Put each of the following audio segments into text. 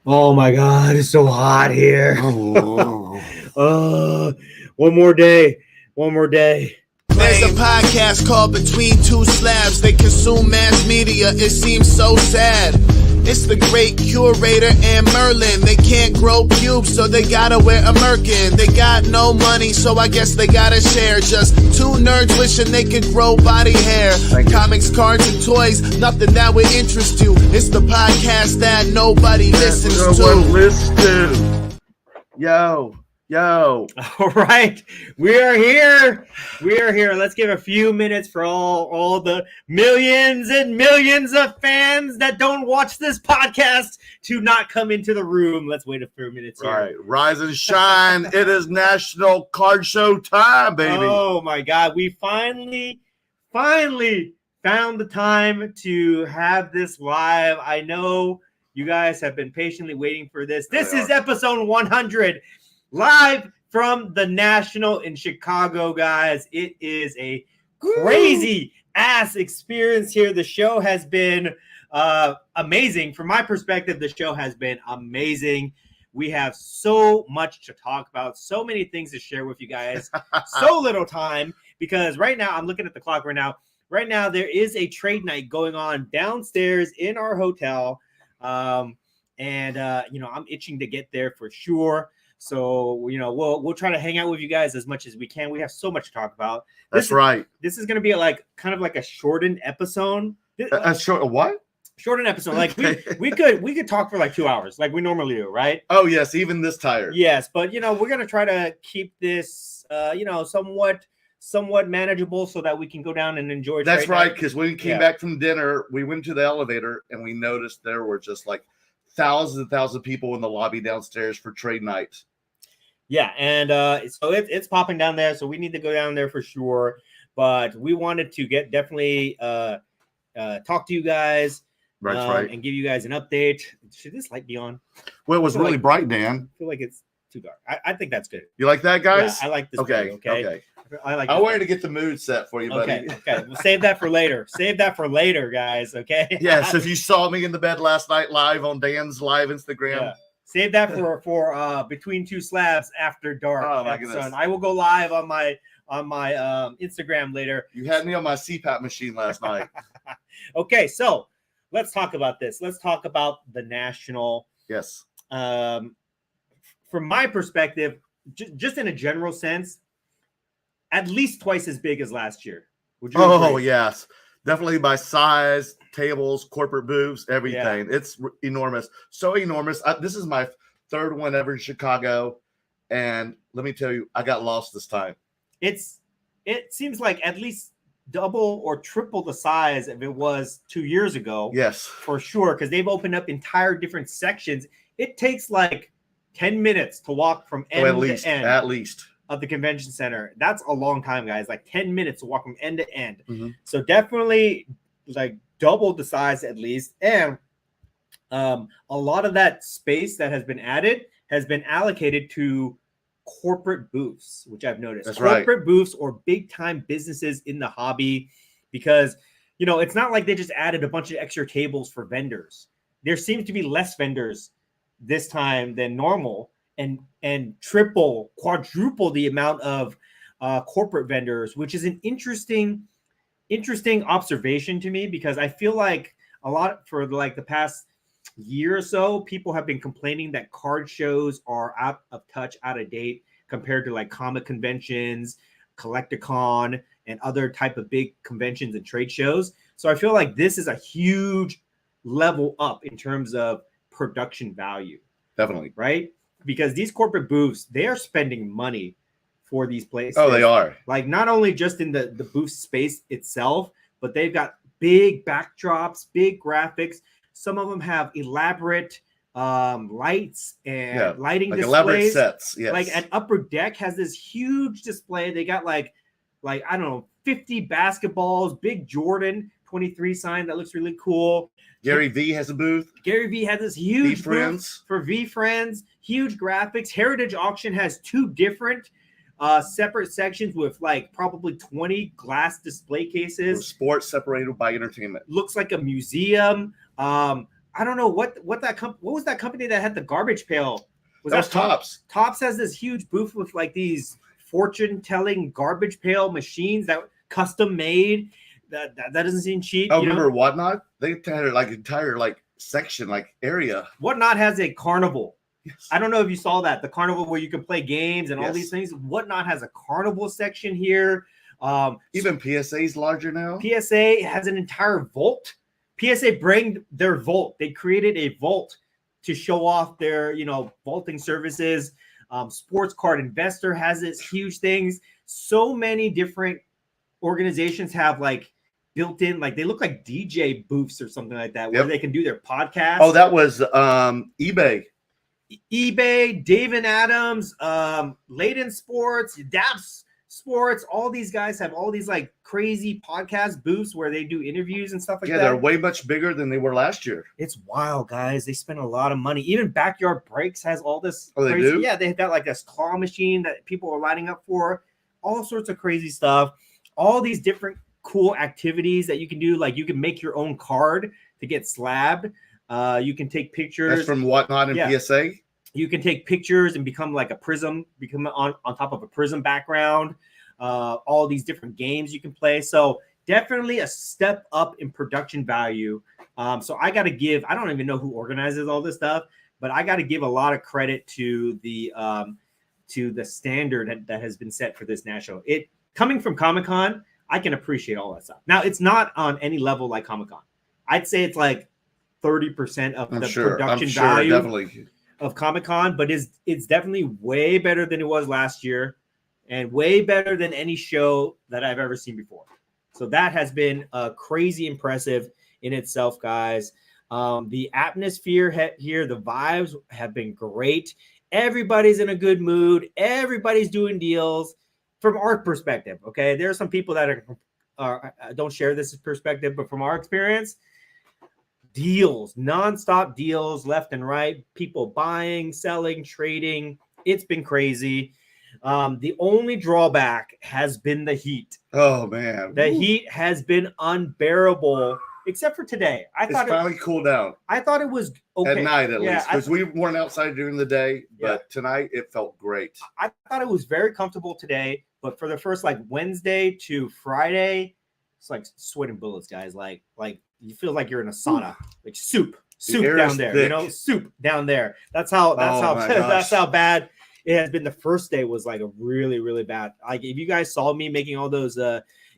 Oh my God, it's so hot here. Oh. One more day. One more day. There's a podcast called Between Two Slabs. They consume mass media. It seems so sad. It's the great curator and Merlin. They can't grow pubes, so they gotta wear a merkin. They got no money, so I guess they gotta share. Just two nerds wishing they could grow body hair. Comics, cards, and toys, nothing that would interest you. It's the podcast that nobody listens to. Listen to. Yo. All right, we are here. We are here. Let's give a few minutes for all the millions and millions of fans that don't watch this podcast to not come into the room. Let's wait a few minutes here. Right, rise and shine. It is National Card Show time, baby. Oh my God, we finally found the time to have this live. I know you guys have been patiently waiting for this. This is episode 100. Live from the National in Chicago, guys. It is a crazy ass experience here. The show has been amazing. From my perspective, the show has been amazing. We have so much to talk about, so many things to share with you guys. So little time, because right now, I'm looking at the clock right now. Right now, there is a trade night going on downstairs in our hotel. I'm itching to get there for sure. So, we'll try to hang out with you guys as much as we can. We have so much to talk about. That's right. This is going to be kind of like a shortened episode. A what? Shortened episode. Like we could talk for like 2 hours, like we normally do, right? Oh yes, even this tired. Yes, but we're gonna try to keep this, somewhat manageable so that we can go down and enjoy. That's right, because when we came back from dinner, we went to the elevator and we noticed there were just like thousands and thousands of people in the lobby downstairs for trade night. Yeah, and so it's popping down there, so we need to go down there for sure. But we wanted to definitely talk to you guys, right, and give you guys an update. Should this light be on? Well, it was really bright, Dan. I feel like it's too dark. I think that's good. You like that, guys? Yeah, I like this. Okay. I wanted to get the mood set for you, buddy. Okay. We'll save that for later. Save that for later, guys. Okay. Yes. If you saw me in the bed last night live on Dan's live Instagram. Yeah. Save that for Between Two Slabs After Dark. Oh my goodness! I will go live on my Instagram later. You had me on my CPAP machine last night. Okay, so let's talk about this. Let's talk about the National. Yes. From my perspective, just in a general sense, at least twice as big as last year. Would you agree? Yes. Definitely by size, tables, corporate booths, everything. Yeah. It's enormous. So enormous. This is my third one ever in Chicago. And let me tell you, I got lost this time. It seems like at least double or triple the size of it was 2 years ago. Yes. For sure. Because they've opened up entire different sections. It takes like 10 minutes to walk from end to end. At least. Of the convention center. That's a long time, guys. Like 10 minutes to walk from end to end. Mm-hmm. So definitely like double the size at least. And a lot of that space that has been added has been allocated to corporate booths, which I've noticed. That's corporate right. booths or big time businesses in the hobby, because it's not like they just added a bunch of extra tables for vendors. There seems to be less vendors this time than normal. And triple, quadruple the amount of corporate vendors, which is an interesting observation to me, because I feel like a lot for like the past year or so, people have been complaining that card shows are out of touch, out of date compared to like comic conventions, Collecticon, and other type of big conventions and trade shows. So I feel like this is a huge level up in terms of production value. Definitely. Right? Because these corporate booths, they are spending money for these places. Oh, they are. Like not only just in the booth space itself, but they've got big backdrops, big graphics. Some of them have elaborate lights and lighting displays. Elaborate sets. Yes. Like at Upper Deck has this huge display. They got like I don't know, 50 basketballs, big Jordan 23 sign that looks really cool. Gary V has a booth. Gary V has this huge booth for V Friends, huge graphics. Heritage Auction has two different separate sections with like probably 20 glass display cases. Sports separated by entertainment. Looks like a museum. I don't know what was that company that had the garbage pail? That was Tops. Tops has this huge booth with like these fortune-telling garbage pail machines that custom made. That doesn't seem cheap. Oh, remember Whatnot? They had like entire like section, like area. Whatnot has a carnival. Yes. I don't know if you saw that, the carnival where you can play games and all these things. Whatnot has a carnival section here. Even PSA's larger now. PSA has an entire vault. PSA bring their vault. They created a vault to show off their, vaulting services. Sports Card Investor has its huge things. So many different organizations have like built in, like they look like DJ booths or something like that, where they can do their podcast. Oh, that was eBay. eBay, Dave and Adams, Layden Sports, Daps Sports, all these guys have all these like crazy podcast booths where they do interviews and stuff like that. Yeah, they're way much bigger than they were last year. It's wild, guys. They spend a lot of money. Even Backyard Breaks has all this. Oh, crazy, they do? Yeah, they've got like this claw machine that people are lining up for. All sorts of crazy stuff. All these different cool activities that you can do. Like you can make your own card to get slabbed. You can take pictures. That's from Whatnot and PSA. You can take pictures and become like a prism, become on top of a prism background. All these different games you can play. So definitely a step up in production value. So I got to give, I don't even know who organizes all this stuff, but I got to give a lot of credit to the standard that has been set for this national. It coming from Comic-Con, I can appreciate all that stuff. Now it's not on any level like Comic-Con. I'd say it's like 30% of the production value definitely of Comic-Con, but it's definitely way better than it was last year and way better than any show that I've ever seen before. So that has been crazy impressive in itself, guys. The atmosphere here, the vibes have been great. Everybody's in a good mood. Everybody's doing deals from our perspective. Okay. There are some people that don't share this perspective, but from our experience, deals, nonstop deals left and right, people buying, selling, trading. It's been crazy. The only drawback has been the heat. Oh man, the heat has been unbearable, except for today. It's finally cooled down. I thought it was okay at night, at least, because we weren't outside during the day. But tonight it felt great. I thought it was very comfortable today, but for the first like Wednesday to Friday, it's like sweating bullets, guys. Like you feel like you're in a sauna, like soup down there. Thick. Soup down there. That's how that's how bad it has been. The first day was like a really, really bad. Like if you guys saw me making all those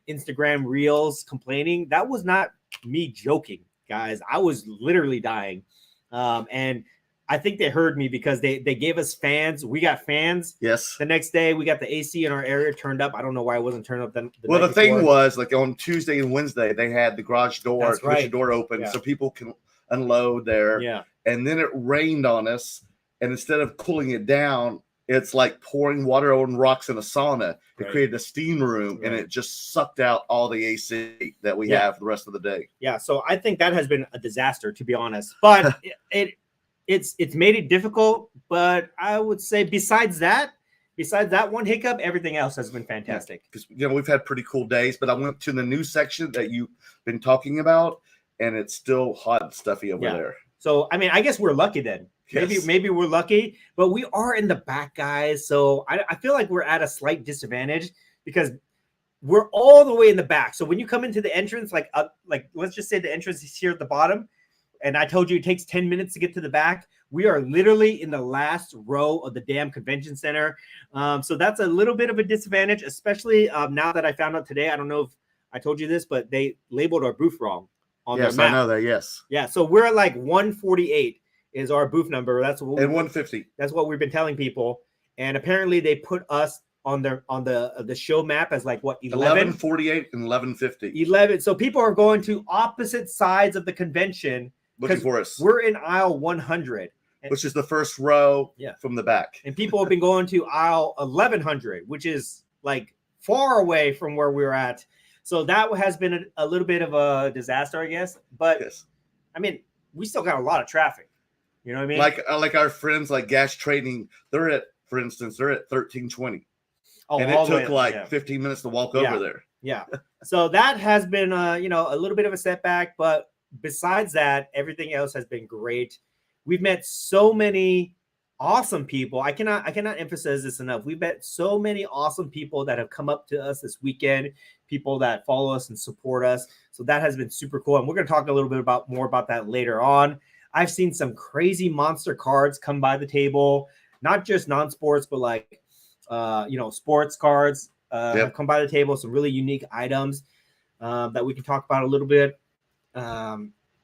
Instagram reels complaining, that was not me joking, guys. I was literally dying. And I think they heard me because they gave us fans. We got fans. Yes. The next day we got the AC in our area turned up. I don't know why it wasn't turned up then. The thing was, like on Tuesday and Wednesday, they had the garage door, door open so people can unload there. Yeah. And then it rained on us, and instead of cooling it down, it's like pouring water on rocks in a sauna. It created a steam room, and it just sucked out all the AC that we have the rest of the day. Yeah, so I think that has been a disaster, to be honest. But it's made it difficult. But I would say besides that one hiccup, everything else has been fantastic. Because we've had pretty cool days. But I went to the news section that you've been talking about, and it's still hot and stuffy over there. So I mean, I guess we're lucky then. Maybe we're lucky, but we are in the back, guys. So I feel like we're at a slight disadvantage because we're all the way in the back. So when you come into the entrance, like let's just say the entrance is here at the bottom, and I told you it takes 10 minutes to get to the back. We are literally in the last row of the damn convention center. So that's a little bit of a disadvantage, especially now that I found out today. I don't know if I told you this, but they labeled our booth wrong on their map. I know that. Yes. Yeah. So we're at like 148. Is our booth number. That's what 150. That's what we've been telling people. And apparently they put us on the show map as like what 1148 and 1150. 11. So people are going to opposite sides of the convention looking for us. We're in aisle 100, which is the first row from the back. And people have been going to aisle 1100, which is like far away from where we're at. So that has been a little bit of a disaster, I guess. But I mean, we still got a lot of traffic. You know what I mean? Like our friends like Gas Trading, they're at 1320. Oh, and it took 15 minutes to walk over there. Yeah. So that has been a little bit of a setback, but besides that, everything else has been great. We've met so many awesome people. I cannot emphasize this enough. We've met so many awesome people that have come up to us this weekend, people that follow us and support us. So that has been super cool. And we're going to talk a little bit more about that later on. I've seen some crazy monster cards come by the table, not just non-sports, but like, sports cards have come by the table, some really unique items that we can talk about a little bit.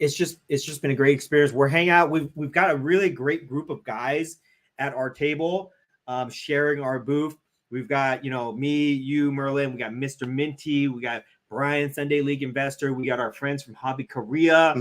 It's just been a great experience. We're hanging out. We've got a really great group of guys at our table, sharing our booth. We've got, me, you, Merlin. We got Mr. Minty. We got Brian, Sunday League Investor. We got our friends from Hobby Korea.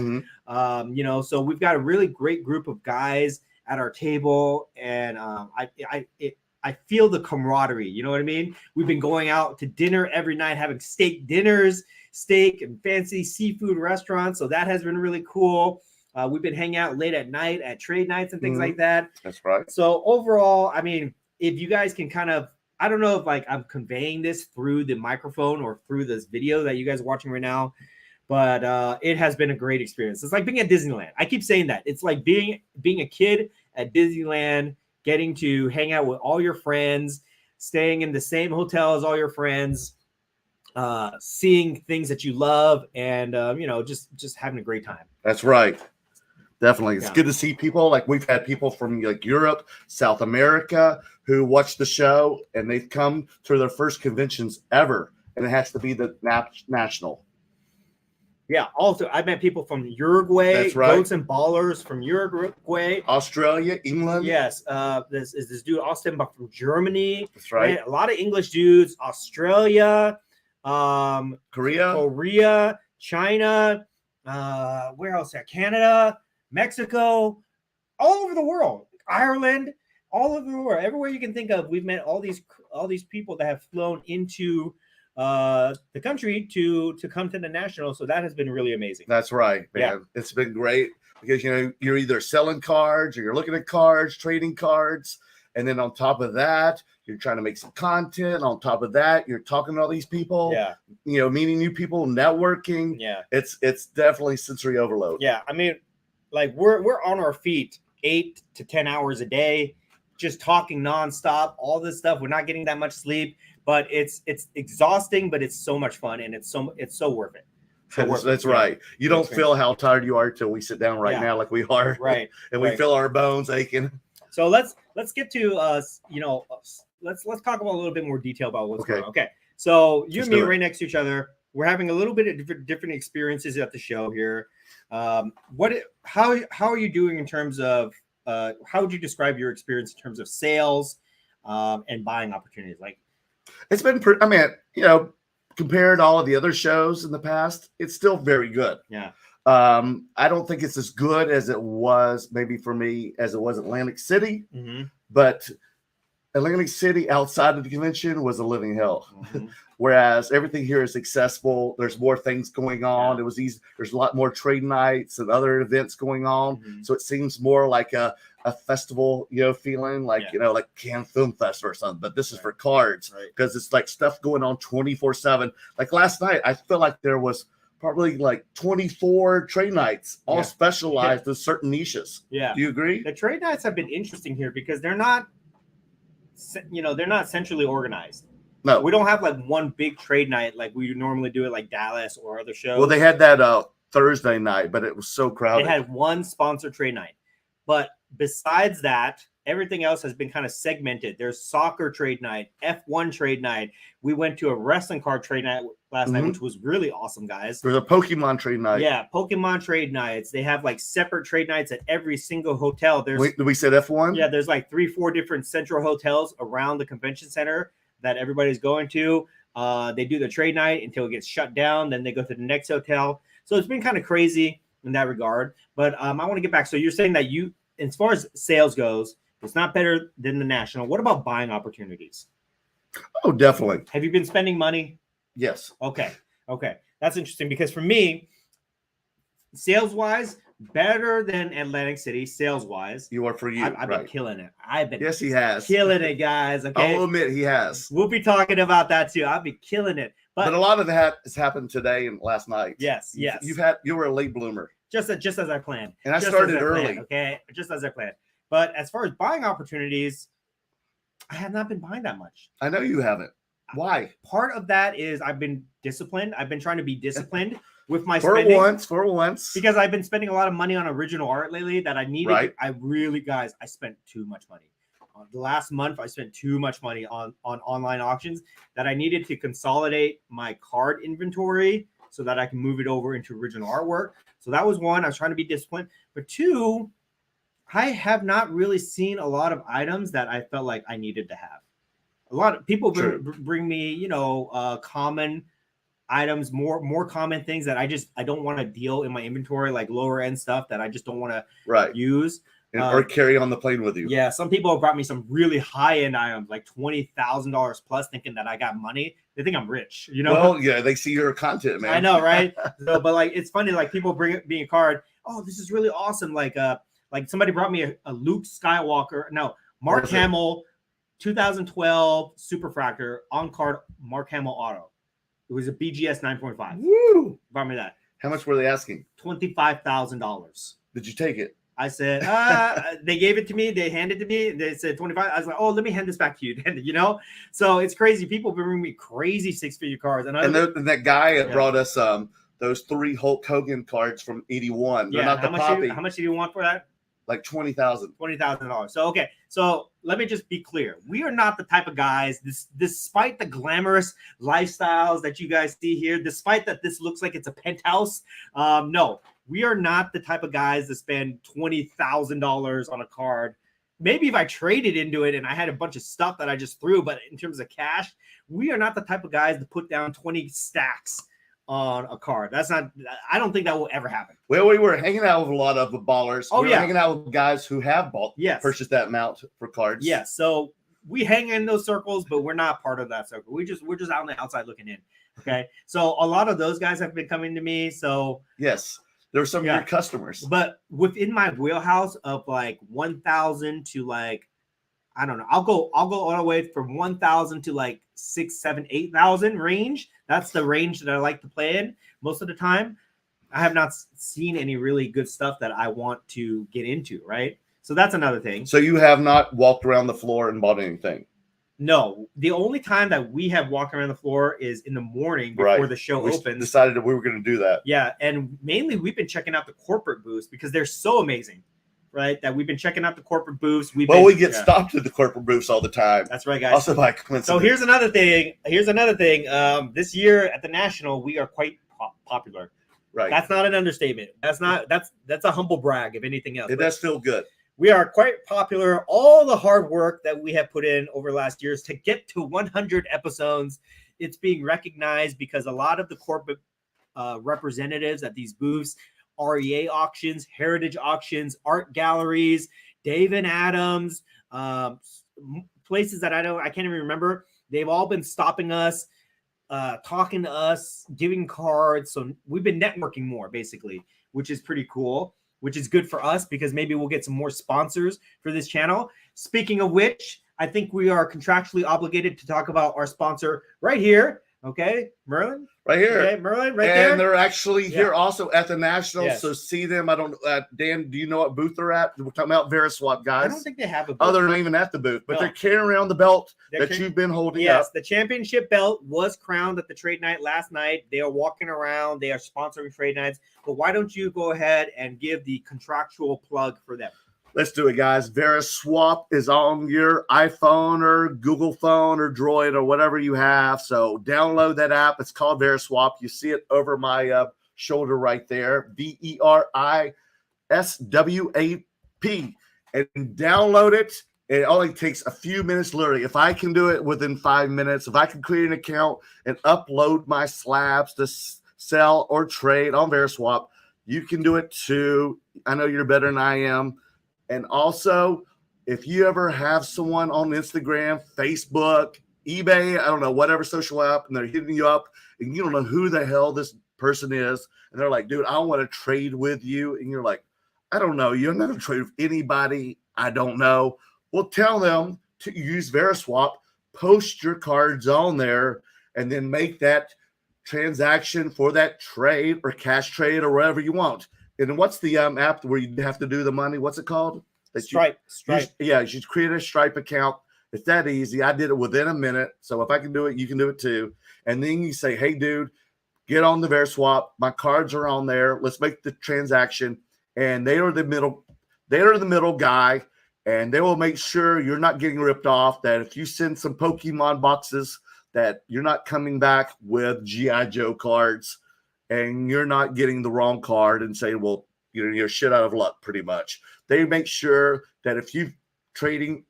So we've got a really great group of guys at our table, and I feel the camaraderie. You know what I mean? We've been going out to dinner every night, having steak dinners, steak and fancy seafood restaurants. So that has been really cool. We've been hanging out late at night at trade nights and things like that. That's right. So overall, I mean, if you guys can kind of, I don't know if like I'm conveying this through the microphone or through this video that you guys are watching right now, but it has been a great experience. It's like being at Disneyland. I keep saying that. It's like being a kid at Disneyland, getting to hang out with all your friends, staying in the same hotel as all your friends, seeing things that you love, and just having a great time. That's right. Definitely. It's good to see people. Like, we've had people from like Europe, South America who watch the show, and they've come to their first conventions ever, and it has to be the national. Yeah. Also, I met people from Uruguay. That's right. Goats and Ballers from Uruguay, Australia, England. Yes. This dude Austin from Germany. That's right. Man, a lot of English dudes. Australia, Korea, China. Where else? Canada, Mexico, all over the world. Ireland, all over the world. Everywhere you can think of, we've met all these people that have flown into the country to come to the national. So that has been really amazing. That's right, man. Yeah. It's been great because you're either selling cards or you're looking at cards, trading cards, and then on top of that, you're trying to make some content. On top of that, you're talking to all these people. Yeah. Meeting new people, networking. Yeah. It's definitely sensory overload. Yeah. I mean, like we're on our feet 8 to 10 hours a day, just talking nonstop, all this stuff. We're not getting that much sleep, but it's exhausting, but it's so much fun, and it's so worth it. That's right. You don't feel how tired you are till we sit down now, like we are. Right. And we feel our bones aching. So let's get to let's talk about a little bit more detail about what's going on. Okay. So you and me right next to each other. We're having a little bit of different experiences at the show here. How are you doing in terms of how would you describe your experience in terms of sales and buying opportunities? Like, it's been compared to all of the other shows in the past, it's still very good. Yeah. I don't think it's as good as it was maybe for me as it was Atlantic City, but Atlantic City outside of the convention was a living hell. Whereas everything here is accessible. There's more things going on. Yeah. It was easy. There's a lot more trade nights and other events going on. So it seems more like a festival, feeling like, like Cannes Film Fest or something. But this is for cards because it's like stuff going on 24/7. Like last night, I feel like there was probably like 24 trade nights, all specialized in certain niches. Yeah. Do you agree? The trade nights have been interesting here because they're not centrally organized. No, we don't have like one big trade night like we normally do at like Dallas or other shows. Well, they had that Thursday night, but it was so crowded. They had one sponsored trade night. But besides that, everything else has been kind of segmented. There's soccer trade night, F1 trade night. We went to a wrestling card trade night last night, which was really awesome, guys. There's a Pokemon trade night. Yeah, Pokemon trade nights. They have like separate trade nights at every single hotel. Did we say F1? Yeah, there's like 3-4 different central hotels around the convention center that everybody's going to. They do the trade night until it gets shut down. Then they go to the next hotel. So it's been kind of crazy in that regard. But I want to get back. So you're saying that as far as sales goes, it's not better than the national. What about buying opportunities? Oh, definitely. Have you been spending money? Yes. Okay. That's interesting because for me, sales-wise, better than Atlantic City, sales-wise. You are for you. I've been killing it. Yes, he has. Killing it, guys. Okay. I'll admit he has. We'll be talking about that too. I'll be killing it. But a lot of that has happened today and last night. Yes. You were a late bloomer. just as I planned. And I Just started as I early. planned, okay, just as I planned. But as far as buying opportunities, I have not been buying that much. I know you haven't. Why? Part of that is I've been disciplined. I've been trying to be disciplined with my For spending. once. Because I've been spending a lot of money on original art lately that I needed. Right. I really, guys, I spent too much money. The last month, I spent too much money on online auctions that I needed to consolidate my card inventory so that I can move it over into original artwork. So that was one. I was trying to be disciplined. But two, I have not really seen a lot of items that I felt like I needed to have. A lot of people bring me, common items, more common things that I don't want to deal in my inventory, like lower end stuff that I just don't want to use. Or carry on the plane with you. Yeah, some people have brought me some really high end items, like $20,000 plus, thinking that I got money. They think I'm rich, Well, yeah, they see your content, man. I know, right? So, but like, it's funny, like people bring me a card. Oh, this is really awesome. Like somebody brought me a Luke Skywalker. No, Mark Hamill, 2012 Superfractor on card Mark Hamill auto. It was a BGS 9.5. Woo! Brought me that. How much were they asking? $25,000. Did you take it? I said, they gave it to me. They handed it to me. They said 25. I was like, oh, let me hand this back to you. So it's crazy. People bring me crazy 6-figure cards. And that guy brought us those 3 Hulk Hogan cards from 81. They're not the poppy. How much did you want for that? Like $20,000. $20,000. So, okay. So let me just be clear. We are not the type of guys, despite the glamorous lifestyles that you guys see here, despite that this looks like it's a penthouse. No, we are not the type of guys that spend $20,000 on a card. Maybe if I traded into it and I had a bunch of stuff that I just threw, but in terms of cash, we are not the type of guys to put down 20 stacks on a card. I don't think that will ever happen. Well, we were hanging out with a lot of the ballers. Oh, we were hanging out with guys who have purchased that amount for cards. Yes. So we hang in those circles, but we're not part of that circle. We're just out on the outside looking in. Okay. So a lot of those guys have been coming to me. So yes, there were some of your customers. But within my wheelhouse of like 1,000 to like, I don't know. I'll go all the way from 1,000 to like 6,000, 7,000, 8,000 range. That's the range that I like to play in most of the time. I have not seen any really good stuff that I want to get into, right? So that's another thing. So you have not walked around the floor and bought anything? No. The only time that we have walked around the floor is in the morning before the show opens. We decided that we were going to do that. Yeah, and mainly we've been checking out the corporate booths because they're so amazing. Right, that we've been checking out the corporate booths. We get stopped at the corporate booths all the time. That's right, guys. Also by coincidence. So here's another thing. This year at the National, we are quite popular. Right. That's not an understatement. That's a humble brag, if anything else. It does feel good. We are quite popular. All the hard work that we have put in over last years to get to 100 episodes, it's being recognized because a lot of the corporate representatives at these booths, REA auctions, heritage auctions, art galleries, Dave and Adams, places that I can't even remember. They've all been stopping us, talking to us, giving cards. So we've been networking more basically, which is pretty cool, which is good for us because maybe we'll get some more sponsors for this channel. Speaking of which, I think we are contractually obligated to talk about our sponsor right here. Okay, Merlin. Right here. Okay, Merlin, right there. And they're actually here also at the National. Yes. So see them. I don't Dan, do you know what booth they're at? We're talking about Veriswap, guys. I don't think they have a booth. Oh, they're not even at the booth, but they're carrying around the belt that you've been holding up. Yes, the championship belt was crowned at the trade night last night. They are walking around. They are sponsoring trade nights. But why don't you go ahead and give the contractual plug for them? Let's do it, guys. Veriswap is on your iPhone or Google phone or Droid or whatever you have. So download that app. It's called Veriswap. You see it over my shoulder right there. VERISWAP. And download it. It only takes a few minutes, literally. If I can do it within 5 minutes, if I can create an account and upload my slabs to sell or trade on Veriswap, you can do it too. I know you're better than I am. And also, if you ever have someone on Instagram, Facebook, eBay, I don't know, whatever social app, and they're hitting you up, and you don't know who the hell this person is, and they're like, dude, I want to trade with you. And you're like, I don't know. You're not going to trade with anybody I don't know. Well, tell them to use Veriswap, post your cards on there, and then make that transaction for that trade or cash trade or whatever you want. And what's the app where you have to do the money? What's it called? Stripe. Yeah, you should create a Stripe account. It's that easy. I did it within a minute. So if I can do it, you can do it too. And then you say, hey, dude, get on the Veriswap. My cards are on there. Let's make the transaction. And they are the middle guy. And they will make sure you're not getting ripped off, that if you send some Pokemon boxes, that you're not coming back with G.I. Joe cards and you're not getting the wrong card and saying, well, you're shit out of luck pretty much. They make sure that if you're trading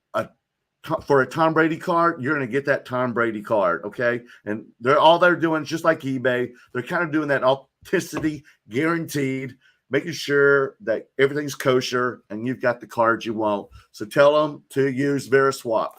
for a Tom Brady card, you're going to get that Tom Brady card, okay? And they're doing just like eBay. They're kind of doing that authenticity guaranteed, making sure that everything's kosher and you've got the cards you want. So tell them to use Veriswap.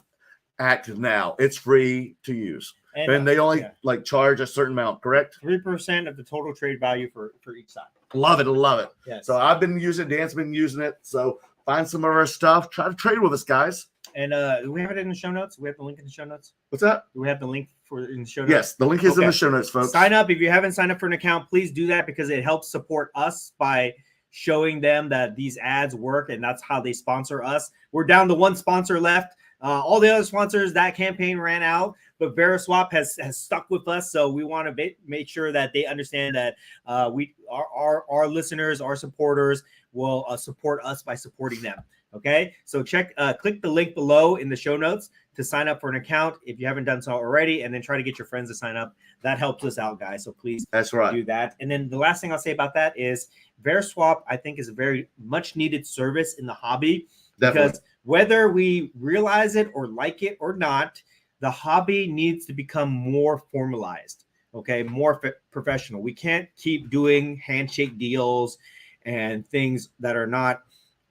Act now. It's free to use. And they only charge a certain amount, correct? 3% of the total trade value for each side. Love it. Yes. So I've been using it. Dan's been using it. So find some of our stuff. Try to trade with us, guys. And do we have it in the show notes? Do we have the link in the show notes? What's that? Do we have the link in the show notes? Yes, the link is in the show notes, folks. Sign up. If you haven't signed up for an account, please do that because it helps support us by showing them that these ads work, and that's how they sponsor us. We're down to one sponsor left. All the other sponsors, that campaign ran out, but Veriswap has stuck with us. So we want to make sure that they understand that our listeners, our supporters will support us by supporting them. Okay, so click the link below in the show notes to sign up for an account if you haven't done so already, and then try to get your friends to sign up. That helps us out, guys. So please do that. And then the last thing I'll say about that is Veriswap, I think, is a very much needed service in the hobby. Definitely. Because whether we realize it or like it or not, the hobby needs to become more formalized, okay, more professional. We can't keep doing handshake deals and things that are not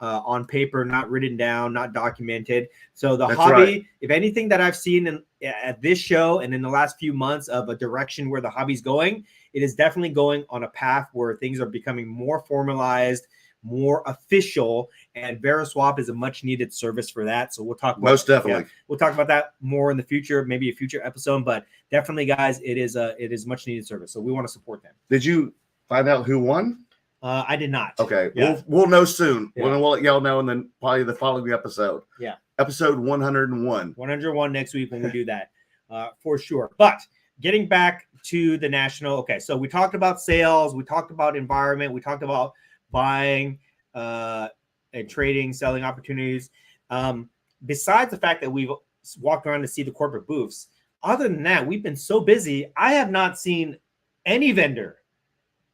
on paper, not written down, not documented. So the hobby, if anything that I've seen at this show and in the last few months of a direction where the hobby's going, it is definitely going on a path where things are becoming more formalized, more official, and Veriswap is a much needed service for that. So we'll talk about most definitely. Yeah, we'll talk about that more in the future, maybe a future episode, but definitely, guys, it is much needed service. So we want to support them. Did you find out who won? I did not. Okay, yeah. we'll know soon. Yeah. We'll let y'all know, and then probably the following episode. Yeah, episode 101. 101 next week when we do that, for sure. But getting back to the national. Okay, so we talked about sales, we talked about environment, we talked about buying and trading, selling opportunities. Besides the fact that we've walked around to see the corporate booths, other than that, we've been so busy. I have not seen any vendor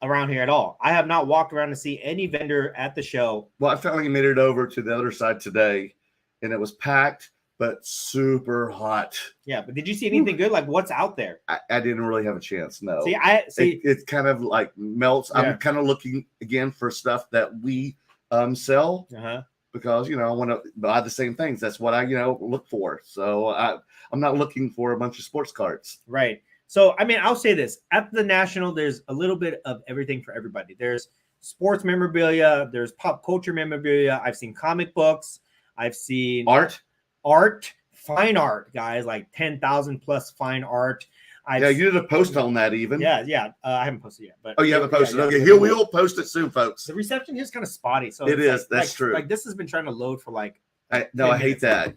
around here at all. I have not walked around to see any vendor at the show. Well, I finally made it over to the other side today, and it was packed, but super hot. Yeah, but did you see anything good? Like, what's out there? I didn't really have a chance. No. See, it's kind of like melts. Yeah. I'm kind of looking again for stuff that we sell because I want to buy the same things. That's what I look for. So I'm not looking for a bunch of sports cards. Right. So, I mean, I'll say this. At the National, there's a little bit of everything for everybody. There's sports memorabilia. There's pop culture memorabilia. I've seen comic books. I've seen art, fine art, guys, like 10,000 plus fine art. You did a post on that even. Yeah. I haven't posted yet. But you haven't posted. Okay, here we'll post it soon, folks. The reception here is kind of spotty. So it is. That's true. Like this has been trying to load for like. I hate that.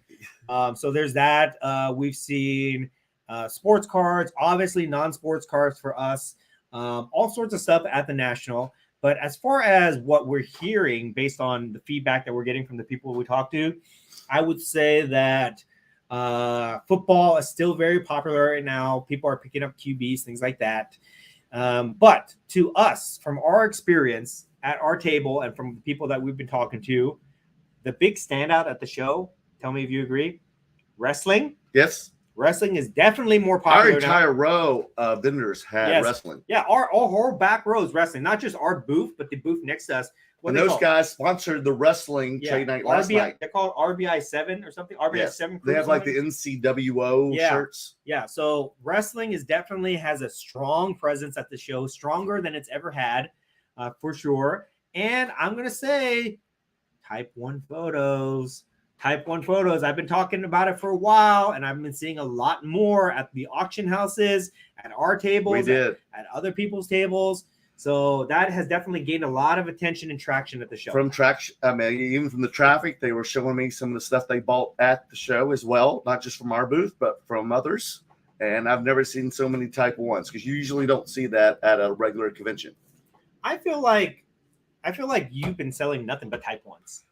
So there's that. We've seen sports cards, obviously non-sports cards for us, all sorts of stuff at the National. But as far as what we're hearing based on the feedback that we're getting from the people we talk to, I would say that football is still very popular right now. People are picking up QBs, things like that. But to us, from our experience at our table and from the people that we've been talking to, the big standout at the show, tell me if you agree, wrestling. Yes. Wrestling is definitely more popular. Our entire row of vendors had wrestling. Yeah, our whole back row is wrestling, not just our booth, but the booth next to us. And those guys sponsored the wrestling trade night last night. They're called RBI 7 or something. RBI 7. They have like the NCWO shirts. Yeah, so wrestling has a strong presence at the show, stronger than it's ever had, for sure. And I'm going to say Type 1 photos. Type 1 photos. I've been talking about it for a while, and I've been seeing a lot more at the auction houses, at our tables, at other people's tables. So that has definitely gained a lot of attention and traction at the show. From traction, I mean, even from the traffic, they were showing me some of the stuff they bought at the show as well, not just from our booth, but from others. And I've never seen so many Type 1s because you usually don't see that at a regular convention. I feel like you've been selling nothing but Type 1s.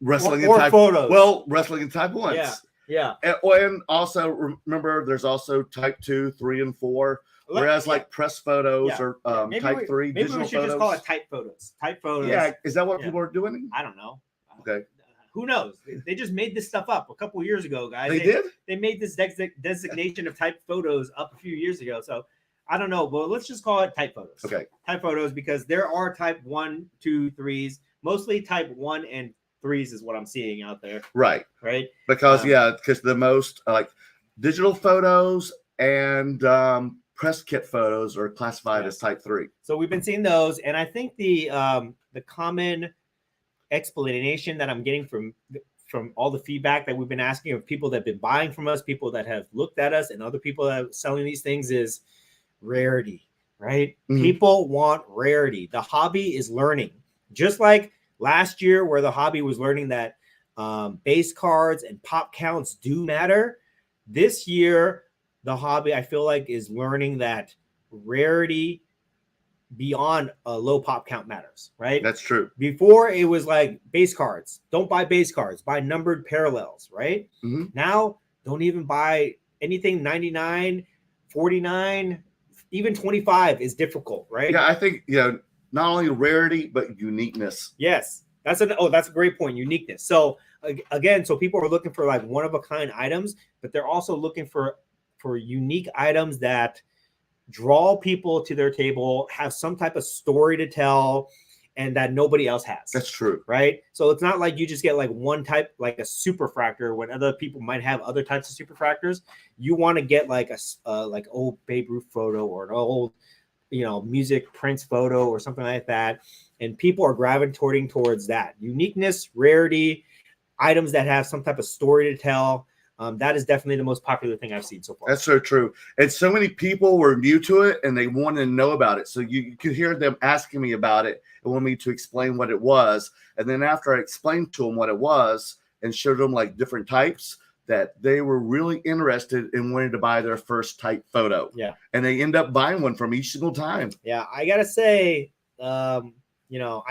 Wrestling or and Type photos. Well, wrestling and Type 1s. Yeah. And also remember, there's also Type 2, 3, and 4. Whereas like press photos or Type 3 maybe digital we should photos. just call it Type Photos. Type Photos. Yeah, is that what people are doing? I don't know. Okay. Who knows? They just made this stuff up a couple years ago, guys. They did? They made this designation of Type Photos up a few years ago. So I don't know, but let's just call it Type Photos. Okay. Type Photos, because there are Type 1, 2, 3s. Mostly Type 1 and 3s is what I'm seeing out there. Right. Because because the most like digital photos and press kit photos are classified as Type 3. So we've been seeing those, and I think the common explanation that I'm getting from all the feedback that we've been asking of people that have been buying from us, people that have looked at us, and other people that are selling these things is rarity, right? Mhm. People want rarity. The hobby is learning, just like last year where the hobby was learning that base cards and pop counts do matter. This year, the hobby, I feel like, is learning that rarity beyond a low pop count matters, right? That's true. Before it was like base cards. Don't buy base cards. Buy numbered parallels, right? Mhm. Now, don't even buy anything 99, 49, even 25 is difficult, right? Yeah, I think not only rarity but uniqueness. Yes. That's a great point. Uniqueness. So again, so people are looking for like one of a kind items, but they're also looking for unique items that draw people to their table, have some type of story to tell, and that nobody else has. That's true. Right? So it's not like you just get like one type, like a superfractor, when other people might have other types of superfractors. You want to get like a like old Babe Ruth photo or an old, music Prince photo or something like that. And people are gravitating towards that. Uniqueness, rarity, items that have some type of story to tell. That is definitely the most popular thing I've seen so far. That's so true. And so many people were new to it and they wanted to know about it. So you could hear them asking me about it and want me to explain what it was. And then after I explained to them what it was and showed them like different types, that they were really interested in wanting to buy their first type photo. Yeah. And they end up buying one from each single time. Yeah. I got to say, I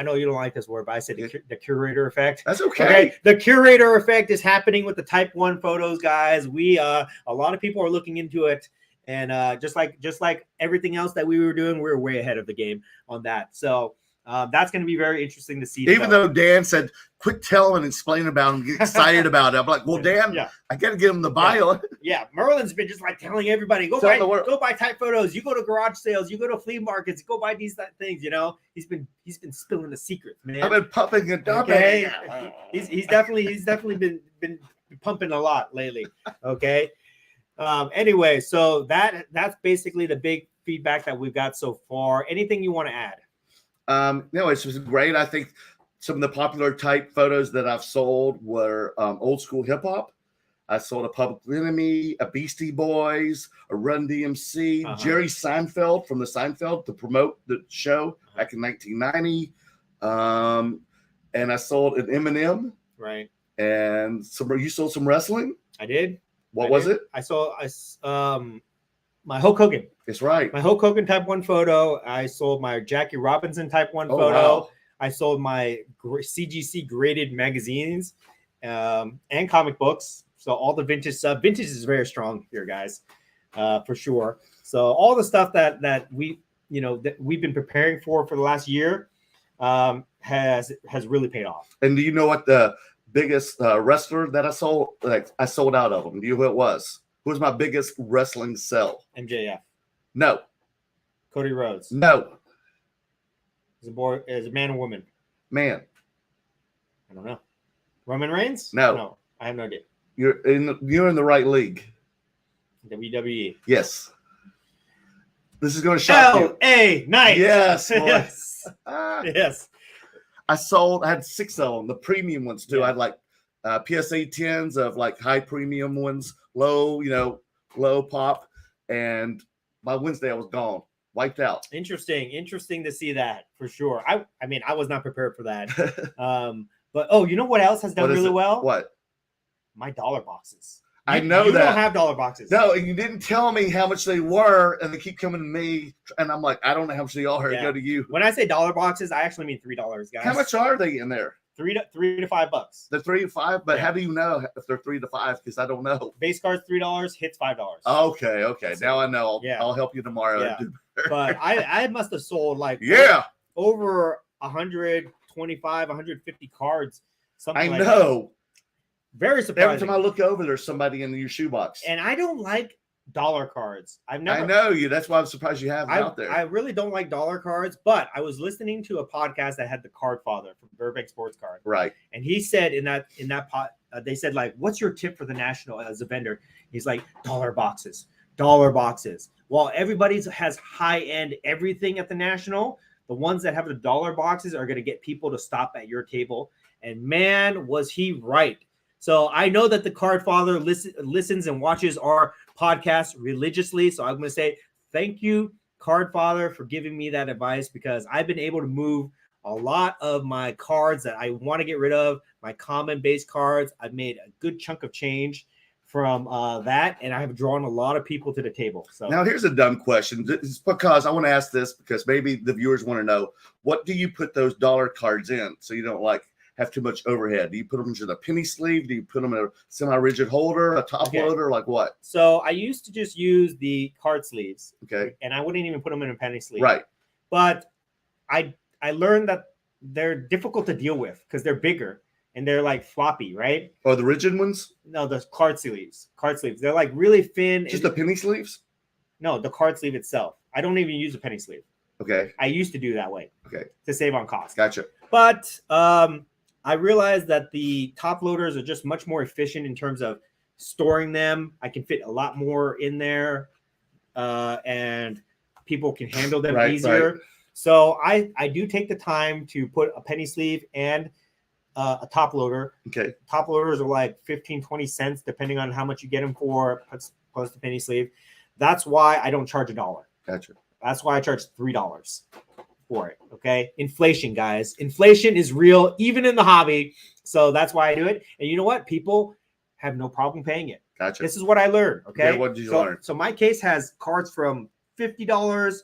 know you don't like this word, but I said the curator effect. That's okay. The curator effect is happening with the Type 1 photos, guys. We a lot of people are looking into it, and just like everything else that we were doing, we're way ahead of the game on that. So that's going to be very interesting to see. Even though Dan said, "Quit telling and explain about him, get excited about it," I'm like, "Well, Dan, I got to get him the bio." Yeah, Merlin's been just like telling everybody, go buy Type Photos. You go to garage sales, you go to flea markets, go buy these things. He's been spilling the secrets, man. I've been pumping and dumping. Okay, he's definitely been pumping a lot lately. Okay. Anyway, so that's basically the big feedback that we've got so far. Anything you want to add? No, it's just great. I think some of the popular type photos that I've sold were old school hip hop. I sold a Public Enemy, a Beastie Boys, a Run DMC, Jerry Seinfeld from the Seinfeld to promote the show back in 1990. And I sold an Eminem. Right. And you sold some wrestling? I did. What was it? I sold my Hulk Hogan. That's right. My Hulk Hogan Type 1 photo. I sold my Jackie Robinson Type 1 photo. Wow. I sold my CGC graded magazines and comic books. So all the vintage stuff. Vintage is very strong here, guys, for sure. So all the stuff that we've been preparing for the last year has really paid off. And do you know what the biggest wrestler that I sold? Like I sold out of them. Do you know who it was? Who was my biggest wrestling sell? MJF. No. Cody Rhodes. No. Is a man or woman? Man. I don't know. Roman Reigns? No. I have no idea. You're in the right league. WWE. Yes. This is going to shock you. LA Knight. Yes. Yes. Yes. I had 6 of them, the premium ones too. Yeah. I had like PSA 10s of like high premium ones, low pop. And by Wednesday I was gone. wiped out. Interesting to see that for sure. I mean, I was not prepared for that. But you know what else has done really well? What? My dollar boxes. I know you that. don't have dollar boxes. No, and you didn't tell me how much they were, and they keep coming to me, and I'm like, I don't know how much they are. Yeah. Go to you. When I say dollar boxes, I actually mean $3, guys. How much are they in there? $3 to $5. They're 3 to 5, but Yeah. how do you know if they're 3 to 5? Because I don't know. Base cards $3, hits $5. Okay. So, now I know. yeah. I'll help you tomorrow. Yeah. But I must have sold like over 125, 150 cards. Something I like know. That. Very surprising. Every time I look over, there's somebody in your shoebox. And I don't like dollar cards. I know you. That's why I'm surprised you have them out there. I really don't like dollar cards, but I was listening to a podcast that had the Card Father from Burbank Sports Card. Right. And he said in that they said, like, what's your tip for the national as a vendor? He's like, dollar boxes. While everybody has high-end everything at the national, the ones that have the dollar boxes are going to get people to stop at your table. And man, was he right. So I know that the Card Father listens and watches our podcast religiously. So I'm going to say thank you, Card Father, for giving me that advice, because I've been able to move a lot of my cards that I want to get rid of, my common base cards. I've made a good chunk of change from that, and I have drawn a lot of people to the table. So now here's a dumb question. It's because I want to ask this because maybe the viewers want to know, what do you put those dollar cards in so you don't like have too much overhead? Do you put them into the penny sleeve? Do you put them in a semi-rigid holder, a top loader, like what? So I used to just use the card sleeves. Okay. And I wouldn't even put them in a penny sleeve. Right. But I learned that they're difficult to deal with because they're bigger and they're like floppy, right? Or the rigid ones? No, the card sleeves. They're like really thin. Just the penny sleeves? No, the card sleeve itself. I don't even use a penny sleeve. Okay. I used to do that way. Okay. To save on cost. Gotcha. But I realized that the top loaders are just much more efficient in terms of storing them. I can fit a lot more in there, and people can handle them easier. Right. So I do take the time to put a penny sleeve and a top loader. Okay. Top loaders are like 15, 20 cents, depending on how much you get them for, plus the penny sleeve. That's why I don't charge $1. Gotcha. That's why I charge $3 for it. Okay. Inflation, guys. Inflation is real, even in the hobby. So that's why I do it. And you know what? People have no problem paying it. Gotcha. This is what I learned. Okay. Yeah, what did you learn? So my case has cards from $50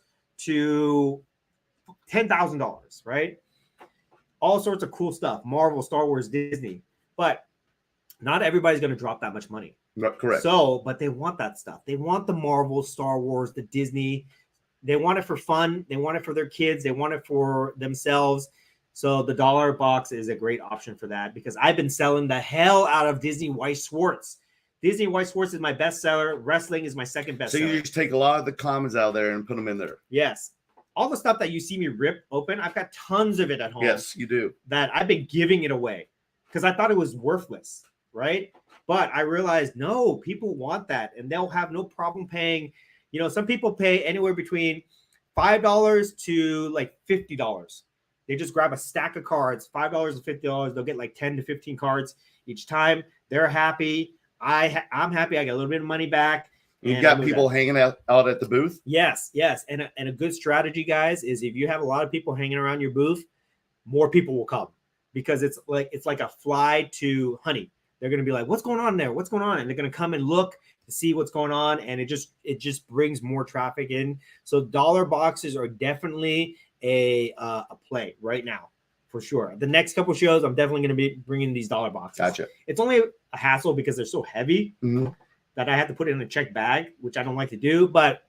to $10,000, right? All sorts of cool stuff. Marvel, Star Wars, Disney. But not everybody's going to drop that much money. No, correct. So, but they want that stuff. They want the Marvel, Star Wars, the Disney. They want it for fun. They want it for their kids. They want it for themselves. So the dollar box is a great option for that, because I've been selling the hell out of Disney White Schwartz. Disney White Schwartz is my bestseller. Wrestling is my second bestseller. So you just take a lot of the commons out there and put them in there. Yes. All the stuff that you see me rip open, I've got tons of it at home. Yes, you do. That I've been giving it away because I thought it was worthless, right? But I realized, no, people want that, and they'll have no problem paying. You know, some people pay anywhere between $5 to like $50. They just grab a stack of cards, $5 to $50. They'll get like 10 to 15 cards each time. They're happy. I'm happy. I got a little bit of money back. You've got people hanging out at the booth? Yes. And a good strategy, guys, is if you have a lot of people hanging around your booth, more people will come, because it's like a fly to honey. They're going to be like, what's going on there? What's going on? And they're going to come and look to see what's going on. And it just brings more traffic in. So dollar boxes are definitely a play right now, for sure. The next couple shows, I'm definitely going to be bringing these dollar boxes. Gotcha. It's only a hassle because they're so heavy that I have to put it in a checked bag, which I don't like to do. But,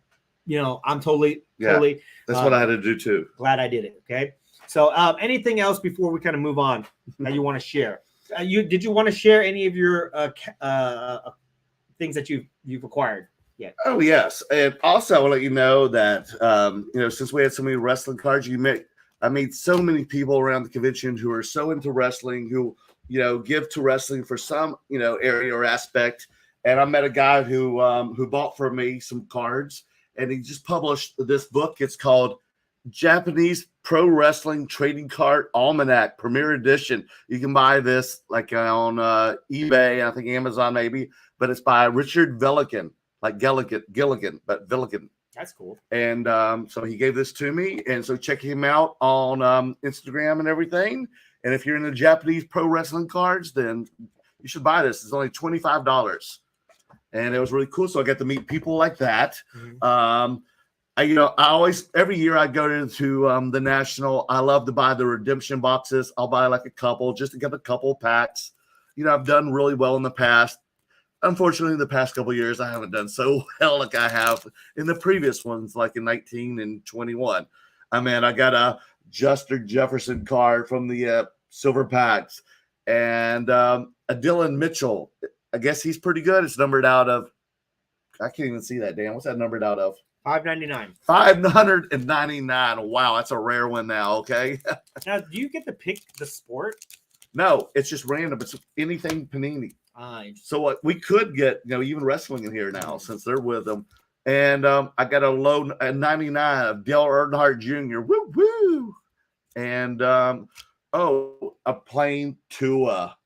you know, I'm totally. That's what I had to do too. Glad I did it. Okay. So anything else before we kind of move on that you want to share? Did you want to share any of your things that you've acquired yet? Oh yes, and also I will let you know that since we had so many wrestling cards, I made so many people around the convention who are so into wrestling, who give to wrestling for some area or aspect. And I met a guy who bought for me some cards, and he just published this book. It's called Japanese Pro Wrestling Trading Card Almanac Premier Edition. You can buy this like on eBay, I think Amazon maybe, but it's by Richard Gilligan, like Gilligan, but Villigan. That's cool. And so he gave this to me. And so check him out on Instagram and everything. And if you're into Japanese pro wrestling cards, then you should buy this. It's only $25. And it was really cool. So I got to meet people like that. Mm-hmm. I always, every year I go into the National. I love to buy the redemption boxes. I'll buy like a couple just to get a couple packs. I've done really well in the past. Unfortunately, the past couple of years, I haven't done so well like I have in the previous ones, like in 19 and 21. I got a Justin Jefferson card from the silver packs and a Dylan Mitchell. I guess he's pretty good. It's numbered out of, I can't even see that, Dan. What's that numbered out of? $5.99. $599. Wow, that's a rare one now, okay? Now, do you get to pick the sport? No, it's just random. It's anything Panini. So what we could get, even wrestling in here now since they're with them. And I got a low 99 of Dale Earnhardt Jr. Woo woo. And a plain Tua.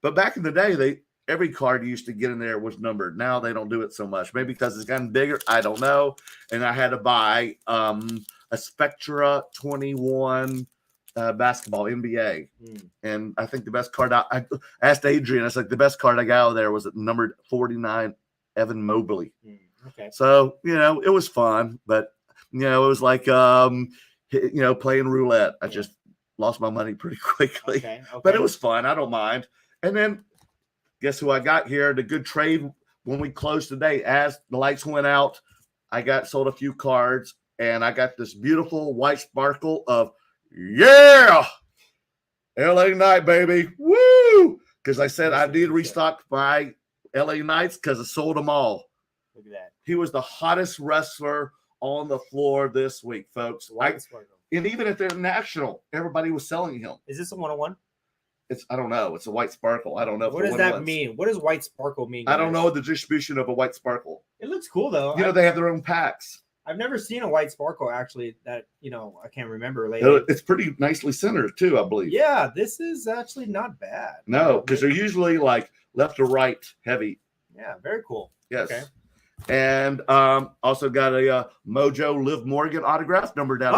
But back in the day, every card you used to get in there was numbered. Now they don't do it so much. Maybe because it's gotten bigger. I don't know. And I had to buy a Spectra 21 basketball NBA. And I think the best card I asked Adrian, I said the best card I got out of there was numbered 49 Evan Mobley. Okay. So, it was fun, but it was like playing roulette. I just lost my money pretty quickly. Okay. But it was fun. I don't mind. And then guess who I got here? The good trade when we closed today, as the lights went out, I sold a few cards and I got this beautiful white sparkle of LA Knight, baby. Woo! Because I said I did restock my LA Knights because I sold them all. Look at that. He was the hottest wrestler on the floor this week, folks. And even at the National, everybody was selling him. Is this a 101? I don't know. It's a white sparkle. I don't know. What does that mean? What does white sparkle mean? I don't know the distribution of a white sparkle. It looks cool though. They have their own packs. I've never seen a white sparkle actually that, I can't remember lately. It's pretty nicely centered too, I believe. Yeah, this is actually not bad. No, because they're usually like left to right heavy. Yeah, very cool. Yes. Okay. And also got a Mojo Liv Morgan autograph numbered down.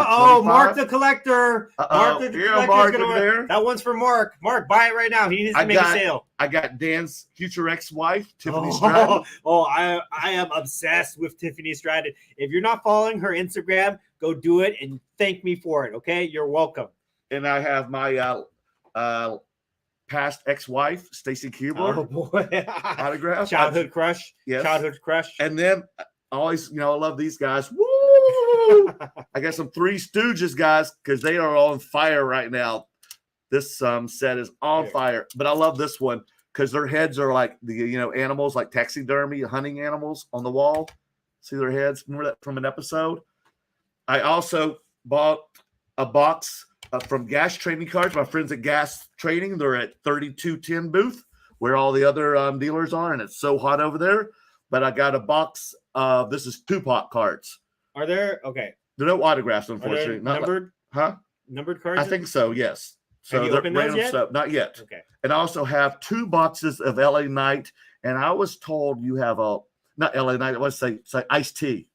Mark the collector. Mark the collector. That one's for Mark. Mark, buy it right now. He needs to make a sale. I got Dan's future ex-wife, Tiffany Stratton. I am obsessed with Tiffany Stratton. If you're not following her Instagram, go do it and thank me for it. Okay, you're welcome. And I have my past ex-wife, Stacy Kuebler. Oh boy, autograph. Childhood crush. Yes. Childhood crush. And then always, I love these guys. Woo! I got some Three Stooges guys because they are on fire right now. This set is on fire, but I love this one because their heads are like the animals, like taxidermy, hunting animals on the wall. See their heads? Remember that from an episode? I also bought a box from Gas Trading Cards. My friends at Gas Trading, they're at 3210 booth where all the other dealers are, and it's so hot over there. But I got a box of this is Tupac cards. Are there okay? There are no autographs, unfortunately. Not numbered? Numbered cards? I think so. Yes. So they're random yet? stuff. Not yet. Okay. And I also have 2 boxes of LA Knight, and I was told you have not LA Knight. I want to say Ice T.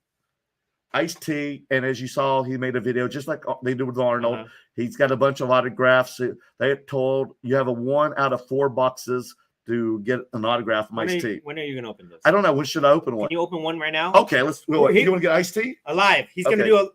Ice T, and as you saw, he made a video just like they did with Arnold. Uh-huh. He's got a bunch of autographs. They told you have a 1 out of 4 boxes to get an autograph from Ice T. When are you going to open this? I don't know. When should I open one? Can you open one right now? Okay, let's. You want to get Ice T? Alive. He's going to do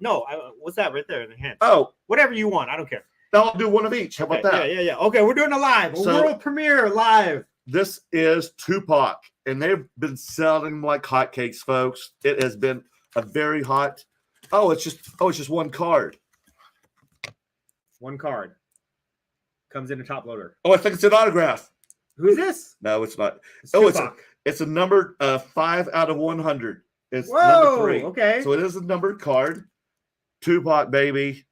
what's that right there in the hand? Oh, whatever you want. I don't care. I'll do one of each. How about that? Yeah. Okay, we're doing a live. World premiere live. This is Tupac, and they've been selling them like hotcakes, folks. It has been a very hot. It's just one card. One card comes in a top loader. I think it's an autograph. Who's this? No, it's not. Tupac. It's a numbered 5 out of 100. It's number number 3. Okay. So it is a numbered card. Tupac, baby.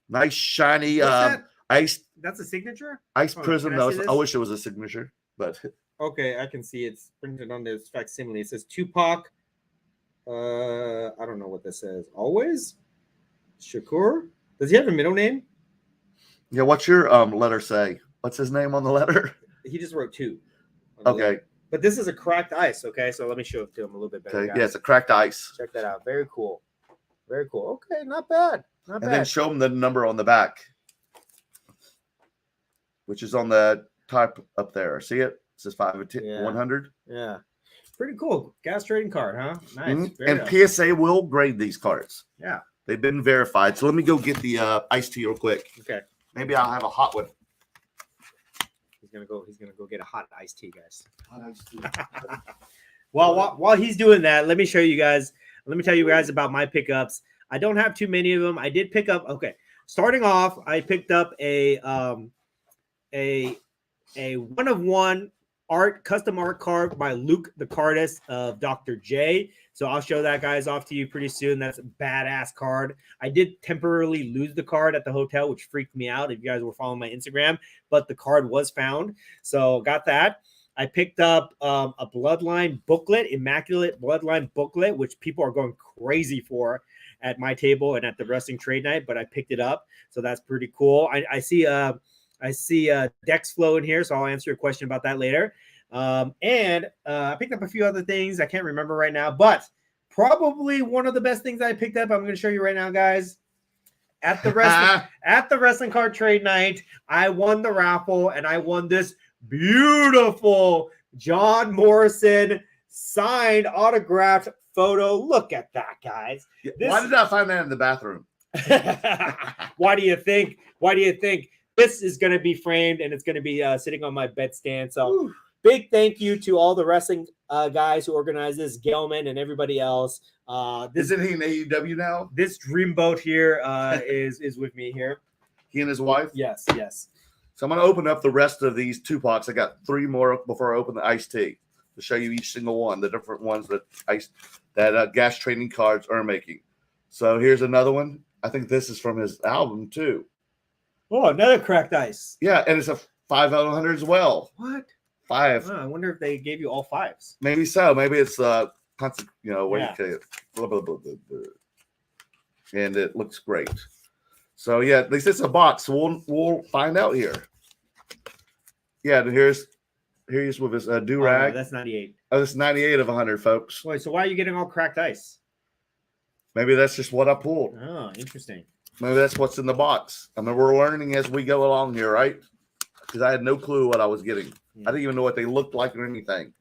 Nice shiny ice. That's a signature? Ice prism. No, I wish it was a signature, but okay, I can see it's printed on this facsimile. It says Tupac. I don't know what this says. Always? Shakur? Does he have a middle name? Yeah, what's your letter say? What's his name on the letter? He just wrote 2. Okay. But this is a cracked ice, okay? So let me show it to him a little bit better. Okay. Yeah, it's a cracked ice. Check that out. Very cool. Very cool. Okay, not bad. Not And bad. then show them the number on the back, which is on the top up there. See it? It says 5 of 10, Yeah. 100. Yeah. Pretty cool. Gas trading card, huh? Nice. Mhm. Very And nice. PSA will grade these cards. Yeah. They've been verified. So let me go get the iced tea real quick. Okay. Maybe I'll have a hot one. He's gonna go get a hot iced tea, guys. Hot iced tea. Well, while he's doing that, let me show you guys. Let me tell you guys about my pickups. I don't have too many of them. I did pick up. Okay, starting off, I picked up a 1-of-1 custom art card by Luke the Cardist of Dr. J. So I'll show that guys off to you pretty soon. That's a badass card. I did temporarily lose the card at the hotel, which freaked me out if you guys were following my Instagram, but the card was found. So got that. I picked up a Bloodline booklet, Immaculate Bloodline booklet, which people are going crazy for at my table and at the wrestling trade night, but I picked it up. So that's pretty cool. I see Dex Flow in here, so I'll answer your question about that later. And I picked up a few other things I can't remember right now, but probably one of the best things I picked up, I'm going to show you right now, guys. At the wrestling card trade night, I won the raffle, and I won this beautiful John Morrison signed autographed photo. Look at that, guys. Why did I find that in the bathroom? Why do you think? Why do you think? This is going to be framed and it's going to be sitting on my bedstand. So big thank you to all the wrestling guys who organized this, Gelman and everybody else. Isn't he in AEW now? This dreamboat here is with me here. He and his wife? Yes, yes. So I'm going to open up the rest of these 2-packs. I got 3 more before I open the iced tea to show you each single one, the different ones that gas trading cards are making. So here's another one. I think this is from his album too. Oh, another cracked ice. Yeah, and it's a 5 out of 100 as well. What? 5. Oh, I wonder if they gave you all 5s. Maybe so. Maybe it's constant, what Yeah. do you blah, blah, blah, blah, blah. And it looks great. So yeah, at least it's a box. So we'll find out here. Yeah, here's with his do rag. Oh, no, that's 98. Oh, this is 98 of 100, folks. Wait, so why are you getting all cracked ice? Maybe that's just what I pulled. Oh, interesting. Maybe that's what's in the box. I mean, we're learning as we go along here, right? Because I had no clue what I was getting. I didn't even know what they looked like or anything.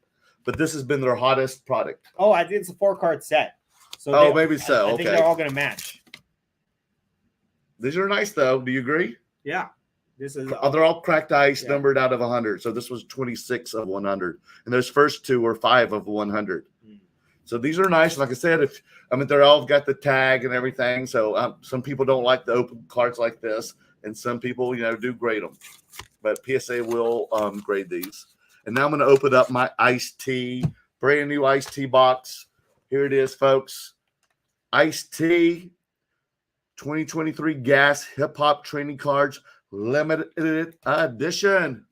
But this has been their hottest product. Oh, I think it's a 4-card set. So maybe so. I think they're all going to match. These are nice, though. Do you agree? Yeah. This is. They're all cracked ice, Yeah. numbered out of 100. So this was 26 of 100. And those first 2 were 5 of 100. So these are nice. Like I said, they're all got the tag and everything. So some people don't like the open cards like this. And some people, do grade them. But PSA will grade these. And now I'm going to open up my iced tea, brand new iced tea box. Here it is, folks. Iced tea, 2023 gas hip hop training cards, limited edition.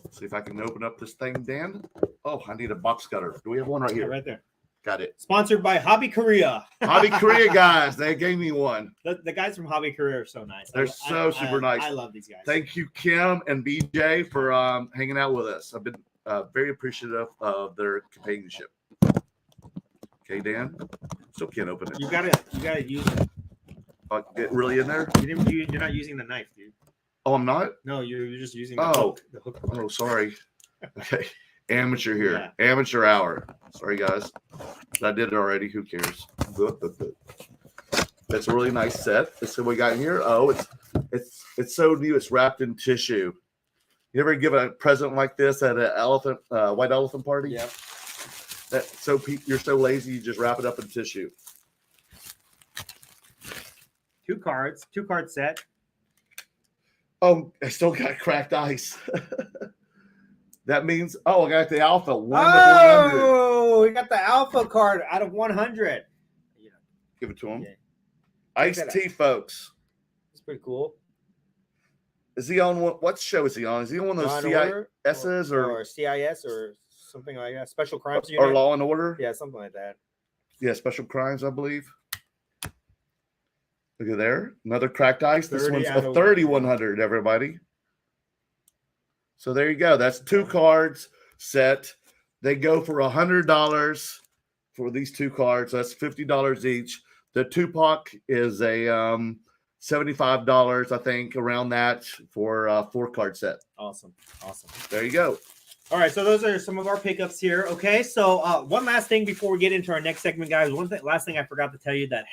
Let's see if I can open up this thing, Dan. Oh, I need a box cutter. Do we have one right here? Right there. Got it. Sponsored by Hobby Korea. Hobby Korea guys, they gave me one. The guys from Hobby Korea are so nice. They're super nice. I love these guys. Thank you, Kim and BJ, for hanging out with us. I've been very appreciative of their companionship. Okay, Dan. Still can't open it. You gotta use it. Get really in there? You're not using the knife, dude. Oh, I'm not? No, you're just using the Oh. hook. The hook. Oh, sorry. Okay. Amateur here. Yeah. Amateur hour. Sorry, guys. I did it already. Who cares? That's a really nice set. This is what we got here. Oh, it's so new. It's wrapped in tissue. You ever give a present like this at an white elephant party? Yep. You're so lazy, you just wrap it up in tissue. 2 cards. 2-card set. Oh, I still got cracked ice. That means, I got the alpha. 1 of 100. Oh, we got the alpha card out of 100. Give it to him. Yeah. Iced tea, folks. It's pretty cool. Is he on what show is he on? Is he on one of those CISs or CIS or something like that? Special Crimes Unit? Or Law and Order? Yeah, something like that. Yeah, Special Crimes, I believe. Look at there. Another cracked ice. This one's a 3100, everybody. So there you go. That's 2 cards set. They go for $100 for these 2 cards. That's $50 each. The Tupac is a $75, I think, around that for a 4-card set. Awesome. There you go. All right, so those are some of our pickups here. Okay, so one last thing before we get into our next segment, guys. Last thing I forgot to tell you that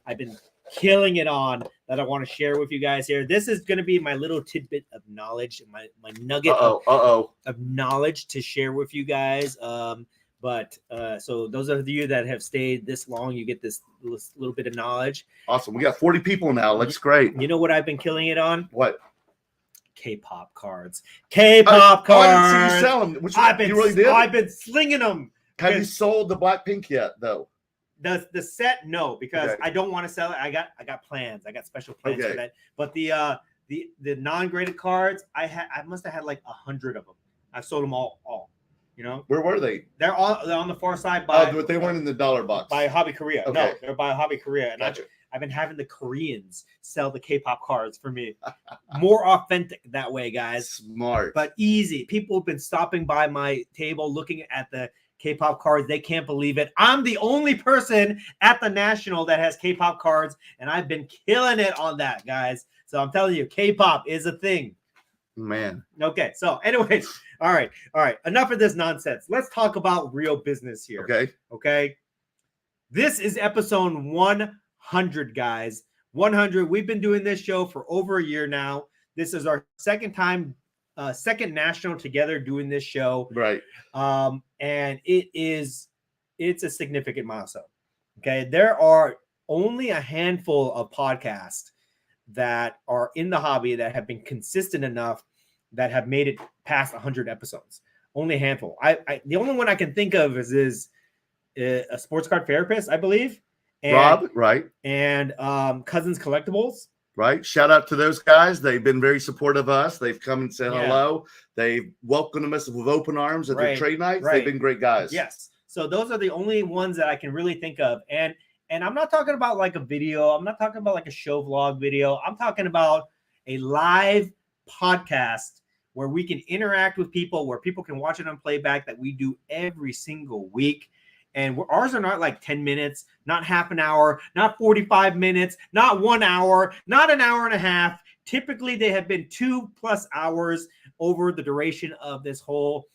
I've been killing it on that I want to share with you guys here. This is going to be my little tidbit of knowledge, my nugget of knowledge to share with you guys. So those of you that have stayed this long, you get this little bit of knowledge. Awesome. We got 40 people now. Looks great. You know what I've been killing it on? What? K-pop cards. K-pop cards. I didn't see you sell them. You really did? I've been slinging them. Have you sold the Blackpink yet, though? The set, no, because I don't want to sell it. I got plans. I got special plans for that. But the non-graded cards, I must have had like 100 of them. I've sold them all. You know, where were they? They're on the far side by. But they weren't in the dollar box. By Hobby Korea. Okay. No, they're by Hobby Korea. And gotcha. I've been having the Koreans sell the K-pop cards for me. More authentic that way, guys. Smart. But easy. People have been stopping by my table looking at the K-pop cards. They can't believe it. I'm the only person at the National that has K-pop cards, and I've been killing it on that, guys. So I'm telling you, K-pop is a thing. Man. Okay, so anyways, all right. Enough of this nonsense. Let's talk about real business here. Okay. This is episode 100, guys. 100. We've been doing this show for over a year now. This is our second National together doing this show. Right. And it's a significant milestone. Okay. There are only a handful of podcasts that are in the hobby that have been consistent enough that have made it past 100 episodes. Only a handful. The only one I can think of is a sports card therapist, I believe. And, Rob, right. And Cousins Collectibles. Right. Shout out to those guys. They've been very supportive of us. They've come and said hello. They've welcomed us with open arms at their trade nights. They've been great guys. Yes. So those are the only ones that I can really think of. And I'm not talking about like a video. I'm not talking about like a show vlog video. I'm talking about a live podcast where we can interact with people, where people can watch it on playback that we do every single week. And ours are not like 10 minutes, not half an hour, not 45 minutes, not 1 hour, not an hour and a half. Typically, they have been 2+ hours over the duration of this whole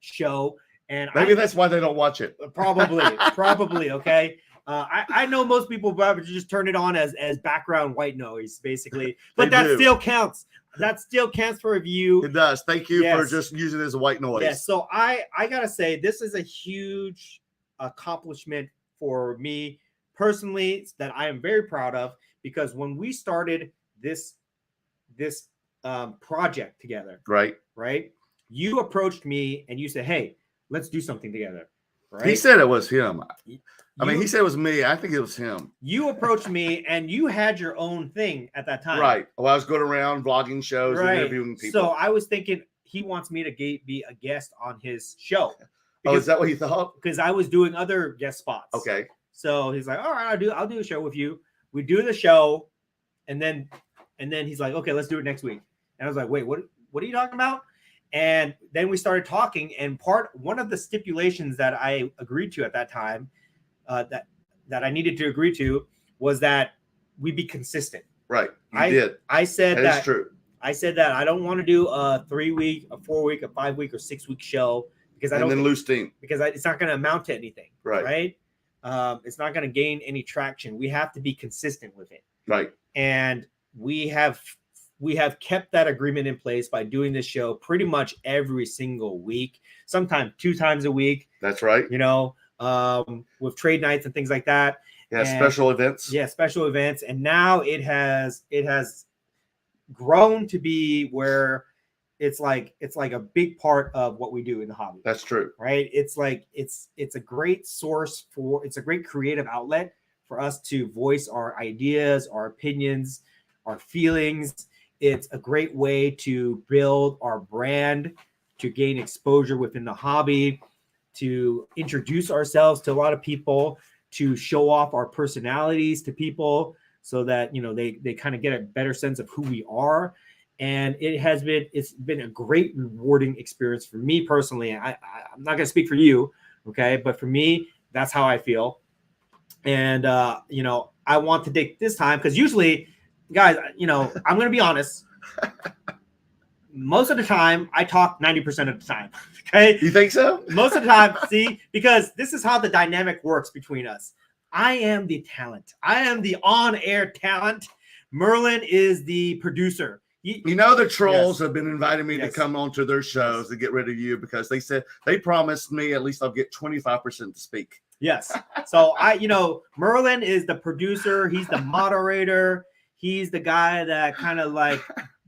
show. And maybe that's why they don't watch it. Probably. Okay. I know most people probably just turn it on as background white noise, basically, but still counts. That still counts for a view. It does. Thank you for just using it as a white noise. Yes. So I gotta say, this is a huge accomplishment for me personally that I am very proud of, because when we started this project together, right, you approached me and you said, "Hey, let's do something together." Right? He said it was him. He said it was me. I think it was him. You approached me and you had your own thing at that time. Right. Well, I was going around vlogging shows and interviewing people. So I was thinking he wants me to be a guest on his show. Because, is that what you thought? Because I was doing other guest spots. Okay. So he's like, all right, I'll do a show with you. We do the show. And then he's like, okay, let's do it next week. And I was like, wait, what are you talking about? And then we started talking, and one of the stipulations that I agreed to at that time, that I needed to agree to, was that we be consistent. Right. I said that is true. I said that I don't want to do a 3-week, a 4-week, a 5-week, or 6-week show because lose steam, because it's not going to amount to anything. Right. It's not going to gain any traction. We have to be consistent with it. Right. And we have kept that agreement in place by doing this show pretty much every single week, sometimes 2 times a week. That's right. You know, with trade nights and things like that. Yeah, special events. Yeah, special events. And now it has grown to be where it's like a big part of what we do in the hobby. That's true. Right? It's like it's a great source it's a great creative outlet for us to voice our ideas, our opinions, our feelings. It's a great way to build our brand, to gain exposure within the hobby, to introduce ourselves to a lot of people, to show off our personalities to people so that, you know, they kind of get a better sense of who we are. And it's been a great rewarding experience for me personally. I'm not going to speak for you. Okay. But for me, that's how I feel. And I want to take this time because usually, guys, I'm gonna be honest. Most of the time, I talk 90% of the time. Okay, You think so? most of the time, see, because this is how the dynamic works between us. I am the talent. I am the on-air talent. Merlin is the producer. You know, the trolls Yes. have been inviting me to Yes. come onto their shows to get rid of you because they said they promised me at least I'll get 25% to speak. Yes. So Merlin is the producer. He's the moderator. He's the guy that kind of like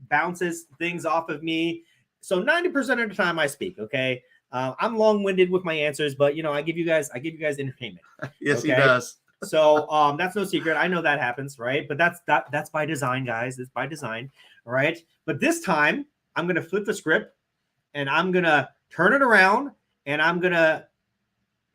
bounces things off of me. So 90% of the time I speak. Okay. I'm long-winded with my answers, but I give you guys entertainment. Yes, he Okay. does. So that's no secret. I know that happens, right? But that's by design, guys. It's by design, all right? But this time I'm gonna flip the script and I'm gonna turn it around and I'm gonna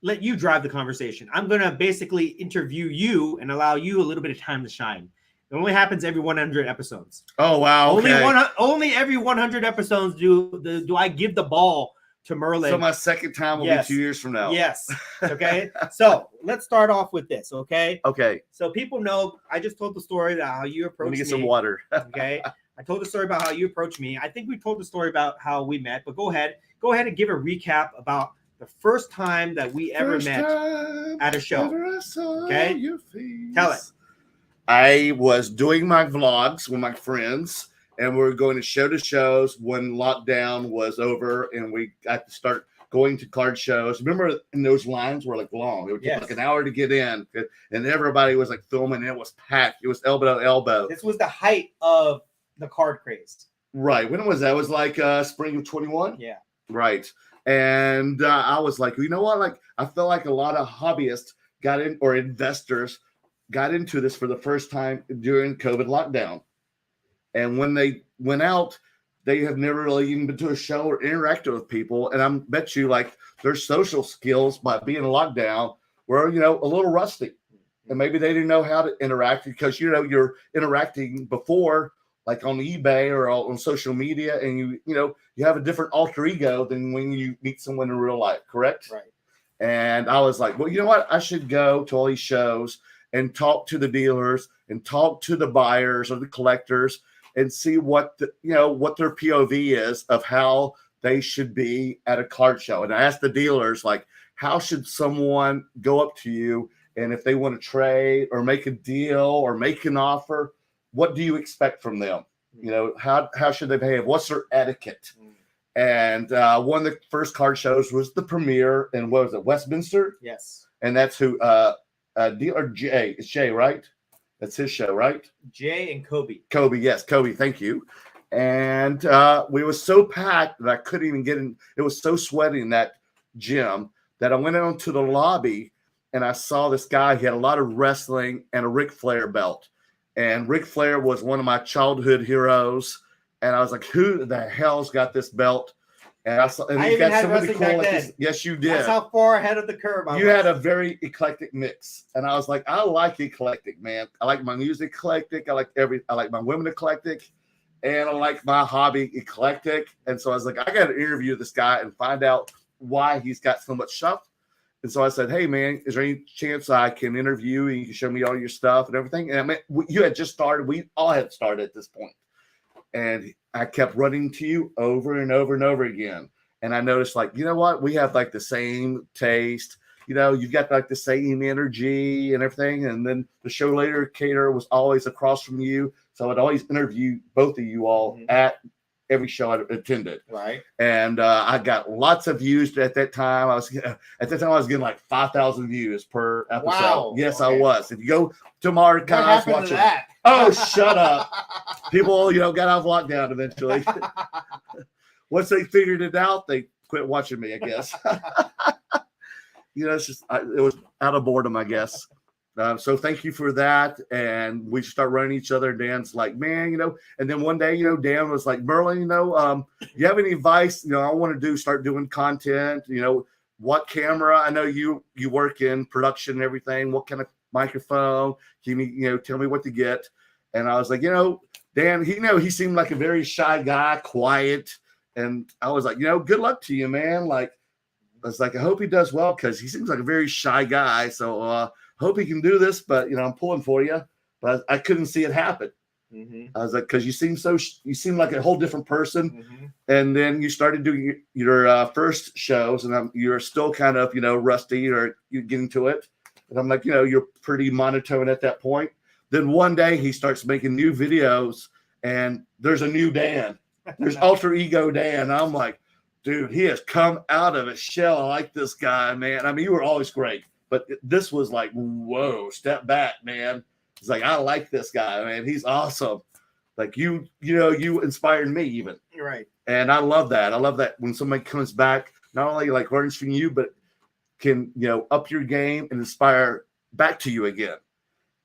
let you drive the conversation. I'm gonna basically interview you and allow you a little bit of time to shine. It only happens every 100 episodes. Oh wow! Okay. Only every 100 episodes do I give the ball to Merlin. So my second time will Yes. be 2 years from now. Yes. Okay. So let's start off with this. Okay. Okay. So people know I just told the story about how you Let approached me me. get some water. Okay. I told the story about how you approached me. I think we told the story about how we met, but go ahead and give a recap about the first time that we ever met at a show. Okay? Tell it. I was doing my vlogs with my friends, and we were going to shows when lockdown was over, and we got to start going to card shows. Remember, and those lines were like long. It would take Yes. like an hour to get in, and everybody was like filming. And it was packed. It was elbow to elbow. This was the height of the card craze. Right. When was that? It was like spring of 21. Yeah. Right. And I was like, you know what? Like, I feel like a lot of hobbyists got in, or investors got into this for the first time during COVID lockdown. And when they went out, they have never really even been to a show or interacted with people. And I bet you like their social skills by being locked down were, a little rusty. And maybe they didn't know how to interact because, you're interacting before, like on eBay or on social media, and you have a different alter ego than when you meet someone in real life, correct? Right. And I was like, well, you know what? I should go to all these shows and talk to the dealers and talk to the buyers or the collectors and see what what their POV is of how they should be at a card show. And I asked the dealers, like, how should someone go up to you, and if they want to trade or make a deal or make an offer, what do you expect from them? How should they behave? What's their etiquette? And one of the first card shows was the premiere, and what was it, Westminster? Yes. And that's who dealer Jay. It's Jay, right? That's his show, right? Jay and Kobe. Kobe, yes, Kobe. Thank you. And we was so packed that I couldn't even get in. It was so sweaty in that gym that I went out to the lobby and I saw this guy. He had a lot of wrestling and a Ric Flair belt. And Ric Flair was one of my childhood heroes. And I was like, who the hell's got this belt? And I saw, and I he even got had somebody wrestling cool back like then. this. Yes, you did. That's how far ahead of the curve I You was. had a very eclectic mix. And I was like, I like eclectic, man. I like my music eclectic. I like my women eclectic. And I like my hobby eclectic. And so I was like, I got to interview this guy and find out why he's got so much stuff. And so I said, hey, man, is there any chance I can interview you and you can show me all your stuff and everything? And I mean, you had just started. We all had started at this point. And I kept running to you over and over and over again. And I noticed, like, you know what? We have like the same taste. You've got like the same energy and everything. And then the show later caterer was always across from you. So I'd always interview both of you all at every show I attended. Right. And I got lots of views at that time. I was getting like 5,000 views per episode. Wow. Yes, Okay. I was. If you go to my What archives, happened watch to it. that? Oh, shut up. People, got out of lockdown eventually. Once they figured it out, they quit watching me, I guess. It's just, it was out of boredom, I guess. So thank you for that. And we start running each other. Dan's like, man, and then one day, Dan was like, Merlin, you have any advice? I want to start doing content, what camera? I know you work in production and everything. What kind of microphone? Can you, tell me what to get? And I was like, Dan, he seemed like a very shy guy, quiet. And I was like, good luck to you, man. Like, I was like, I hope he does well because he seems like a very shy guy. So hope he can do this, but I'm pulling for you. But I couldn't see it happen. Mm-hmm. I was like, because you seem like a whole different person. Mm-hmm. And then you started doing your first shows, and you're still kind of, rusty, or you're getting to it. And I'm like, you're pretty monotone at that point. Then one day he starts making new videos, and there's a new Dan. There's alter ego Dan. I'm like, dude, he has come out of his shell. I like this guy, man. I mean, you were always great, but this was like, whoa, step back, man. It's like, I like this guy, man. He's awesome. Like you inspired me even. Right. And I love that. I love that when somebody comes back, not only like learns from you, but can, up your game and inspire back to you again.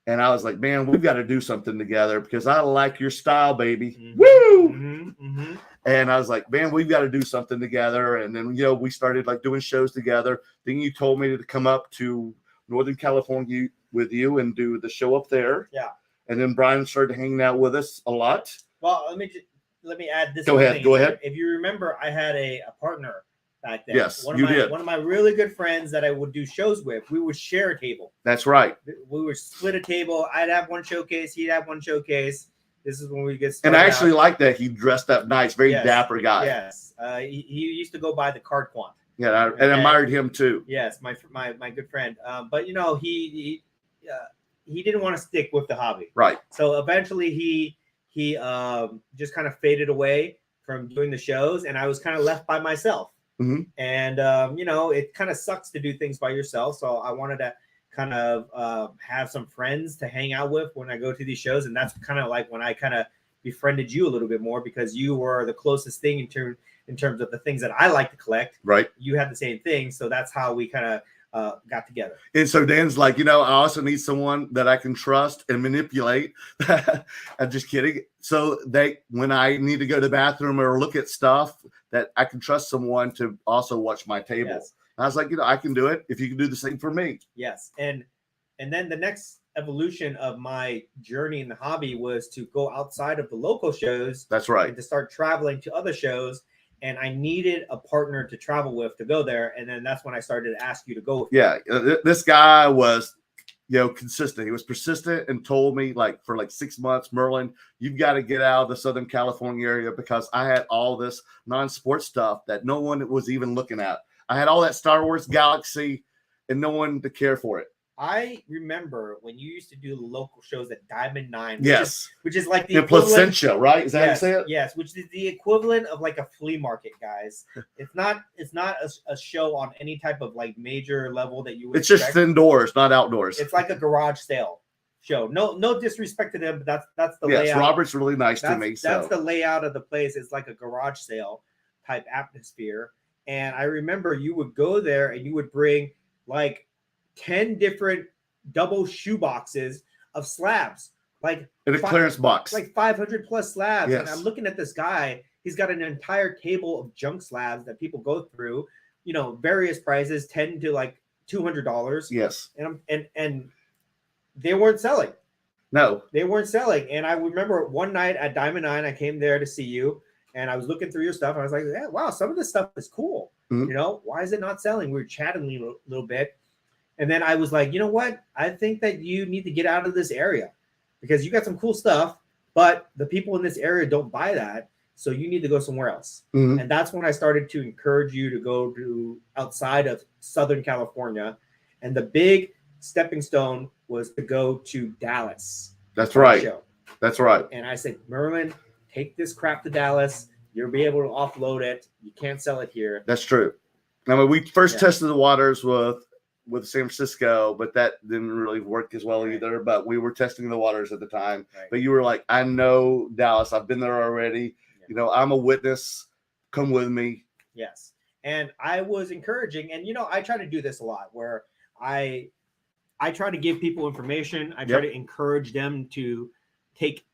And I was like, man, we've got to do something together because I like your style, baby. Mm-hmm. Woo! Mm-hmm. Mm-hmm. And I was like, man, we've got to do something together. And then, we started like doing shows together. Then you told me to come up to Northern California with you and do the show up there. Yeah. And then Brian started hanging out with us a lot. Well, let me add this. Go ahead. Go ahead. If you remember, I had a partner back then. Yes, One did. One of my really good friends that I would do shows with. We would share a table. That's right. We would split a table. I'd have one showcase. He'd have one showcase. This is when we get started. And I actually like that. He dressed up nice. Very dapper guy. Yes. He used to go by the Card Quant. Yeah, and I admired him too. Yes, my good friend. But he didn't want to stick with the hobby. Right. So eventually he just kind of faded away from doing the shows, and I was kind of left by myself. Mm-hmm. And it kind of sucks to do things by yourself. So I wanted to kind of have some friends to hang out with when I go to these shows, and that's kind of like when I kind of befriended you a little bit more because you were the closest thing in terms of the things that I like to collect. Right. You had the same thing, so that's how we kind of got together. And so Dan's like, I also need someone that I can trust and manipulate. I'm just kidding. So when I need to go to the bathroom or look at stuff, that I can trust someone to also watch my table. Yes. I was like, I can do it if you can do the same for me. Yes. And then the next evolution of my journey in the hobby was to go outside of the local shows. That's right. And to start traveling to other shows. And I needed a partner to travel with to go there. And then that's when I started to ask you to go with me. Yeah. This guy was, consistent. He was persistent and told me for 6 months, Merlin, you've got to get out of the Southern California area because I had all this non-sports stuff that no one was even looking at. I had all that Star Wars Galaxy and no one to care for it. I remember when you used to do the local shows at Diamond 9. Which is like the equivalent. Placentia, right? Is that how you say it? Yes, which is the equivalent of like a flea market, guys. It's not a show on any type of like major level that you would expect. Just indoors, not outdoors. It's like a garage sale show. No disrespect to them, but that's the layout. Yes, Robert's really nice to me. That's the layout of the place. It's like a garage sale type atmosphere. And I remember you would go there and you would bring like 10 different double shoe boxes of slabs, like in a clearance box, like 500 plus slabs. Yes. And I'm looking at this guy. He's got an entire table of junk slabs that people go through, various prices, $10 to like $200. Yes. And they weren't selling. No, they weren't selling. And I remember one night at Diamond 9, I came there to see you. And I was looking through your stuff, and I was like, yeah, wow, some of this stuff is cool. Mm-hmm. Why is it not selling? We were chatting a little bit. And then I was like, you know what? I think that you need to get out of this area because you got some cool stuff, but the people in this area don't buy that. So you need to go somewhere else. Mm-hmm. And that's when I started to encourage you to go to outside of Southern California. And the big stepping stone was to go to Dallas. That's right. Show. That's right. And I said, Merlin, take this crap to Dallas. You'll be able to offload it. You can't sell it here. That's true. I mean, we first tested the waters with San Francisco, but that didn't really work as well either. But we were testing the waters at the time. Right. But you were like, I know Dallas. I've been there already. Yeah. I'm a witness. Come with me. Yes. And I was encouraging. And, I try to do this a lot where I try to give people information. I try to encourage them to take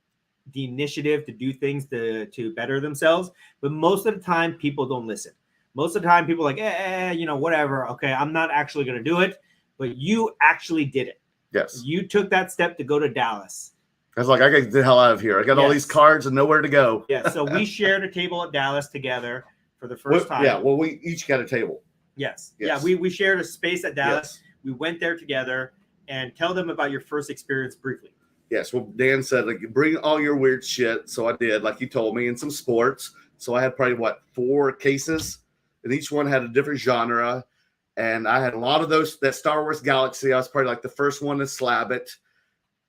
the initiative to do things to better themselves. But most of the time, people don't listen. Most of the time, people are like, whatever. Okay, I'm not actually going to do it. But you actually did it. Yes. You took that step to go to Dallas. I was like, I got to get the hell out of here. I got all these cards and nowhere to go. Yeah, so we shared a table at Dallas together for the first time. Yeah, well, we each got a table. Yes. Yeah, we shared a space at Dallas. Yes. We went there together. and tell them about your first experience briefly. Yes, well, Dan said, like, bring all your weird shit. So I did, like you told me, and some sports. So I had probably, 4 cases, and each one had a different genre. And I had a lot of those, that Star Wars Galaxy. I was probably like the first one to slab it.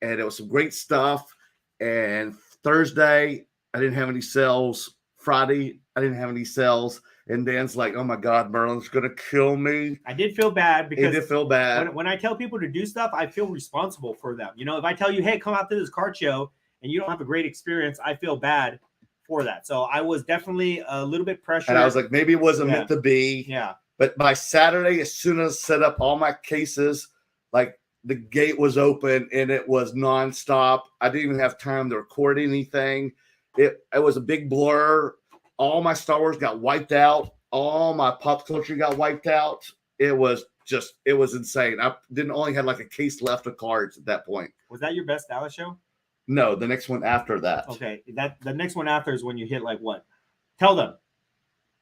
And it was some great stuff. And Thursday, I didn't have any sales. Friday, I didn't have any sales. And Dan's like, oh my God, Merlin's going to kill me. I did feel bad because He did feel bad. when I tell people to do stuff, I feel responsible for them. You know, if I tell you, hey, come out to this card show and you don't have a great experience, I feel bad for that. So I was definitely a little bit pressured. And I was like, maybe it wasn't meant to be. Yeah. But by Saturday, as soon as I set up all my cases, like the gate was open and it was nonstop. I didn't even have time to record anything. It was a big blur. All my Star Wars got wiped out. All my pop culture got wiped out. It was insane. I didn't only have like a case left of cards at that point. Was that your best Dallas show? No, the next one after that. Okay. The next one after is when you hit like what? Tell them.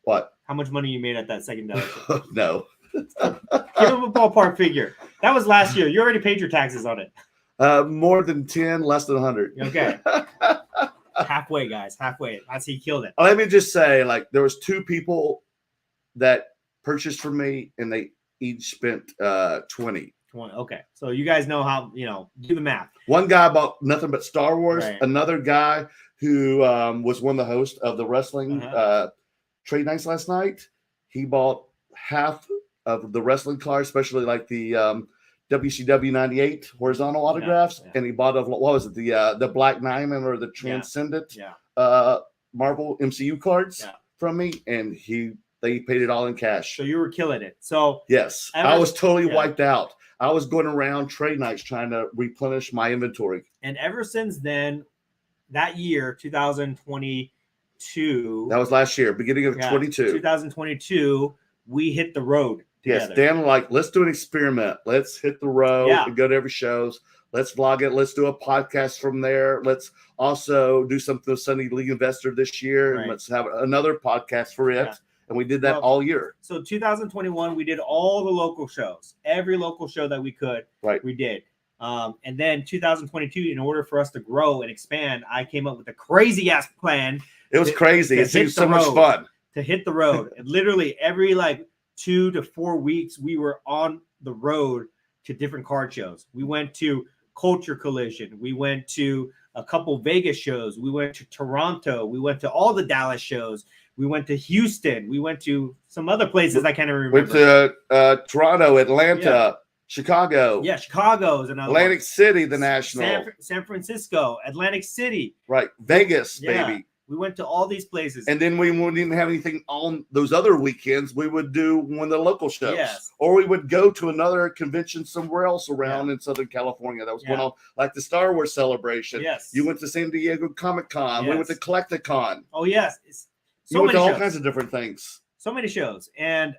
What? How much money you made at that second Dallas show? No. Give them a ballpark figure. That was last year. You already paid your taxes on it. More than 10, less than 100. Okay. Halfway, guys. Halfway. That's he killed it. Let me just say, like, there was 2 people that purchased from me, and they each spent 20. Okay. So you guys know how, do the math. One guy bought nothing but Star Wars. Right. Another guy who was one of the hosts of the wrestling trade nights last night, he bought half of the wrestling cards, especially like the WCW 98 horizontal autographs. Yeah. And he bought what was it? The Black Diamond or the Transcendent Marvel MCU cards from me. And they paid it all in cash. So you were killing it. So yes, I was totally wiped out. I was going around trade nights trying to replenish my inventory. And ever since then, that year, 2022. That was last year, beginning of 22. 2022, we hit the road together. Yes, Dan, like, let's do an experiment. Let's hit the road and go to every shows. Let's vlog it. Let's do a podcast from there. Let's also do something with Sunday League Investor this year. Right. And let's have another podcast for it. Yeah. And we did that all year. So 2021, we did all the local shows. Every local show that we could, we did. And then 2022, in order for us to grow and expand, I came up with a crazy-ass plan. It was crazy. It seemed so much fun. To hit the road. And literally every 2 to 4 weeks, we were on the road to different card shows. We went to Culture Collision. We went to a couple Vegas shows. We went to Toronto. We went to all the Dallas shows. We went to Houston. We went to some other places I can't even remember. Went to Toronto, Atlanta, Chicago. Yeah, Chicago is another Atlantic City, the National. San Francisco, Atlantic City. Right. Vegas, baby. We went to all these places. And then we didn't have anything on those other weekends. We would do one of the local shows. Yes. Or we would go to another convention somewhere else around in Southern California that was going on, like the Star Wars celebration. Yes. You went to San Diego Comic-Con. We went to Collecticon. Oh, yes. You went to all kinds of different things. So many shows. And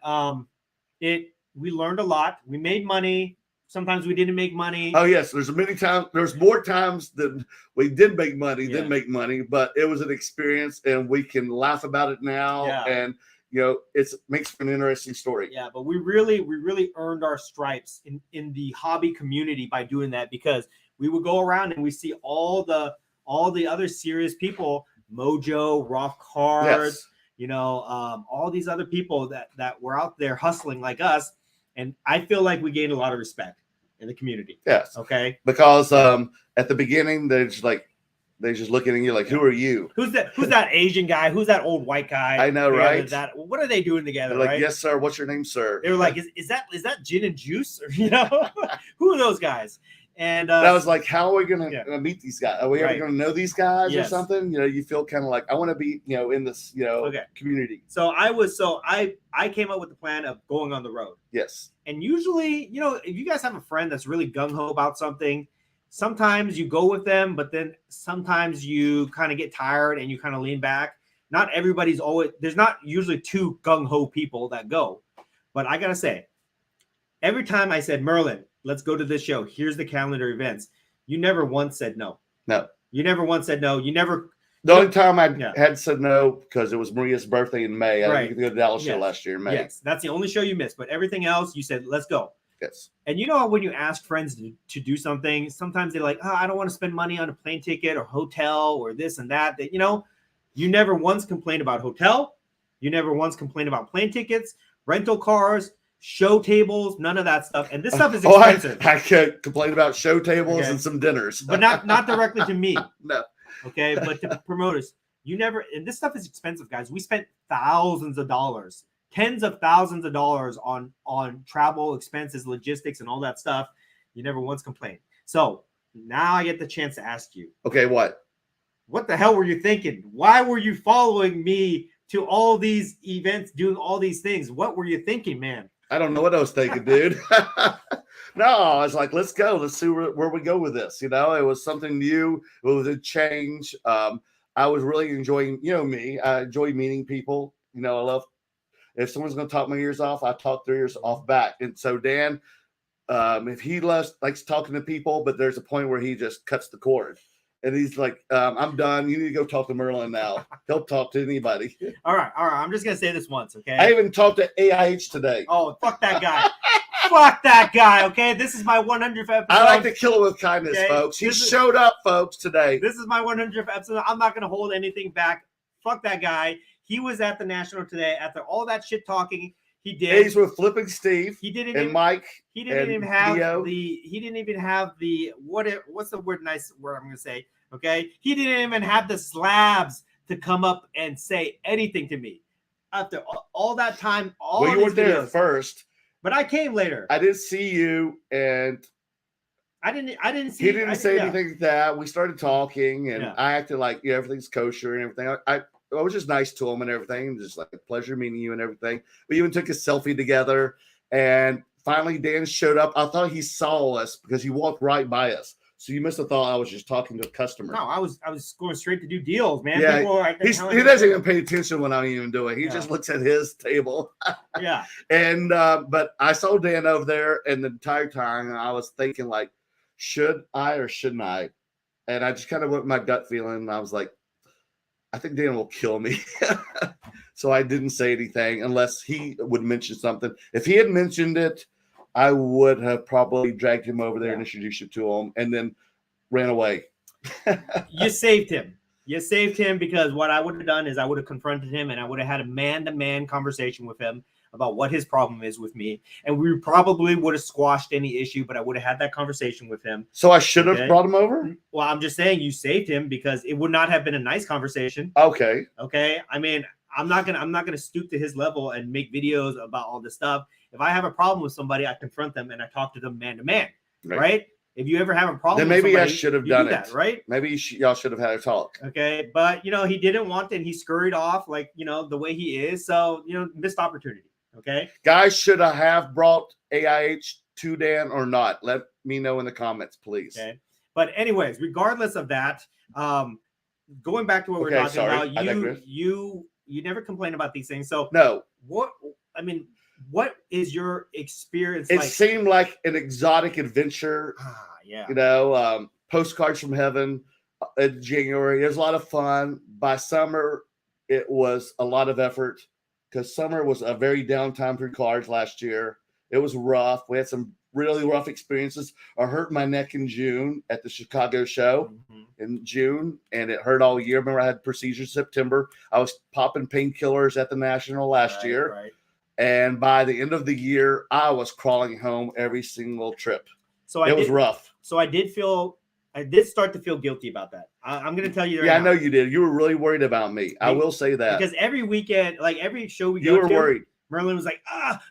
we learned a lot. We made money. Sometimes we didn't make money. Oh, yes. There's more times that we did make money than make money, but it was an experience and we can laugh about it now. Yeah. And, it makes for an interesting story. Yeah, but we really earned our stripes in the hobby community by doing that, because we would go around and we see all the other serious people, Mojo, Rough Cards, all these other people that were out there hustling like us. And I feel like we gained a lot of respect in the community. Yes. Okay. Because at the beginning, they're just looking at you like, who are you? Who's that Asian guy? Who's that old white guy? I know, right? What are they doing together? They're like, yes, sir. What's your name, sir? They were like, is that gin and juice? Or, who are those guys? And I was like, how are we going to meet these guys? Are we ever going to know these guys or something? You feel kind of like, I want to be, in this, community. So I came up with the plan of going on the road. Yes. And usually, if you guys have a friend that's really gung-ho about something, sometimes you go with them, but then sometimes you kind of get tired and you kind of lean back. Not everybody's there's not usually 2 gung-ho people that go. But I got to say, every time I said, Merlin, let's go to this show, here's the calendar events, you never once said no. No. You never once said no. You never. The only time I had said no, because it was Maria's birthday in May. I didn't get to go to the Dallas show last year in May. Yes, that's the only show you missed. But everything else, you said, let's go. Yes. And you know, when you ask friends to do something, sometimes they're like, oh, I don't want to spend money on a plane ticket or hotel or this and that. That, you know, you never once complained about hotel. You never once complained about plane tickets, rental cars, show tables, none of that stuff. And this stuff is expensive. I can't complain about show tables and some dinners. But not directly to me. No. Okay, but to promoters. You never, and this stuff is expensive, guys. We spent thousands of dollars, tens of thousands of dollars on travel expenses, logistics, and all that stuff. You never once complained. So now I get the chance to ask you. Okay, what? What the hell were you thinking? Why were you following me to all these events, doing all these things? What were you thinking, man? I don't know what I was thinking, dude. No, I was like, let's go. Let's see where we go with this. You know, it was something new. It was a change. I was really enjoying, you know, me. I enjoy meeting people. You know, I love, if someone's going to talk my ears off, I talk their ears off back. And so Dan, if he likes talking to people, but there's a point where he just cuts the cord. And he's like, I'm done. You need to go talk to Merlin now. He'll talk to anybody. All right. I'm just going to say this once, okay? I even talked to AIH today. Oh, fuck that guy. Fuck that guy, okay? This is my 100th episode. I like to kill him with kindness, okay? folks. He showed up, folks, today. This is my 100th episode. I'm not going to hold anything back. Fuck that guy. He was at the National today. After all that shit talking, he did. He's with Flipping Steve. He didn't and even, Mike. He didn't even have Theo. He didn't even have the what's the word? Nice word I'm going to say. Okay, he didn't even have the slabs to come up and say anything to me. After all that time, well, you weren't there first. But I came later. I did see you, and I didn't see. He didn't say anything like that. We started talking, and I acted like everything's kosher and everything. I was just nice to him and everything. Just like pleasure meeting you and everything. We even took a selfie together, and finally Dan showed up. I thought he saw us because he walked right by us. So you must have thought I was just talking to a customer. No, I was going straight to do deals, man. Yeah, like, he doesn't even pay attention when I'm even doing. He just looks at his table. Yeah. And but I saw Dan over there, and the entire time I was thinking like, should I or shouldn't I? And I just kind of went with my gut feeling. And I was like, I think Dan will kill me. So I didn't say anything unless he would mention something. If he had mentioned it, I would have probably dragged him over there and introduced you to him and then ran away. You saved him. You saved him because what I would have done is I would have confronted him and I would have had a man-to-man conversation with him about what his problem is with me. And we probably would have squashed any issue, but I would have had that conversation with him. So I should have brought him over? Well, I'm just saying you saved him because it would not have been a nice conversation. Okay. Okay. I mean, I'm not gonna stoop to his level and make videos about all this stuff. If I have a problem with somebody, I confront them and I talk to them man to man, right? If you ever have a problem, then maybe with somebody, I should have done that, it, right? Maybe y'all should have had a talk. Okay, but you know he didn't want it. And he scurried off like the way he is. So missed opportunity. Okay, guys, should I have brought AIH to Dan or not? Let me know in the comments, please. Okay, but anyways, regardless of that, going back to what we're talking about, you never complain about these things. So no, what is your experience it like? Seemed like an exotic adventure. Yeah. Postcards from Heaven in January. It was a lot of fun. By summer, it was a lot of effort because summer was a very downtime for cards last year. It was rough. We had some really rough experiences. I hurt my neck in June at the Chicago show in June, and it hurt all year. Remember, I had procedures in September. I was popping painkillers at the National last year. Right. And by the end of the year, I was crawling home every single trip. So it was rough. So I did start to feel guilty about that. I'm going to tell you. Right now. I know you did. You were really worried about me. I will say that. Because every weekend, like every show we go to. You were worried. Merlin was like,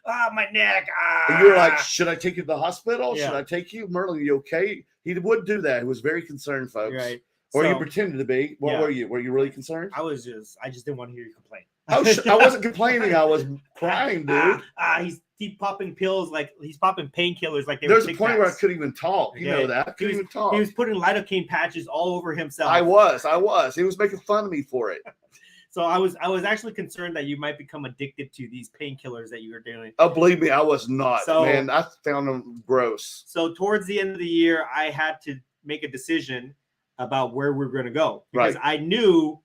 my neck. And you were like, should I take you to the hospital? Yeah. Should I take you? Merlin, you okay? He would do that. He was very concerned, folks. Right. Or you pretended to be. What were you? Were you really concerned? I just didn't want to hear you complain. I wasn't complaining. I was crying, dude. He's popping pills like he's popping painkillers like they There's were a point where I couldn't even talk. You know that. I couldn't even talk. He was putting lidocaine patches all over himself. I was. He was making fun of me for it. So I was actually concerned that you might become addicted to these painkillers that you were doing. Oh, believe me, I was not. So, man, I found them gross. So towards the end of the year, I had to make a decision about where we were going to go because I knew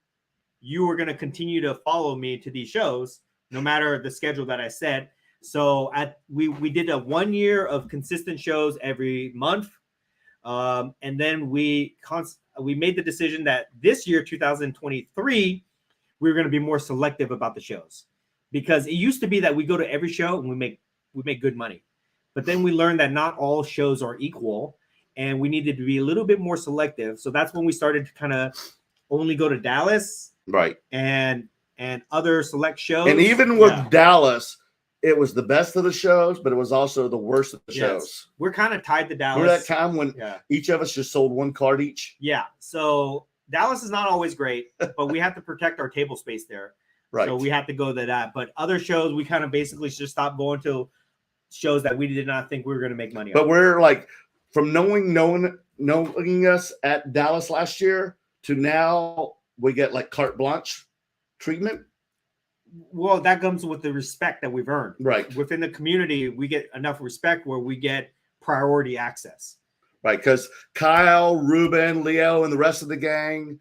you were going to continue to follow me to these shows, no matter the schedule that I set. So we did a 1 year of consistent shows every month. And then we made the decision that this year, 2023, we were going to be more selective about the shows, because it used to be that we go to every show and we make good money. But then we learned that not all shows are equal, and we needed to be a little bit more selective. So that's when we started to kind of only go to Dallas, right, and other select shows. And even with Dallas, it was the best of the shows, but it was also the worst of the shows. We're kind of tied to Dallas. Remember that time when each of us just sold one card each? Yeah. So Dallas is not always great, but we have to protect our table space there. Right. So we have to go to that. But other shows, we kind of basically just stopped going to shows that we did not think we were going to make money on. But we're like, from knowing us at Dallas last year to now, we get like carte blanche treatment. Well, that comes with the respect that we've earned. Right. Within the community, we get enough respect where we get priority access. Right. Because Kyle, Ruben, Leo, and the rest of the gang,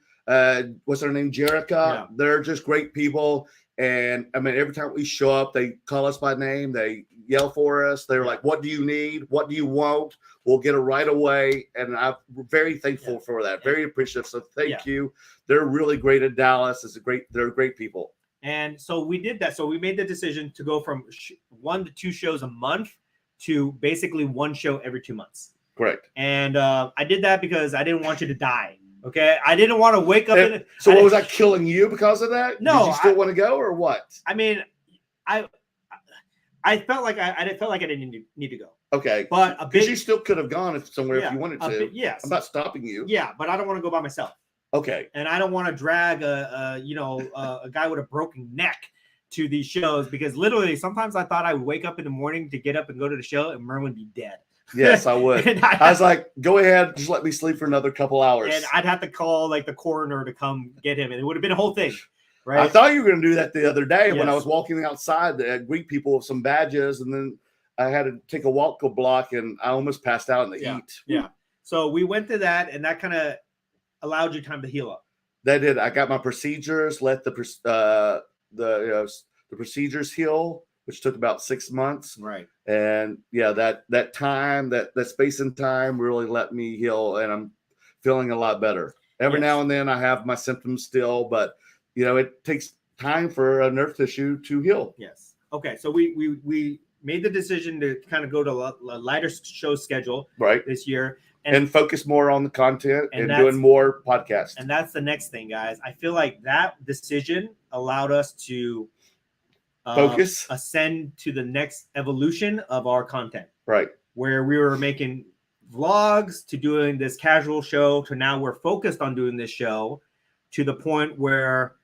what's their name? Jerica. Yeah. They're just great people. And I mean, every time we show up, they call us by name. They yell for us. They're like, "What do you need? What do you want? We'll get it right away." And I'm very thankful for that. Very appreciative. So thank you. They're really great at Dallas. They're great people. And so we did that. So we made the decision to go from 1 to 2 shows a month to basically 1 show every 2 months. Correct. And I did that because I didn't want you to die. Okay, I didn't want to wake up. So what was I killing you because of that? No, did you still want to go or what? I mean, I felt like I didn't need to go. Okay, but because you still could have gone somewhere if you wanted to. Yes, I'm not stopping you. Yeah, but I don't want to go by myself. Okay, and I don't want to drag a guy with a broken neck to these shows, because literally sometimes I thought I would wake up in the morning to get up and go to the show and Merlin would be dead. Yes, I would. I was like, go ahead, just let me sleep for another couple hours. And I'd have to call like the coroner to come get him, and it would have been a whole thing, right? I thought you were going to do that the other day when I was walking outside to greet people with some badges, and then I had to take a walk a block, and I almost passed out in the heat. Yeah. So we went to that, and that kind of allowed you time to heal up. That did. I got my procedures, let the procedures heal, which took about 6 months. Right. And that time, that space and time really let me heal, and I'm feeling a lot better. Every now and then I have my symptoms still, but it takes time for a nerve tissue to heal. Yes. Okay. So we made the decision to kind of go to a lighter show schedule this year. And focus more on the content and doing more podcasts. And that's the next thing, guys. I feel like that decision allowed us to focus, ascend to the next evolution of our content. Right. Where we were making vlogs to doing this casual show to now we're focused on doing this show to the point where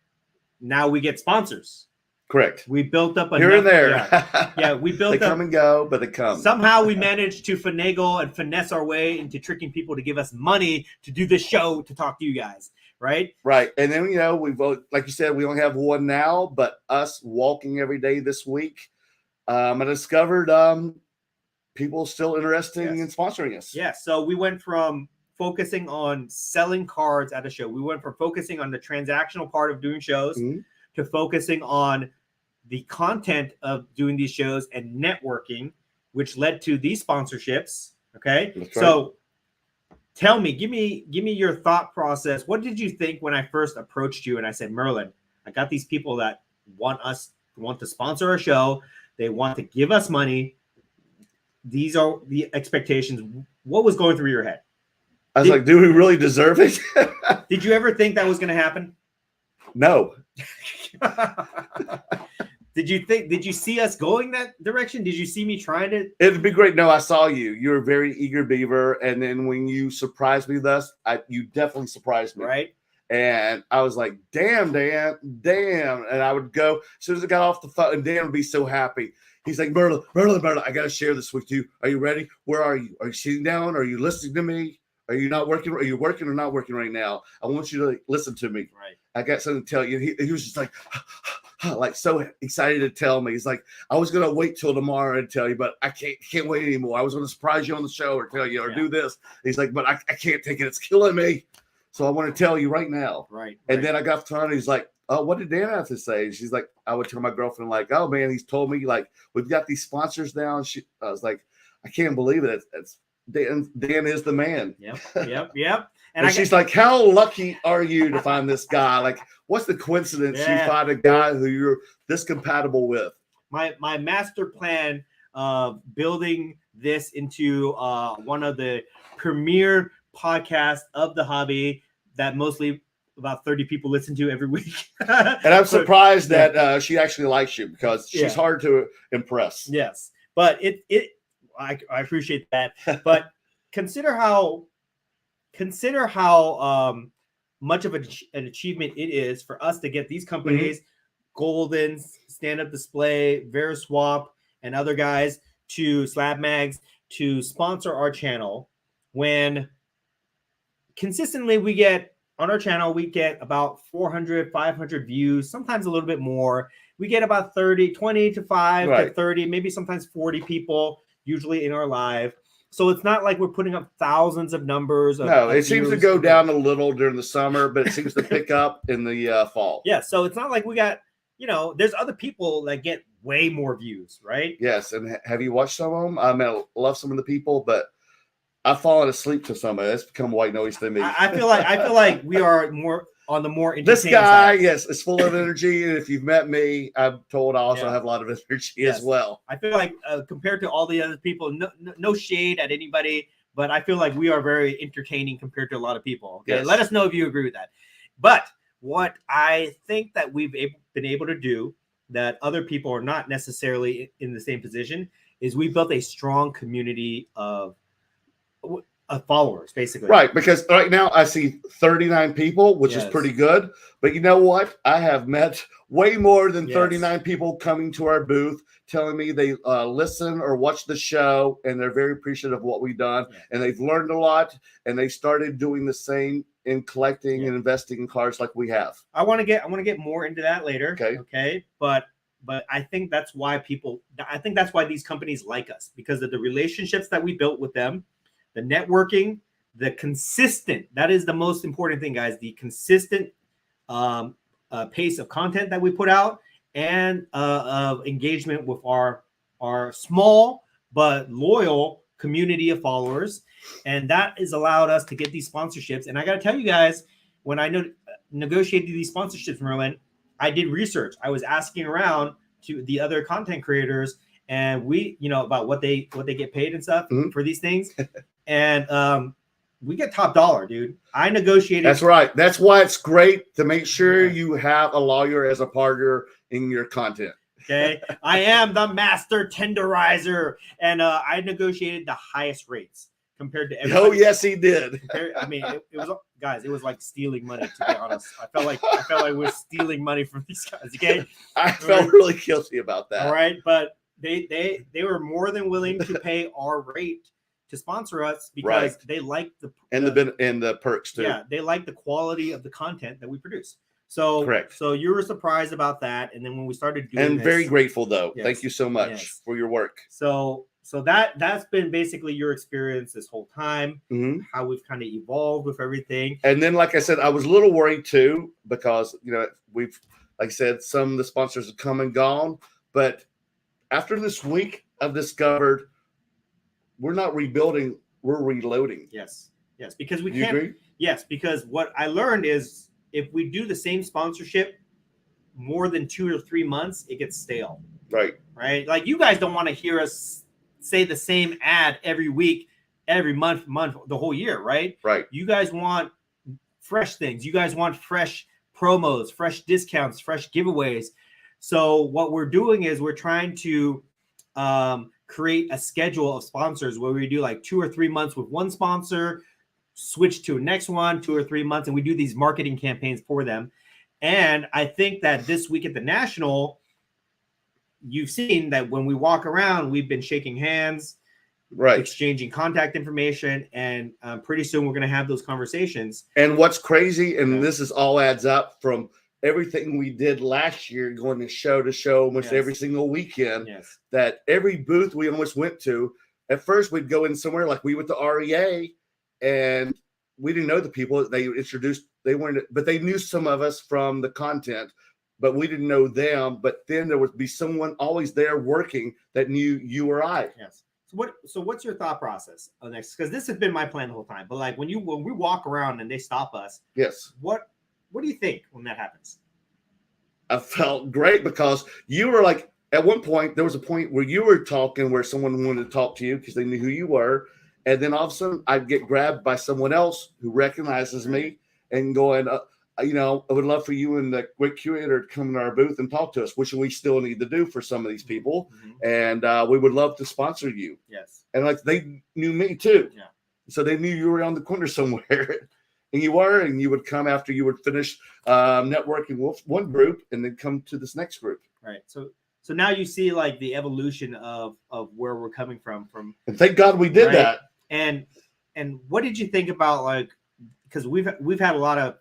now we get sponsors. Correct. We built up here and there. Yeah, we built they come and go, but they come. Somehow we managed to finagle and finesse our way into tricking people to give us money to do this show to talk to you guys, right? Right. And then we've, like you said, we only have one now, but us walking every day this week, I discovered people still interested in sponsoring us. Yeah. So we went from focusing on selling cards at a show. We went from focusing on the transactional part of doing shows to focusing on the content of doing these shows and networking, which led to these sponsorships. Okay. That's right. So tell me, give me your thought process. What did you think when I first approached you and I said, Merlin, I got these people that want to sponsor our show. They want to give us money. These are the expectations. What was going through your head? I was like, do we really deserve it? Did you ever think that was going to happen? No. Did you see us going that direction? Did you see me trying to? It'd be great. No, I saw you. You were a very eager beaver. And then when you surprised me thus, you definitely surprised me. Right. And I was like, damn. And I would go, as soon as I got off the phone, and Dan would be so happy. He's like, Merlin, I got to share this with you. Are you ready? Where are you? Are you sitting down? Are you listening to me? Are you not working? Are you working or not working right now? I want you to listen to me. Right. I got something to tell you. He was just like so excited to tell me. He's like, I was going to wait till tomorrow and tell you, but I can't wait anymore. I was going to surprise you on the show or tell you or do this. He's like, but I can't take it. It's killing me. So I want to tell you right now. Right. And then I got to turn and he's like, oh, what did Dan have to say? And she's like, I would tell my girlfriend, like, oh man, he's told me like we've got these sponsors now. And I was like, I can't believe it. It's Dan. Dan is the man. Yep. And she's like, how lucky are you to find this guy? Like, what's the coincidence you find a guy who you're this compatible with? My master plan of building this into one of the premier podcasts of the hobby that mostly about 30 people listen to every week. And I'm surprised that she actually likes you because she's hard to impress. Yes, but I appreciate that. But consider how much of an achievement it is for us to get these companies, Golden, Stand Up Display, Veriswap, and other guys to Slab Mags to sponsor our channel when consistently we get on our channel, we get about 400, 500 views, sometimes a little bit more. We get about 20 to 5 to 30, maybe sometimes 40 people usually in our live. So it's not like we're putting up thousands of numbers. No, it seems to go down a little during the summer, but it seems to pick up in the fall. Yeah, so it's not like we got, there's other people that get way more views, right? Yes, and have you watched some of them? I mean, I love some of the people, but I've fallen asleep to some of it. It's become white noise to me. I feel like we are more on the more this guy, side. Yes, is full of energy, and if you've met me, I'm told I also have a lot of energy as well. I feel like compared to all the other people, no shade at anybody, but I feel like we are very entertaining compared to a lot of people. Okay, let us know if you agree with that. But what I think that we've been able to do that other people are not necessarily in the same position is we built a strong community of followers, basically. Right, because right now I see 39 people, which is pretty good. But you know what? I have met way more than 39 people coming to our booth telling me they listen or watch the show and they're very appreciative of what we've done. And they've learned a lot and they started doing the same in collecting and investing in cards like we have. I want to get more into that later. Okay. But I think that's why these companies like us, because of the relationships that we built with them. The networking, the consistent, that is the most important thing, guys. The consistent pace of content that we put out and of engagement with our small but loyal community of followers. And that has allowed us to get these sponsorships. And I got to tell you guys, when I negotiated these sponsorships, Merlin, I did research. I was asking around to the other content creators and we, about what they get paid and stuff for these things. And we get top dollar, dude. I negotiated. That's right. That's why it's great to make sure you have a lawyer as a partner in your content. Okay. I am the master tenderizer. And I negotiated the highest rates compared to everybody. Oh, yes, he did. I mean, it was, guys, it was like stealing money, to be honest. I felt like we're stealing money from these guys. Okay. I felt really guilty about that. All right. But they were more than willing to pay our rate to sponsor us because they like the perks too. Yeah, they like the quality of the content that we produce. So correct. So you were surprised about that, and then when we started doing this, very grateful though. Yes. Thank you so much for your work. So that's been basically your experience this whole time. How we've kind of evolved with everything. And then, like I said, I was a little worried too because we've, like I said, some of the sponsors have come and gone, but after this week, I've discovered. We're not rebuilding, we're reloading. Yes, because we can't. Agree? Yes, because what I learned is if we do the same sponsorship more than 2 or 3 months, it gets stale. Right. Like you guys don't want to hear us say the same ad every week, every month, the whole year, right? Right. You guys want fresh things. You guys want fresh promos, fresh discounts, fresh giveaways. So what we're doing is we're trying to create a schedule of sponsors where we do like 2 or 3 months with one sponsor, switch to a next one, 2 or 3 months, and we do these marketing campaigns for them. And I think that this week at the National, you've seen that when we walk around, we've been shaking hands, exchanging contact information, and pretty soon we're going to have those conversations. And what's crazy, and this is all adds up from everything we did last year, going to show almost every single weekend, that every booth we almost went to, at first we'd go in somewhere like we went to REA and we didn't know the people that they introduced. They weren't, but they knew some of us from the content. but we didn't know them. But then there would be someone always there working that knew you or I. Yes. So what's your thought process on next? Because this has been my plan the whole time. But like when we walk around and they stop us, Yes. What do you think when that happens? I felt great because you were like, at one point, there was a point where you were talking where someone wanted to talk to you because they knew who you were. And then all of a sudden I'd get grabbed by someone else who recognizes me and going, I would love for you and the great curator to come into our booth and talk to us, which we still need to do for some of these people. Mm-hmm. And we would love to sponsor you. Yes. And like they knew me too. Yeah. So they knew you were on the corner somewhere. And you were, and you would come after you would finish networking with one group and then come to this next group. Right. So now you see like the evolution of where we're coming from. And thank God we did that. And what did you think about like, because we've had a lot of,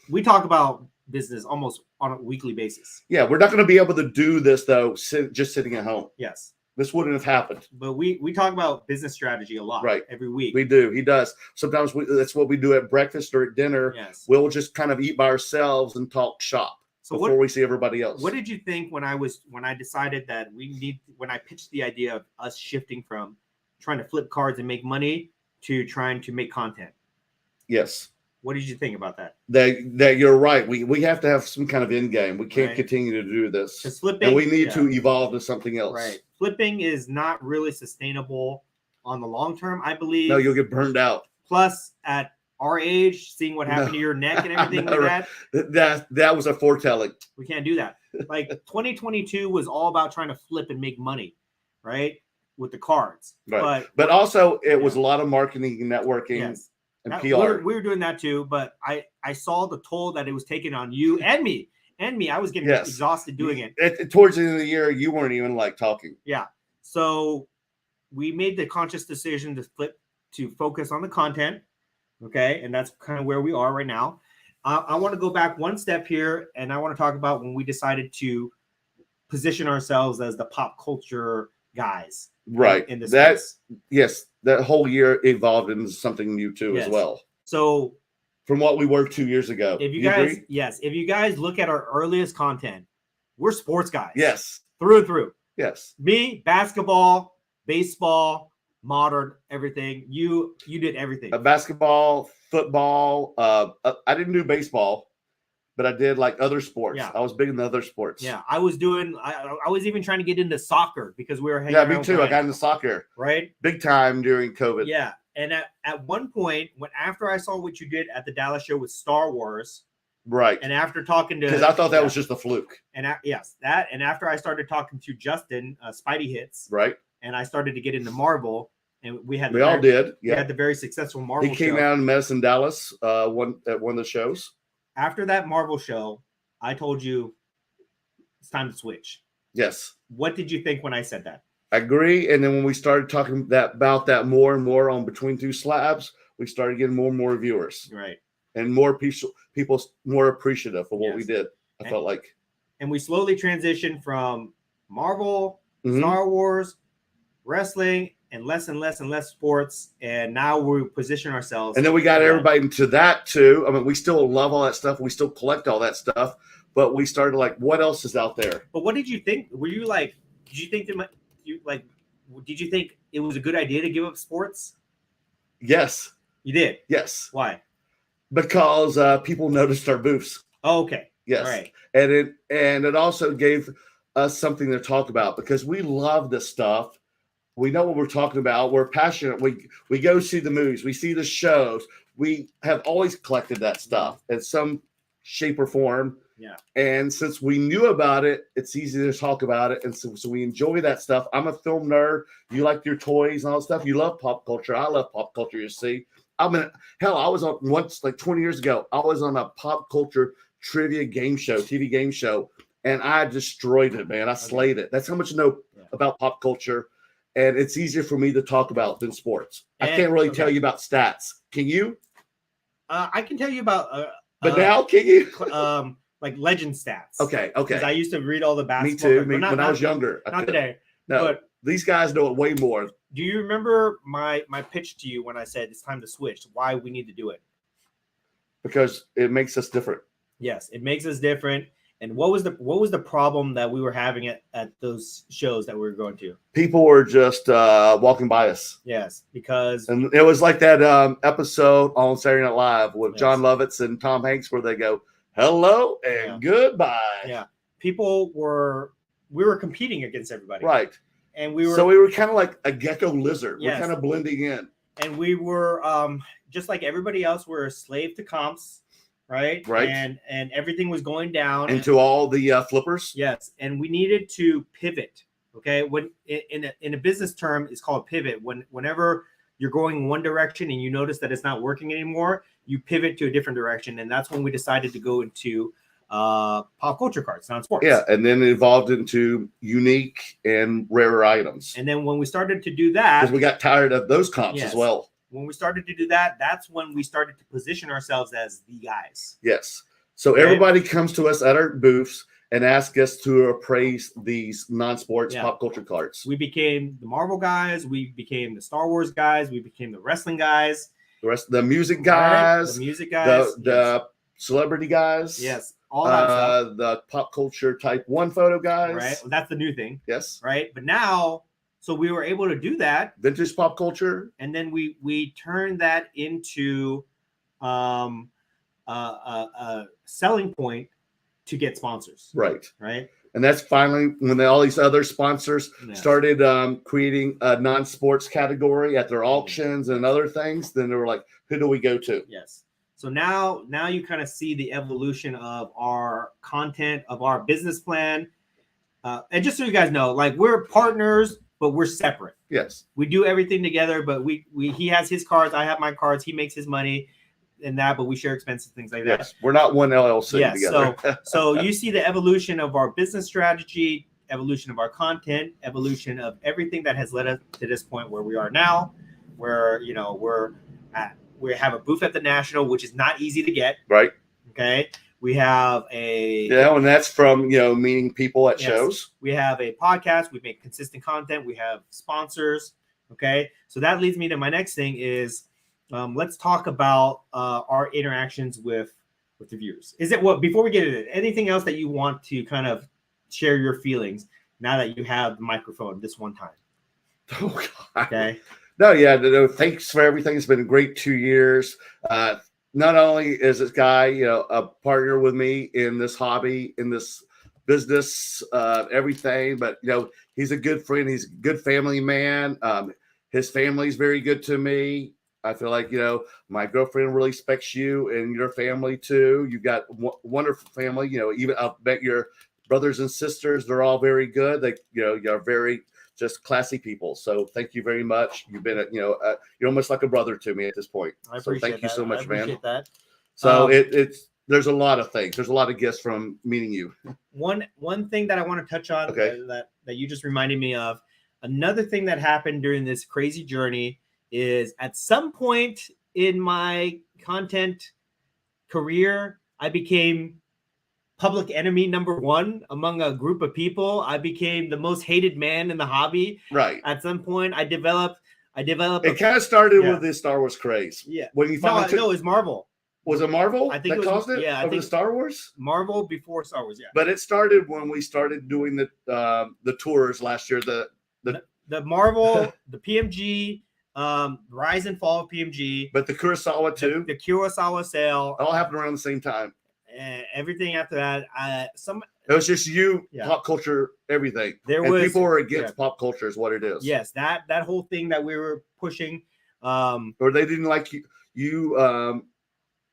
we talk about business almost on a weekly basis. Yeah, we're not going to be able to do this though, just sitting at home. Yes. This wouldn't have happened. But we talk about business strategy a lot, right? Every week. We do. He does. Sometimes that's what we do at breakfast or at dinner. Yes. We'll just kind of eat by ourselves and talk shop before we see everybody else. What did you think when I decided that when I pitched the idea of us shifting from trying to flip cards and make money to trying to make content? Yes. What did you think about that? That you're right. We have to have some kind of end game. We can't continue to do this. Flipping, and we need to evolve to something else. Right. Flipping is not really sustainable on the long term, I believe. No, you'll get burned out. Plus, at our age, seeing what happened to your neck and everything like that was a foretelling. We can't do that. Like 2022 was all about trying to flip and make money, right? With the cards. Right. But also it was a lot of marketing and networking. Yes. And PR. We were doing that too, but I saw the toll that it was taking on you and me. I was getting exhausted doing it. Towards the end of the year, you weren't even like talking. Yeah. So we made the conscious decision to focus on the content. Okay. And that's kind of where we are right now. I want to go back one step here, and I want to talk about when we decided to position ourselves as the pop culture guys. Right. In this space. Yes. That whole year evolved into something new too as well. So from what we were 2 years ago. If you guys look at our earliest content, we're sports guys. Yes. Through and through. Yes. Me, basketball, baseball, modern, everything. You did everything. Basketball, football. I didn't do baseball, but I did like other sports. Yeah. I was big in the other sports. Yeah. I was even trying to get into soccer because we were hanging out. Yeah, me too. I got into soccer. Right. Big time during COVID. Yeah. And at one point, after I saw what you did at the Dallas show with Star Wars, right? And after talking to, because I thought that was just a fluke. And and after I started talking to Justin, Spidey Hits, right? And I started to get into Marvel, and we had all did. Yeah, we had the very successful Marvel. He came out and met us in Dallas, at one of the shows. After that Marvel show, I told you it's time to switch. Yes. What did you think when I said that? I agree. And then when we started talking about that more and more on Between Two Slabs, we started getting more and more viewers. Right. And more people more appreciative of what we did. I felt like. And we slowly transitioned from Marvel, Star Wars, wrestling, and less sports. And now we position ourselves. And then we got everybody into that too. I mean, we still love all that stuff. We still collect all that stuff. But we started like, what else is out there? But what did you think? Were you like, did you think it was a good idea to give up sports? Yes. You did? Yes. Why? Because people noticed our booths. Oh, okay. Yes. All right. And it also gave us something to talk about because we love this stuff. We know what we're talking about. We're passionate. We go see the movies. We see the shows. We have always collected that stuff in some shape or form. Yeah. And since we knew about it, it's easy to talk about it. And so we enjoy that stuff. I'm a film nerd. You like your toys and all that stuff. You love pop culture. I love pop culture, you see. I was on once, like 20 years ago, I was on a pop culture trivia game show, TV game show, and I destroyed it, man. I slayed it. That's how much I know about pop culture. And it's easier for me to talk about than sports. I can't really tell you about stats. Can you? I can tell you about. But now, can you? Like legend stats. Okay. Because I used to read all the basketball. Me too. When I was younger. Not today. No, but these guys know it way more. Do you remember my pitch to you when I said it's time to switch? Why we need to do it? Because it makes us different. Yes, it makes us different. And what was the problem that we were having at those shows that we were going to? People were just walking by us. Yes, because And it was like that episode on Saturday Night Live with Yes. John Lovitz and Tom Hanks where they go, hello and goodbye. Yeah. We were competing against everybody. Right. And we were kind of like a gecko lizard. Yes. We're kind of blending in. And we were just like everybody else, we're a slave to comps. Right. And everything was going down into all the flippers. Yes. And we needed to pivot. Okay. When in a business term, it's called pivot. Whenever you're going one direction and you notice that it's not working anymore, you pivot to a different direction. And that's when we decided to go into pop culture cards, non-sports. Yeah. And then it evolved into unique and rarer items. And then when we started to do that, because we got tired of those comps Yes. as well. When we started to do that, that's when we started to position ourselves as the guys. Yes. So Okay. everybody comes to us at our booths and asks us to appraise these non-sports Yeah. pop culture cards. We became the Marvel guys. We became the Star Wars guys. We became the wrestling guys. The rest of the music guys, Right? The music guys. the celebrity guys. Yes. All that stuff. The pop culture type 1 photo guys. Right. Well, that's the new thing. Yes. Right. But now, so we were able to do that. Vintage pop culture. And then we turned that into a selling point to get sponsors. Right. Right. And that's finally when all these other sponsors Yes. started creating a non-sports category at their auctions and other things. Then they were like, who do we go to? Yes. So now you kind of see the evolution of our content, of our business plan. And just so you guys know, like we're partners, but we're separate. Yes. We do everything together, but he has his cards, I have my cards, he makes his money and that, but we share expenses, things like that. Yes. We're not one LLC Yes. together. So you see the evolution of our business strategy, evolution of our content, evolution of everything that has led us to this point where we are now, where we have a booth at the National, which is not easy to get. Right. Okay. We have and that's from meeting people at shows. We have a podcast. We make consistent content. We have sponsors. Okay, so that leads me to my next thing is let's talk about our interactions with the viewers. Is it before we get into it, anything else that you want to kind of share your feelings now that you have the microphone this one time? Oh God. Okay. No, thanks for everything. It's been a great 2 years. Not only is this guy, a partner with me in this hobby, in this business, everything, but he's a good friend. He's a good family man. His family's very good to me. I feel like my girlfriend really respects you and your family too. You've got wonderful family. Even I'll bet your brothers and sisters, they're all very good. They you're very just classy people. So thank you very much. You've been you're almost like a brother to me at this point. I appreciate thank you so much, man. I appreciate that. So it's there's a lot of things. There's a lot of gifts from meeting you. One thing that I want to touch on that you just reminded me of. Another thing that happened during this crazy journey is at some point in my content career, I became public enemy number 1 among a group of people. I became the most hated man in the hobby. Right. At some point, I developed. It kind of started with this Star Wars craze. Yeah. When you no, it's Marvel. Was it Marvel? I think that caused it. Yeah, I think think the Star Wars. Marvel before Star Wars. Yeah. But it started when we started doing the tours last year. The Marvel, the PMG, rise and fall of PMG. But the Kurosawa too. The Kurosawa sale. All happened around the same time. And everything after that, it was just pop culture, everything. People were against pop culture, is what it is. Yes, that whole thing that we were pushing, or they didn't like you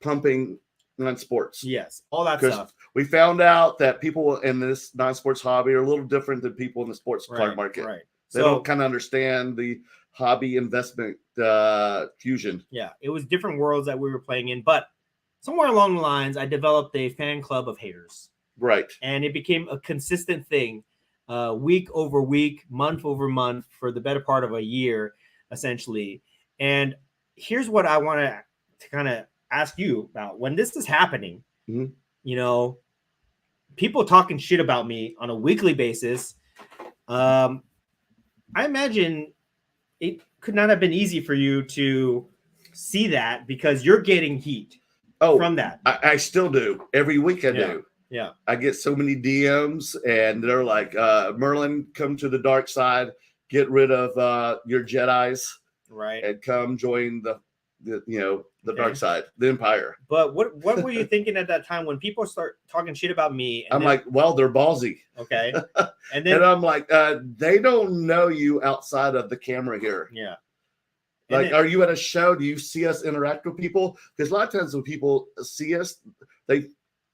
pumping non-sports. Yes, all that stuff. We found out that people in this non-sports hobby are a little different than people in the sports card market. Right. They don't kind of understand the hobby investment fusion. Yeah, it was different worlds that we were playing in, but somewhere along the lines, I developed a fan club of haters. Right. And it became a consistent thing, week over week, month over month, for the better part of a year, essentially. And here's what I want to kind of ask you about. When this is happening, people talking shit about me on a weekly basis, I imagine it could not have been easy for you to see that because you're getting heat from that. I still do. Every week I do. Yeah. I get so many DMs, and they're like, Merlin, come to the dark side, get rid of your Jedis, Right. and come join the Okay. dark side, the Empire. But what were you thinking at that time when people start talking shit about me? And I'm like, well, they're ballsy. okay. And then And I'm like, they don't know you outside of the camera here. yeah. Like, are you at a show? Do you see us interact with people? Because a lot of times when people see us, they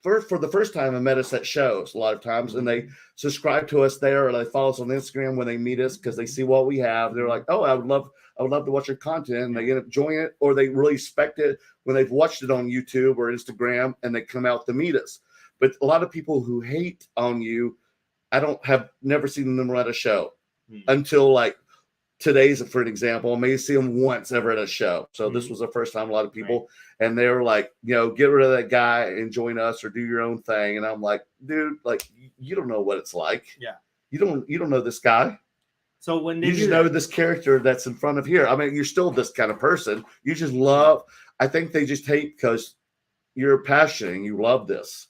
for the first time have met us at shows a lot of times, and they subscribe to us there, or they follow us on Instagram when they meet us because they see what we have. They're like, oh, I would love to watch your content, and they end up enjoying it, or they really respect it when they've watched it on YouTube or Instagram, and they come out to meet us. But a lot of people who hate on you, I have never seen them at a show until like today's, for an example. I may see them once ever at a show. So this was the first time a lot of people, and they were like, get rid of that guy and join us, or do your own thing. And I'm like, dude, like, you don't know what it's like. Yeah. You don't know this guy. So when You just know this character that's in front of here. I mean, you're still this kind of person. You just love. I think they just hate because you're passionate and you love this.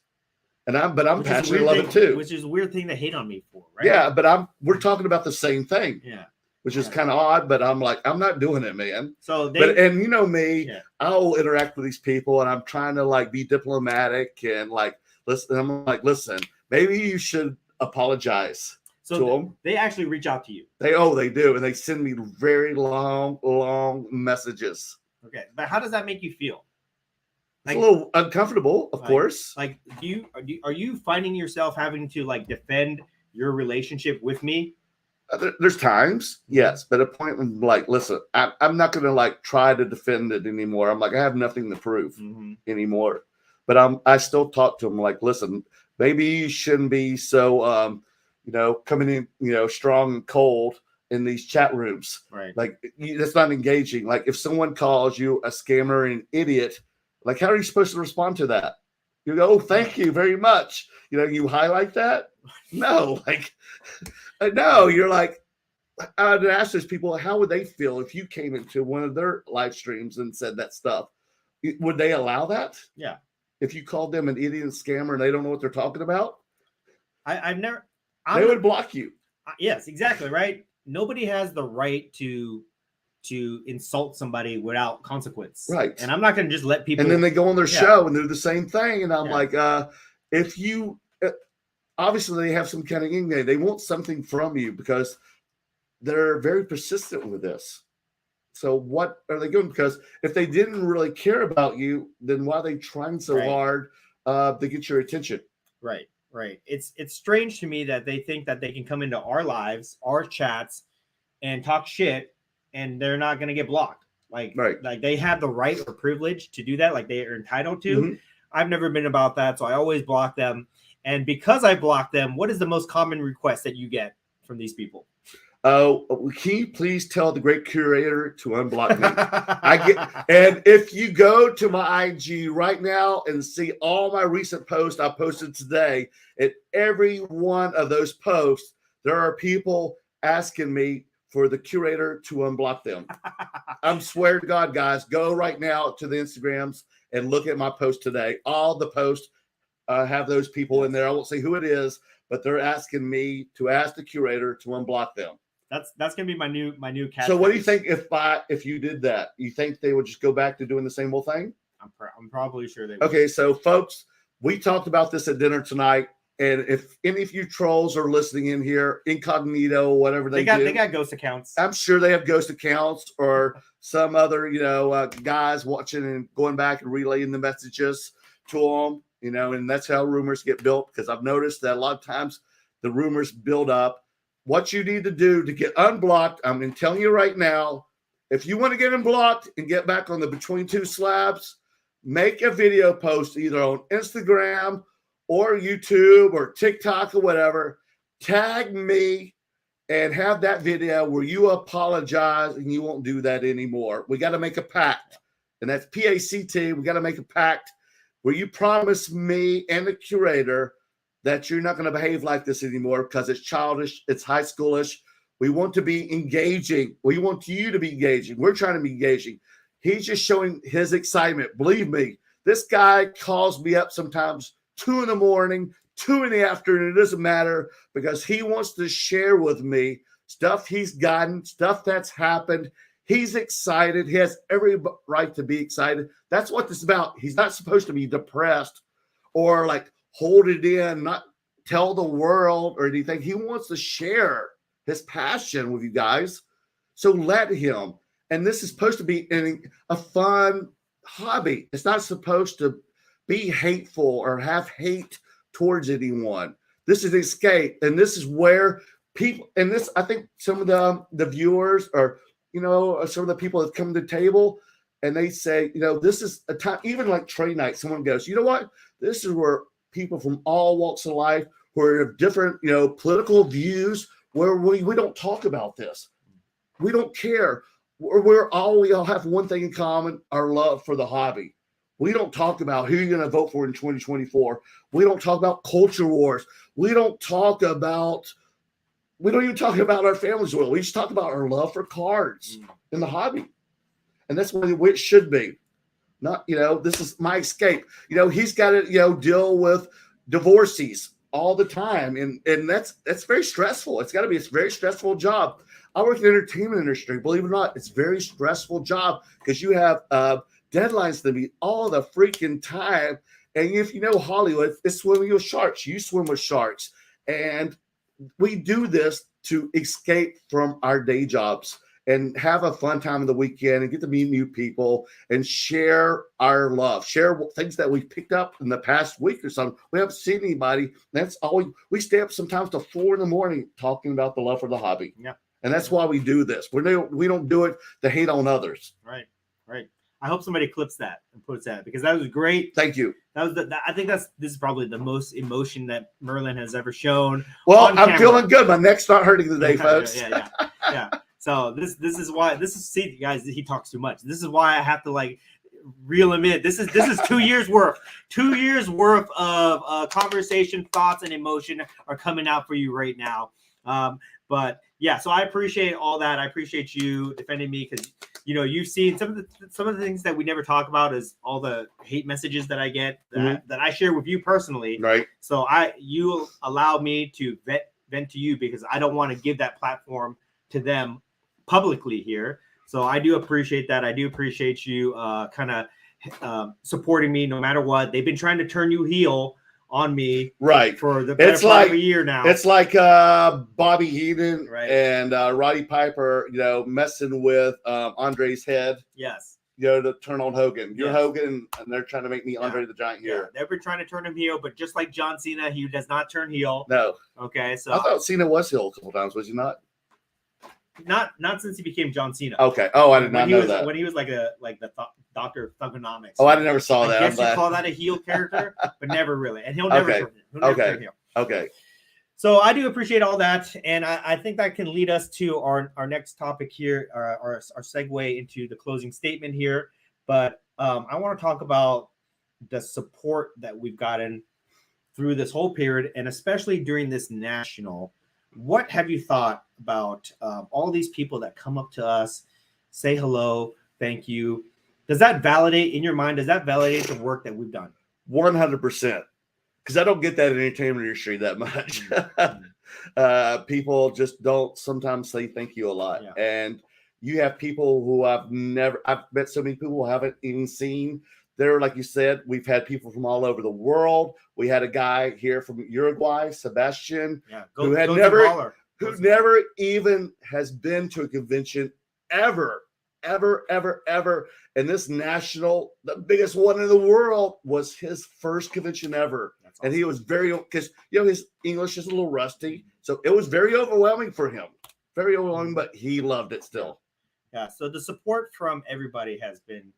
And I'm passionate, love it too. Which is a weird thing to hate on me for, right? Yeah, but we're talking about the same thing. Yeah. Which is kind of odd, but I'm like, I'm not doing it, man. So and you know me, I'll interact with these people, and I'm trying to like be diplomatic and like listen. I'm like, listen, maybe you should apologize to them. They actually reach out to you. They do, and they send me very long messages. Okay, but how does that make you feel? Like, it's a little uncomfortable, of course. Like, are you finding yourself having to like defend your relationship with me? There's times, yes, but a point when like, listen, I'm not going to like try to defend it anymore. I'm like, I have nothing to prove anymore. But I still talk to them like, listen, maybe you shouldn't be so coming in strong and cold in these chat rooms. Right. Like, that's not engaging. Like, if someone calls you a scammer and an idiot, like, how are you supposed to respond to that? You go, oh, thank you very much. You highlight that? No, like, no, you're like, I'd ask those people, how would they feel if you came into one of their live streams and said that stuff? Would they allow that? Yeah. If you called them an idiot and scammer and they don't know what they're talking about? They would block you. Yes, exactly, right? Nobody has the right to insult somebody without consequence. Right. And I'm not going to just let people. And then they go on their show and do the same thing. And I'm like, if you, obviously they have some kind of game. They want something from you because they're very persistent with this. So what are they doing? Because if they didn't really care about you, then why are they trying so hard to get your attention? Right. Right. It's strange to me that they think that they can come into our lives, our chats, and talk shit, and they're not going to get blocked. Like they have the right or privilege to do that. Like they are entitled to. I've never been about that, so I always block them. And because I block them, what is the most common request that you get from these people? Oh, can you please tell the great curator to unblock me? And if you go to my IG right now and see all my recent posts I posted today, at every one of those posts, there are people asking me for the curator to unblock them. I'm swear to God, guys, go right now to the Instagrams and look at my post today. All the posts have those people in there. I won't say who it is, but they're asking me to ask the curator to unblock them. That's gonna be my new cat. So what do you think if you did that? You think they would just go back to doing the same old thing? I'm probably sure they would. Okay, so folks, we talked about this at dinner tonight, and if any of you trolls are listening in here, incognito, whatever they got ghost accounts. I'm sure they have ghost accounts or some other guys watching and going back and relaying the messages to them. And that's how rumors get built, because I've noticed that a lot of times the rumors build up. What you need to do to get unblocked, I'm telling you right now, if you want to get unblocked and get back on the Between Two Slabs, make a video post either on Instagram or YouTube or TikTok or whatever. Tag me and have that video where you apologize and you won't do that anymore. We got to make a pact, and that's PACT. We got to make a pact where you promise me and the curator that you're not going to behave like this anymore because it's childish, it's high schoolish. We want to be engaging. We want you to be engaging. We're trying to be engaging. He's just showing his excitement. Believe me, this guy calls me up sometimes 2 in the morning, 2 in the afternoon. It doesn't matter because he wants to share with me stuff he's gotten, stuff that's happened. He's excited. He has every right to be excited. That's what this is about. He's not supposed to be depressed or like hold it in, not tell the world or anything. He wants to share his passion with you guys. So let him. And this is supposed to be a fun hobby. It's not supposed to be hateful or have hate towards anyone. This is escape. And this is where people, and this, I think some of the viewers or, some of the people that come to the table and they say, this is a time, even like trade night, someone goes, you know what? This is where people from all walks of life who are different, political views, where we don't talk about this. We don't care. We all have one thing in common, our love for the hobby. We don't talk about who you're going to vote for in 2024. We don't talk about culture wars. We don't even talk about our families. We just talk about our love for cards in the hobby. And that's what it should be. Not, this is my escape. He's got to, deal with divorcees all the time. And that's very stressful. It's got to be a very stressful job. I work in the entertainment industry. Believe it or not, it's a very stressful job because you have deadlines to meet all the freaking time. And if you know Hollywood, it's swimming with sharks. You swim with sharks. And we do this to escape from our day jobs and have a fun time of the weekend and get to meet new people and share our love, share things that we've picked up in the past week or something. We haven't seen anybody. That's all we stay up sometimes till 4 a.m. talking about the love for the hobby. Yeah. And that's why we do this. We don't do it to hate on others. Right. I hope somebody clips that and puts that because that was great. Thank you. That was I think this is probably the most emotion that Merlin has ever shown. Well, I'm feeling good. My neck's not hurting today, folks. Yeah. So this is why see guys, he talks too much. This is why I have to reel him in. This is 2 years worth. 2 years worth of conversation, thoughts, and emotion are coming out for you right now. But yeah, so I appreciate all that. I appreciate you defending me because you've seen some of the things that we never talk about is all the hate messages that I get that I share with you personally. Right. So you allow me to vent to you because I don't want to give that platform to them publicly here. So I do appreciate that. I do appreciate you kind of supporting me no matter what. They've been trying to turn you heel on me for the better part of a year now. It's like Bobby Heenan and Roddy Piper, messing with Andre's head. Yes. To turn on Hogan. You're Hogan, and they're trying to make me Andre the Giant here. They've been trying to turn him heel, but just like John Cena, he does not turn heel. No. Okay, so I thought Cena was heel a couple times, was he not? Not since he became John Cena. Okay. Oh, I did not know that. When he was like the Dr. Thugonomics. Oh, I never saw that. I guess you call that a heel character, but never really. And he'll never turn heel. Okay. So I do appreciate all that, and I think that can lead us to our next topic here, our segue into the closing statement here. But I want to talk about the support that we've gotten through this whole period, and especially during this national. What have you thought about all these people that come up to us, say hello, thank you? Does that validate in your mind? Does that validate the work that we've done? 100%. Because I don't get that in the entertainment industry that much. People just don't sometimes say thank you a lot. Yeah. And you have people who I've met so many people who haven't even seen. There, like you said, we've had people from all over the world. We had a guy here from Uruguay, Sebastian, who never even has been to a convention ever. And this national, the biggest one in the world, was his first convention ever. Awesome. And he was because his English is a little rusty, so it was very overwhelming for him. Very overwhelming, but he loved it still. Yeah. So the support from everybody has been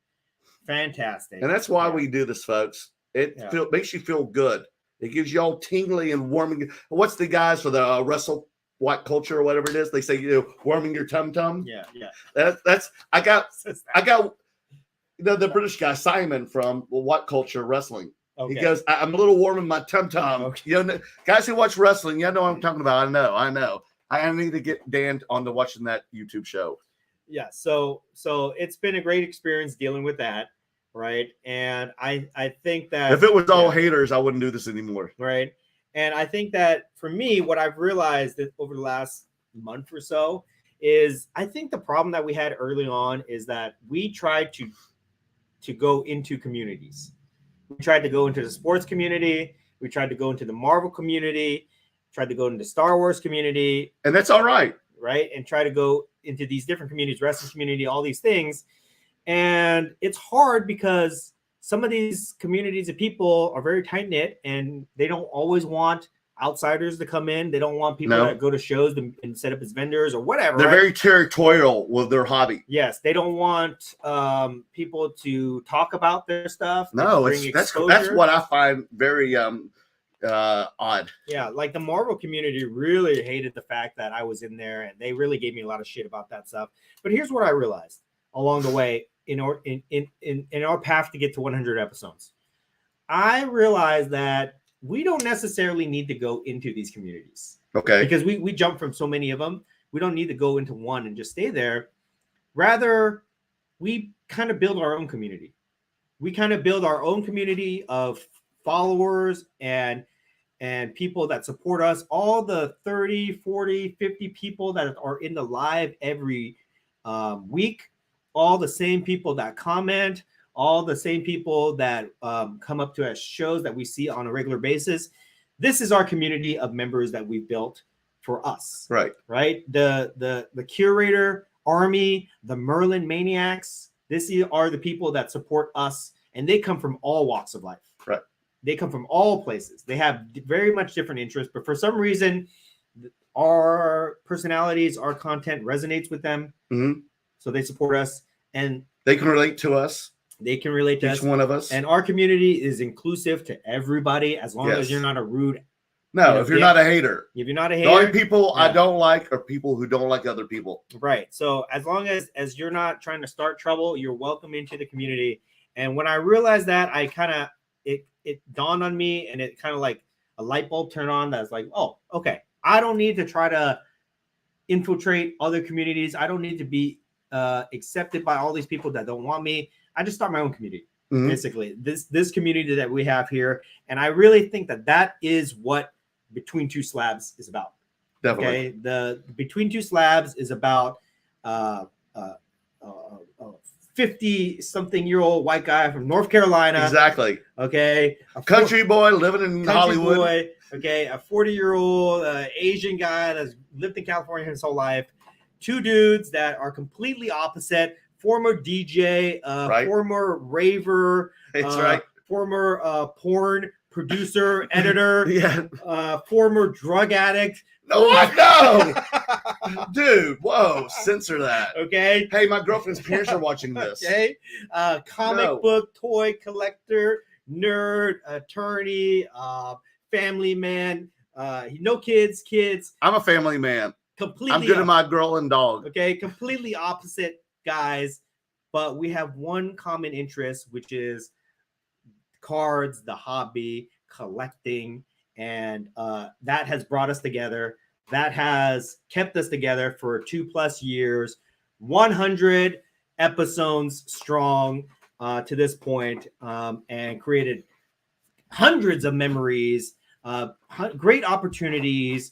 fantastic, and that's why we do this, folks. It makes you feel good. It gives you all tingly and warming. What's the guys for the wrestle white culture or whatever it is? They say warming your tum tum. Yeah. That's I got the British guy Simon from White Culture Wrestling. Okay. He goes, I'm a little warm in my tum tum. Okay. Guys who watch wrestling, you know what I'm talking about. I know. I need to get Dan onto watching that YouTube show. Yeah. So it's been a great experience dealing with that. right? And I think that if it was all haters, I wouldn't do this anymore. Right. And I think that for me, what I've realized that over the last month or so is I think the problem that we had early on is that we tried to go into communities. We tried to go into the sports community. We tried to go into the Marvel community, tried to go into the Star Wars community. And that's all right. Right. And try to go into these different communities, wrestling community, all these things. And it's hard because some of these communities of people are very tight knit and they don't always want outsiders to come in. They don't want people that go to shows and set up as vendors or whatever. They're very territorial with their hobby. Yes, they don't want people to talk about their stuff. No, that's what I find very odd. Yeah, like the Marvel community really hated the fact that I was in there, and they really gave me a lot of shit about that stuff. But here's what I realized along the way in our path to get to 100 episodes. I realized that we don't necessarily need to go into these communities. Okay. Because we jump from so many of them. We don't need to go into one and just stay there. Rather, we kind of build our own community. We kind of build our own community of followers and people that support us. All the 30, 40, 50 people that are in the live every week. All the same people that comment. All the same people that come up to us shows that we see on a regular basis. This is our community of members that we've built for us. Right. The curator army, the Merlin maniacs. This are the people that support us, and they come from all walks of life. Right. They come from all places. They have very much different interests, but for some reason, our personalities, our content resonates with them. Mm-hmm. So they support us, and they can relate to us. They can relate to each one of us. And our community is inclusive to everybody as long as you're not a rude. No, if you're not a hater. If you're not a hater. The only people I don't like are people who don't like other people. Right. So as long as you're not trying to start trouble, you're welcome into the community. And when I realized that, I kind of it dawned on me, and it kind of like a light bulb turned on. That's like, oh, okay. I don't need to try to infiltrate other communities. I don't need to be accepted by all these people that don't want me. I just start my own community, basically. This community that we have here, and I really think that is what Between Two Slabs is about. Definitely. Okay, the Between Two Slabs is about 50-something-year-old white guy from North Carolina. Exactly. Okay, a country boy living in Hollywood. Boy, okay, a 40-year-old Asian guy that's lived in California his whole life. Two dudes that are completely opposite. Former DJ, former raver, former porn producer, editor, former drug addict. No, I know. Dude, whoa, censor that. Okay. Hey, my girlfriend's parents are watching this. Okay. Comic book, toy collector, nerd, attorney, family man, no kids. I'm a family man. Completely. I'm good at my girl and dog. Okay. Completely opposite guys, but we have one common interest, which is cards, the hobby, collecting, and that has brought us together. That has kept us together for 2+ years, 100 episodes strong to this point, and created hundreds of memories, great opportunities,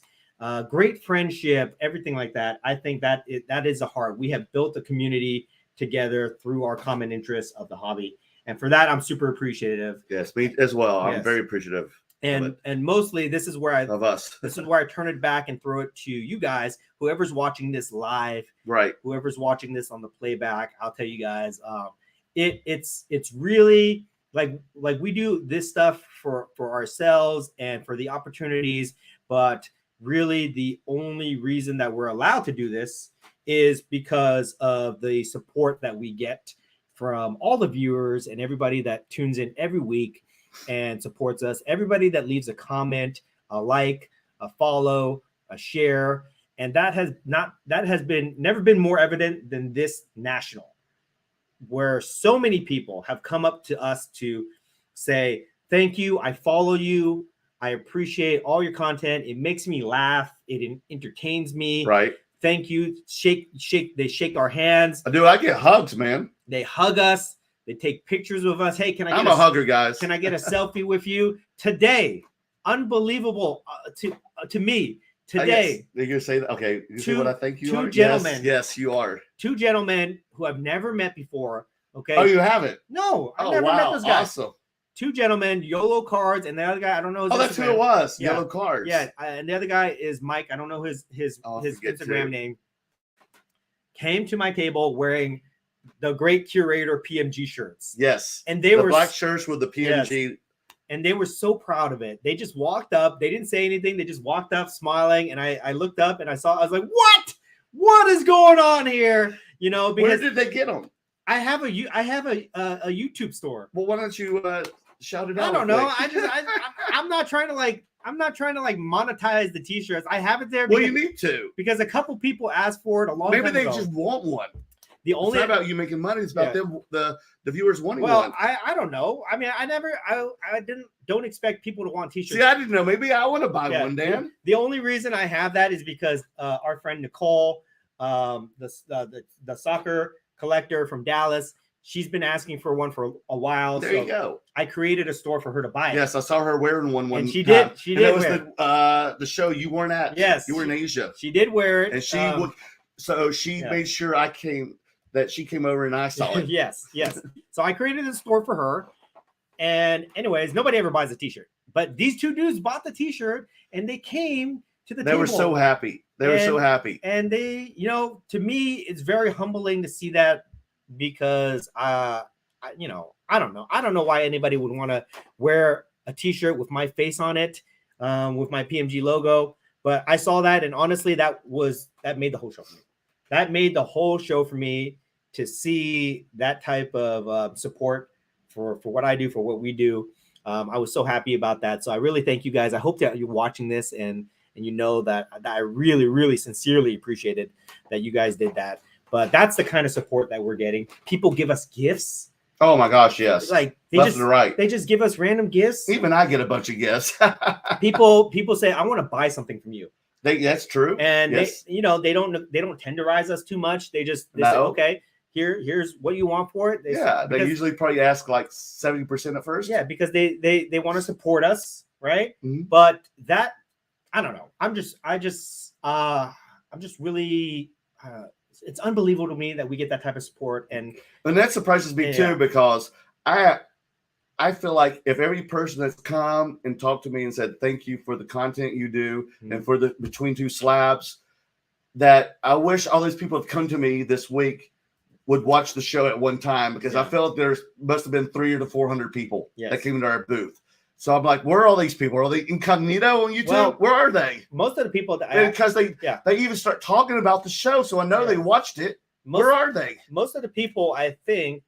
great friendship, everything like that. I think that is the heart. We have built a community together through our common interests of the hobby. And for that, I'm super appreciative. Yes, me as well. I'm very appreciative. And mostly this is where this is where I turn it back and throw it to you guys. Whoever's watching this live, right? Whoever's watching this on the playback, I'll tell you guys, it's really like we do this stuff for ourselves and for the opportunities, but really the only reason that we're allowed to do this is because of the support that we get from all the viewers and everybody that tunes in every week and supports us, everybody that leaves a comment, a like, a follow, a share. And that has never been more evident than this national, where so many people have come up to us to say, thank you, I follow you, I appreciate all your content, it makes me laugh, it entertains me. Right. Thank you. They shake our hands. Dude, I get hugs, man. They hug us. They take pictures of us. Hey, can I? I'm a hugger, guys. Can I get a selfie with you today? Unbelievable to me today. You're gonna say that? Okay, you say what I think you are. Two gentlemen. Yes, you are. Two gentlemen who I've never met before. Okay. Oh, you haven't? No, I've Oh, never wow. met those guys. Awesome. Two gentlemen, YOLO cards, and the other guy, I don't know his Oh, that's who Instagram. it was. Yeah. Yellow cards. Yeah, and the other guy is Mike. I don't know his Instagram name. Came to my table wearing the great curator PMG shirts. Yes. And they were black shirts with the PMG. Yes. And they were so proud of it. They just walked up. They didn't say anything. They just walked up smiling. And I looked up and I was like, what? What is going on here? You know, because where did they get them? I have a YouTube store. Well, why don't you shout it out? I don't know. I'm not trying to monetize the t-shirts. I have it there. Well, you need to, because a couple people asked for it a long time ago. Maybe they just want one. It's not about you making money. It's about them, the viewers wanting one. Well, I don't know. I mean, I don't expect people to want t-shirts. See, I didn't know. Maybe I want to buy one, Dan. The only reason I have that is because our friend Nicole, the soccer collector from Dallas, she's been asking for one for a while. There you go. I created a store for her to buy it. Yes, I saw her wearing one. And she did. She did. That was the show you weren't at. Yes, you were in Asia. She did wear it, and she would. So she made sure she came over and I saw it. Yes. So I created a store for her. And anyways, nobody ever buys a t-shirt. But these two dudes bought the t-shirt and they came to the table. They were so happy. Were so happy. And they, to me, it's very humbling to see that because I don't know. I don't know why anybody would want to wear a t-shirt with my face on it, with my PMG logo. But I saw that, and honestly, that made the whole show for me. That made the whole show for me to see that type of support for what I do, for what we do. I was so happy about that. So I really thank you guys. I hope that you're watching this and you know that I really, really sincerely appreciated that you guys did that. But that's the kind of support that we're getting. People give us gifts. Oh my gosh, yes. Like they just give us random gifts. Even I get a bunch of gifts. people say, I want to buy something from you. That's true. And they don't tenderize us too much. They say, okay, here's what you want for it. They usually probably ask like 70% at first. Yeah, because they want to support us, right? Mm-hmm. But that, I don't know. I'm just really it's unbelievable to me that we get that type of support, and that surprises me too, because I feel like if every person that's come and talked to me and said thank you for the content you do and for the Between Two Slabs, that I wish all these people have come to me this week would watch the show at one time, because I felt there must have been 300 to 400 people that came into our booth. So I'm like, where are all these people? Are they incognito on YouTube? Well, where are they? Most of the people because they even start talking about the show, so I know they watched it. Where are they? Most of the people, I think,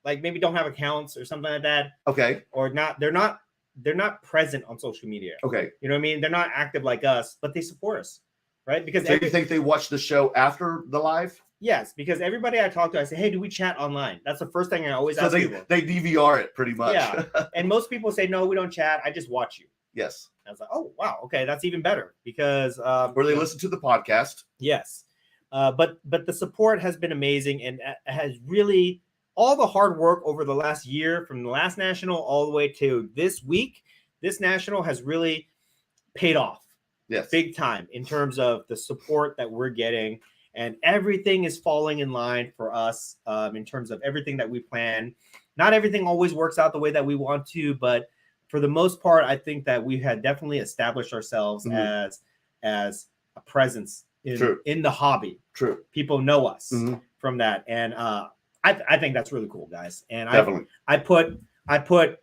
like maybe don't have accounts or something like that. Okay. Or not. They're not present on social media. Okay. You know what I mean? They're not active like us, but they support us, right? Because you think they watch the show after the live? Yes, because everybody I talk to, I say, hey, do we chat online? That's the first thing I always ask people. They DVR it pretty much. Yeah. And most people say, no, we don't chat. I just watch you. Yes. I was like, oh, wow. Okay, that's even better, because or they listen to the podcast. Yes. But the support has been amazing, and has really, all the hard work over the last year, from the last national all the way to this week, this national has really paid off. Yes. Big time in terms of the support that we're getting. And everything is falling in line for us in terms of everything that we plan. Not everything always works out the way that we want to, but for the most part, I think that we had definitely established ourselves as a presence in the hobby. True. People know us from that, and I think that's really cool, guys. And definitely, I put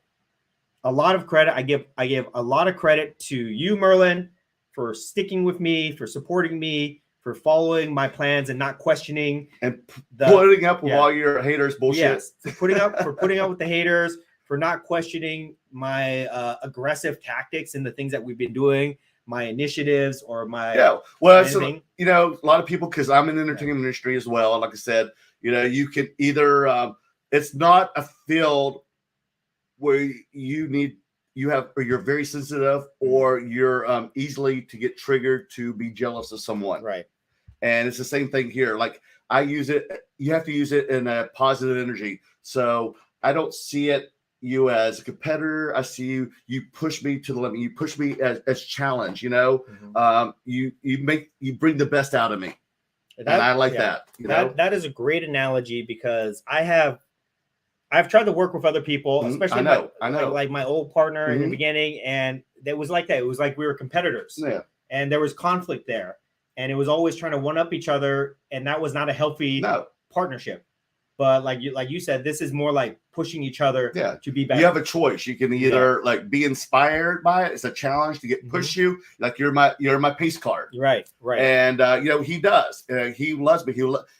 a lot of credit. I give a lot of credit to you, Merlin, for sticking with me, for supporting me, for following my plans and not questioning and putting up with all your haters bullshit. Yes, for putting up with the haters, for not questioning my aggressive tactics and the things that we've been doing, my initiatives or my Well, so, a lot of people, because I'm in the entertainment industry as well. Like I said, you can either it's not a field where you're very sensitive, or you're easily to get triggered to be jealous of someone. Right. And it's the same thing here. Like, I use it. You have to use it in a positive energy. So I don't see you as a competitor. I see you push me to the limit. You push me as challenge, you know. You bring the best out of me. And I like that. You know? That is a great analogy because I've tried to work with other people, especially I know. Like my old partner in the beginning, and it was like that. It was like we were competitors. Yeah. And there was conflict there. And it was always trying to one up each other, and that was not a healthy partnership. But like you said, this is more like pushing each other to be better. You have a choice. You can either like be inspired by it. It's a challenge to push you. Like you're my pace card. Right. And you know, he does. He loves me.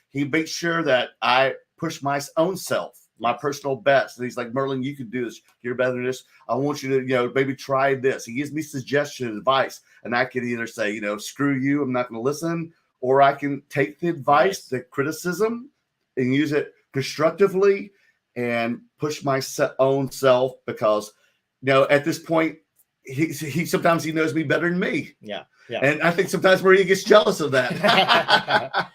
He makes sure that I push my own self, my personal best. And he's like, Merlin, you can do this. You're better than this. I want you to, you know, maybe try this. He gives me suggestion, advice, and I can either say, you know, screw you, I'm not going to listen, or I can take the advice, the criticism, and use it constructively and push my own self, because, you know, at this point, he sometimes he knows me better than me. Yeah. And I think sometimes Maria gets jealous of that.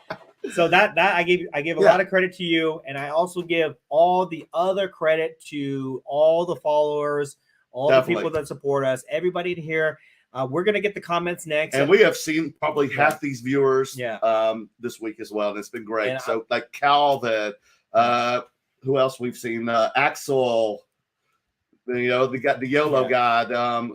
So that I give a lot of credit to you, and I also give all the other credit to all the followers, all the people that support us, everybody in here. We're gonna get the comments next, and we have seen probably half these viewers this week as well, and it's been great. And so like Calvin, who else we've seen? Axel. You know, they got the YOLO God,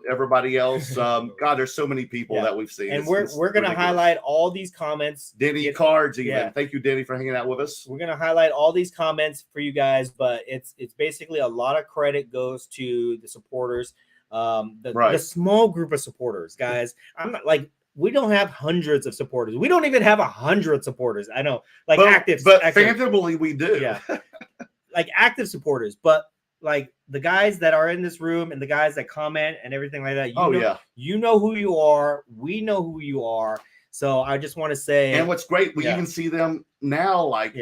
everybody else. God, there's so many people that we've seen. And we're going to highlight all these comments. Denny Cards, even. Thank you, Denny, for hanging out with us. We're going to highlight all these comments for you guys, but it's basically a lot of credit goes to the supporters, the small group of supporters, guys. I'm not like, we don't have hundreds of supporters. We don't even have 100 supporters. I know, like active. But phantomly, we do. Yeah. Like active supporters, but like the guys that are in this room and the guys that comment and everything like that, you know who you are. We know who you are. So I just want to say, and what's great, we even see them now, like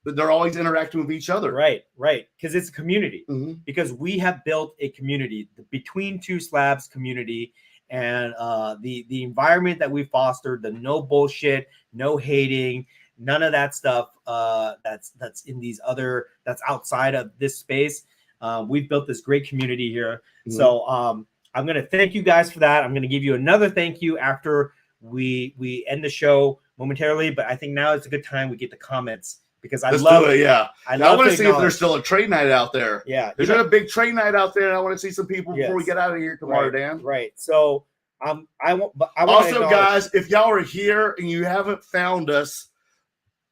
they're always interacting with each other. Right. Because it's a community. Because we have built a community between Two Slabs community, and the environment that we fostered, the no bullshit, no hating, none of that stuff that's in these other, that's outside of this space. We've built this great community here. So I'm going to thank you guys for that. I'm going to give you another thank you after we end the show momentarily, but I think now is a good time we get the comments, because I love it. I want to see if there's still a trade night out there. There's a big trade night out there, and I want to see some people before we get out of here tomorrow, Dan. Right. So I want also, guys, if y'all are here and you haven't found us,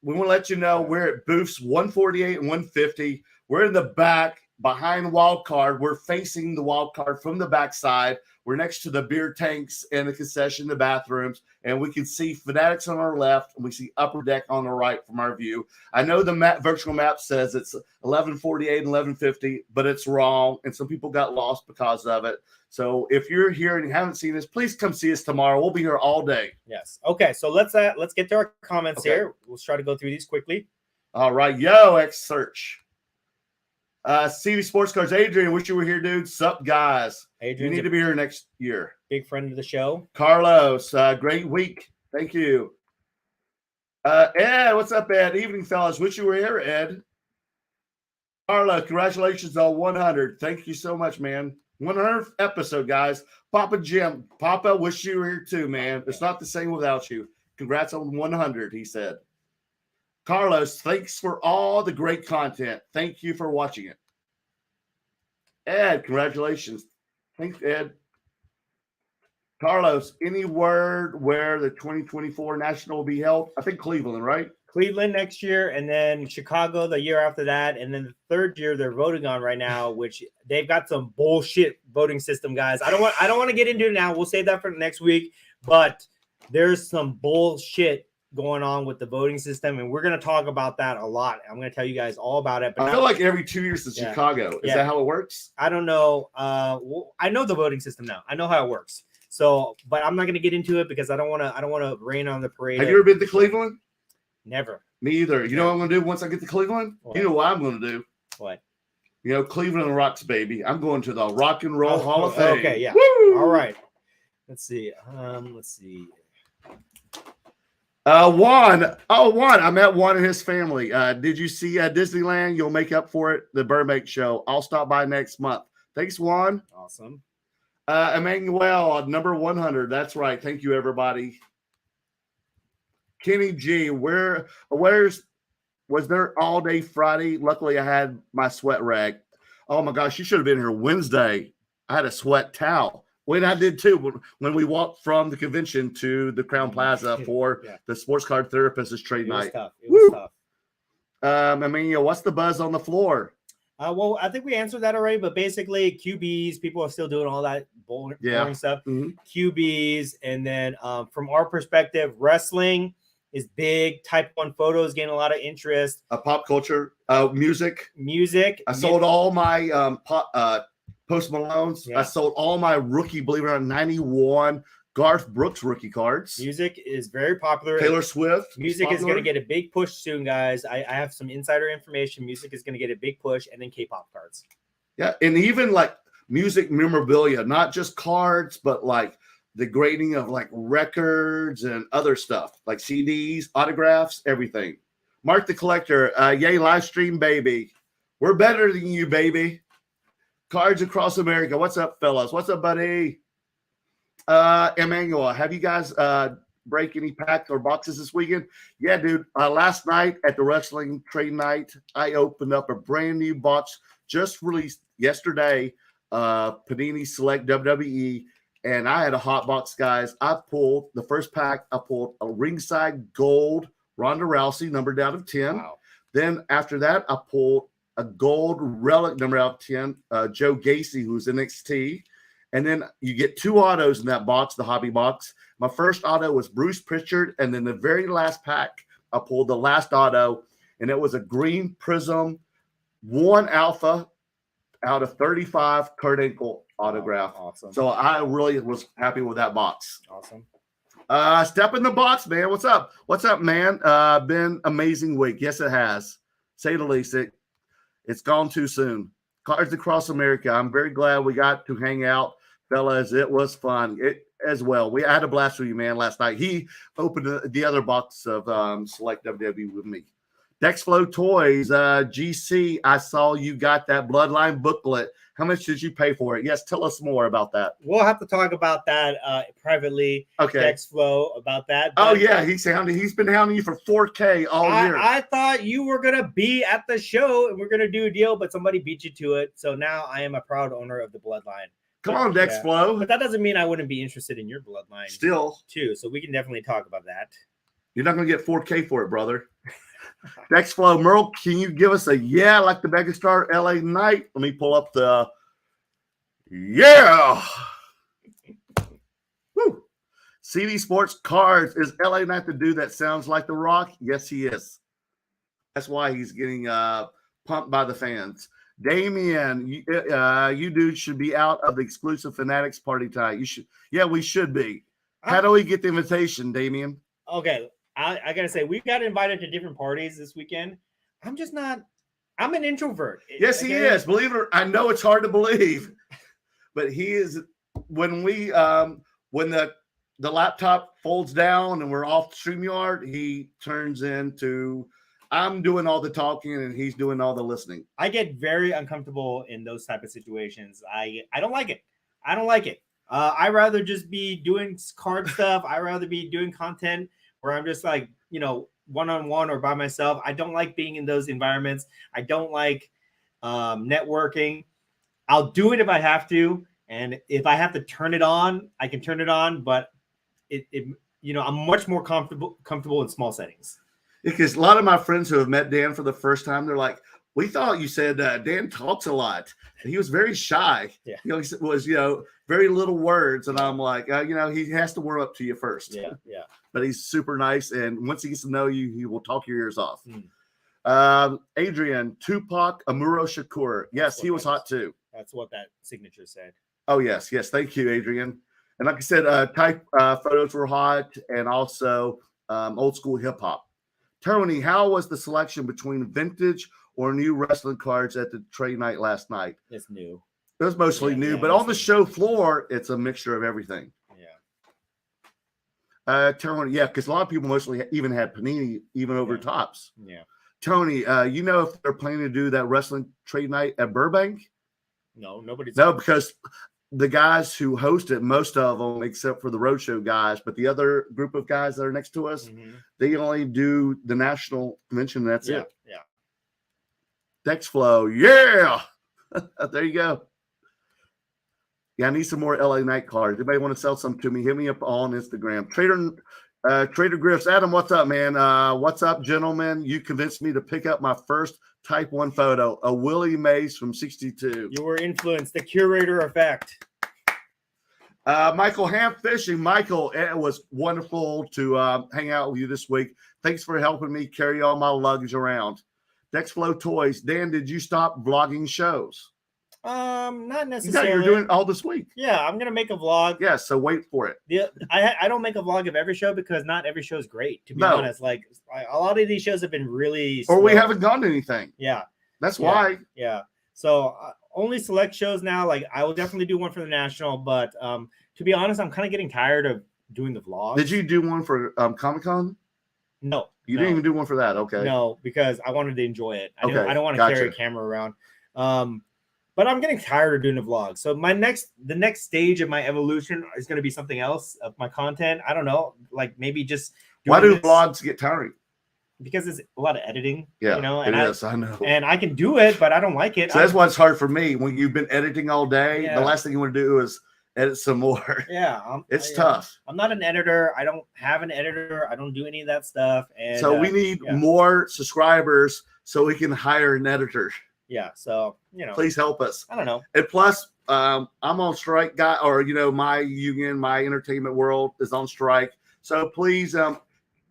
we want to let you know we're at booths 148 and 150. We're in the back behind wild card. We're facing the wild card from the backside. We're next to the beer tanks and the concession, the bathrooms, and we can see Fanatics on our left, and we see Upper Deck on the right from our view. I know the virtual map says it's 1148 and 1150, but it's wrong, and some people got lost because of it. So if you're here and you haven't seen us, please come see us tomorrow. We'll be here all day. Yes. Okay. So let's get to our comments here. We'll try to go through these quickly. All right. Yo, X Search. CV Sports Cards, Adrian, wish you were here, dude. Sup, guys? Adrian, you need to be here next year. Big friend of the show. Carlos, great week. Thank you. Ed, what's up, Ed? Evening, fellas. Wish you were here, Ed. Carla, congratulations on 100. Thank you so much, man. 100th episode, guys. Papa Jim, Papa, wish you were here too, man. It's not the same without you. Congrats on 100, he said. Carlos, thanks for all the great content. Thank you for watching it. Ed, congratulations. Thanks, Ed. Carlos, any word where the 2024 National will be held? I think Cleveland, right? Cleveland next year, and then Chicago the year after that, and then the third year they're voting on right now, which they've got some bullshit voting system, guys. I don't want to get into it now. We'll save that for next week, but there's some bullshit going on with the voting system, and we're going to talk about that a lot. I'm going to tell you guys all about it. But I feel like every 2 years in Chicago. Is that how it works? I don't know. I know the voting system now. I know how it works. So, but I'm not going to get into it because I don't want to rain on the parade. Have you ever been to Cleveland? Never. Me either. You know what I'm going to do once I get to Cleveland? What? You know what I'm going to do? What? You know, Cleveland rocks, baby. I'm going to the Rock and Roll Hall of Fame. Okay, yeah. Woo! All right. Let's see. Juan. Oh, Juan. I met Juan and his family. Did you see Disneyland? You'll make up for it. The Burbank show. I'll stop by next month. Thanks, Juan. Awesome. Emmanuel, number 100. That's right. Thank you, everybody. Kenny G, was there all day Friday? Luckily, I had my sweat rag. Oh my gosh, you should have been here Wednesday. I had a sweat towel. When I did too, when we walked from the convention to the Crown Plaza for the Sports Card Therapist's trade night. Tough. It was tough. Emmanuel, what's the buzz on the floor? Well, I think we answered that already, but basically QBs, people are still doing all that boring stuff. Mm-hmm. QBs, and then from our perspective, wrestling is big. Type 1 photos getting a lot of interest. Pop culture, music. I sold all my Post Malone's. Yeah. I sold all my rookie, believe it or not, 91 Garth Brooks rookie cards. Music is very popular. Taylor Swift. Music is going to get a big push soon, guys. I have some insider information. Music is going to get a big push, and then K-pop cards. Yeah, and even like music memorabilia, not just cards, but like the grading of like records and other stuff, like CDs, autographs, everything. Mark the Collector, yay, live stream, baby. We're better than you, baby. Cards across America. What's up, fellas? What's up, buddy? Emmanuel, have you guys break any packs or boxes this weekend? Yeah, dude. Last night at the wrestling trade night, I opened up a brand new box just released yesterday, Panini Select WWE, and I had a hot box, guys. I pulled the first pack. I pulled a ringside gold Ronda Rousey, numbered out of 10. Wow. Then after that, I pulled a gold relic number out of 10, Joe Gacy, who's NXT. And then you get 2 autos in that box, the hobby box. My first auto was Bruce Pritchard. And then the very last pack, I pulled the last auto, and it was a green prism, 1 alpha out of 35 Kurt Angle autograph. Awesome. So I really was happy with that box. Awesome. Step in the box, man. What's up? What's up, man? Been amazing week. Yes, it has. Say the least. It's gone too soon. Cards across America. I'm very glad we got to hang out, fellas. It was fun. It as well. I had a blast with you, man, last night. He opened the other box of Select WWE with me. Dexflow Toys, GC, I saw you got that Bloodline booklet. How much did you pay for it? Yes, tell us more about that. We'll have to talk about that privately. Okay. Dexflow about that. Oh, yeah, he's been hounding you for 4K all year. I thought you were going to be at the show and we're going to do a deal, but somebody beat you to it. So now I am a proud owner of the Bloodline. Come on, Dexflow. But that doesn't mean I wouldn't be interested in your Bloodline. Still. Too. So we can definitely talk about that. You're not going to get 4K for it, brother. Dexflow, Merle, can you give us a yeah like the Megastar LA Knight? Let me pull up the yeah. Woo. CD Sports Cards. Is LA Knight the dude that sounds like The Rock? Yes, he is. That's why he's getting pumped by the fans. Damien, you dudes should be out of the exclusive Fanatics party tonight. You should. Yeah, we should be. How do we get the invitation, Damien? Okay. I gotta say, we got invited to different parties this weekend. I'm an introvert. Yes, he is. Believe it or I know it's hard to believe, but he is. When the laptop folds down and we're off StreamYard, he turns into I'm doing all the talking and he's doing all the listening. I get very uncomfortable in those type of situations. I don't like it. I'd rather just be doing card stuff. I'd rather be doing content where I'm just like, one-on-one or by myself. I don't like being in those environments. I don't like networking. I'll do it if I have to. And if I have to turn it on, I can turn it on. But I'm much more comfortable in small settings. Because a lot of my friends who have met Dan for the first time, they're like, we thought you said Dan talks a lot. He was very shy. Yeah. He was, very little words. And I'm like, he has to warm up to you first. Yeah. But he's super nice. And once he gets to know you, he will talk your ears off. Adrian, Tupac Amuro Shakur. Yes, he was hot too. That's what that signature said. Oh, yes. Thank you, Adrian. And like I said, type photos were hot and also old school hip hop. Tony, how was the selection between vintage or new wrestling cards at the trade night last night? It's new. It was mostly new, but on the show floor, it's a mixture of everything. Tony, yeah, because a lot of people mostly even had panini even over tops. Yeah. Tony, you know if they're planning to do that wrestling trade night at Burbank? No, nobody's. No, because the guys who host it, most of them, except for the roadshow guys, but the other group of guys that are next to us, they only do the national convention. That's it. Yeah. Dex Flow, yeah. There you go. Yeah, I need some more LA Night cards. Anybody want to sell some to me? Hit me up on Instagram. Trader Griffs. Adam, what's up, man? What's up, gentlemen? You convinced me to pick up my first Type 1 photo, a Willie Mays from 62. You were influenced. The curator effect. Michael Ham Fishing. Michael, it was wonderful to hang out with you this week. Thanks for helping me carry all my luggage around. Dexflow Toys. Dan, did you stop vlogging shows? Not necessarily. Yeah, you're doing it all this week. Yeah, I'm gonna make a vlog. Yeah, so wait for it. Yeah, I don't make a vlog of every show because not every show is great. To be honest, like a lot of these shows have been really slow. Or we haven't done anything. Yeah, that's why. Yeah, so only select shows now. Like I will definitely do one for the national, but to be honest, I'm kind of getting tired of doing the vlogs. Did you do one for Comic-Con? No, you didn't even do one for that. Okay, no, because I wanted to enjoy it. I don't want to carry a camera around. But I'm getting tired of doing the vlog. So the next stage of my evolution is going to be something else of my content. I don't know, like maybe just. Why do vlogs get tiring? Because it's a lot of editing. Yeah, you know, and I know. And I can do it, but I don't like it. So that's why it's hard for me. When you've been editing all day, Yeah. the last thing you want to do is edit some more. Yeah, it's tough. I'm not an editor. I don't have an editor. I don't do any of that stuff. And so we need more subscribers so we can hire an editor. Yeah, so please help us. I don't know. And plus, I'm on strike, guy, or my union, my entertainment world is on strike. So please,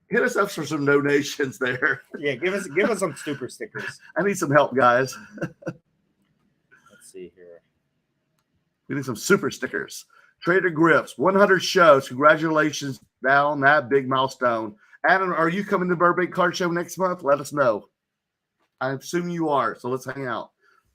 hit us up for some donations there. Yeah, give us some super stickers. I need some help, guys. Let's see here. We need some super stickers. Trader Griffs, 100 shows. Congratulations on that big milestone. Adam, are you coming to Burbank Card Show next month? Let us know. I assume you are, so let's hang out.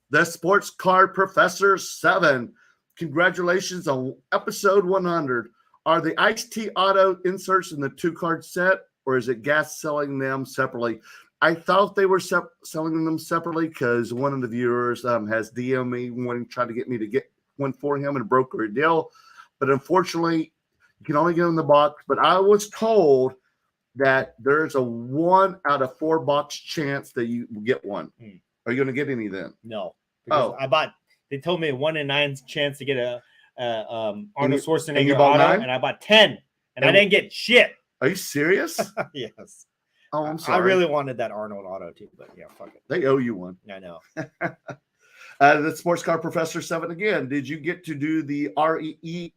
The Sports Card Professor 7. Congratulations on episode 100. Are the Iced Tea Auto inserts in the 2-card set, or is it gas selling them separately? I thought they were selling them separately because one of the viewers has DM'd me trying to get me to get one for him and broker a deal. But unfortunately, you can only get them in the box. But I was told that there's a 1 out of 4 box chance that you will get one. Are you going to get any then? No. They told me a 1 in 9 chance to get a Arnold Schwarzenegger auto, and I bought 10, and I didn't get shit. Are you serious? Yes. Oh, I'm sorry. I really wanted that Arnold auto too, but yeah, fuck it. They owe you one. I know. The Sports Car Professor 7 again. Did you get to do the REA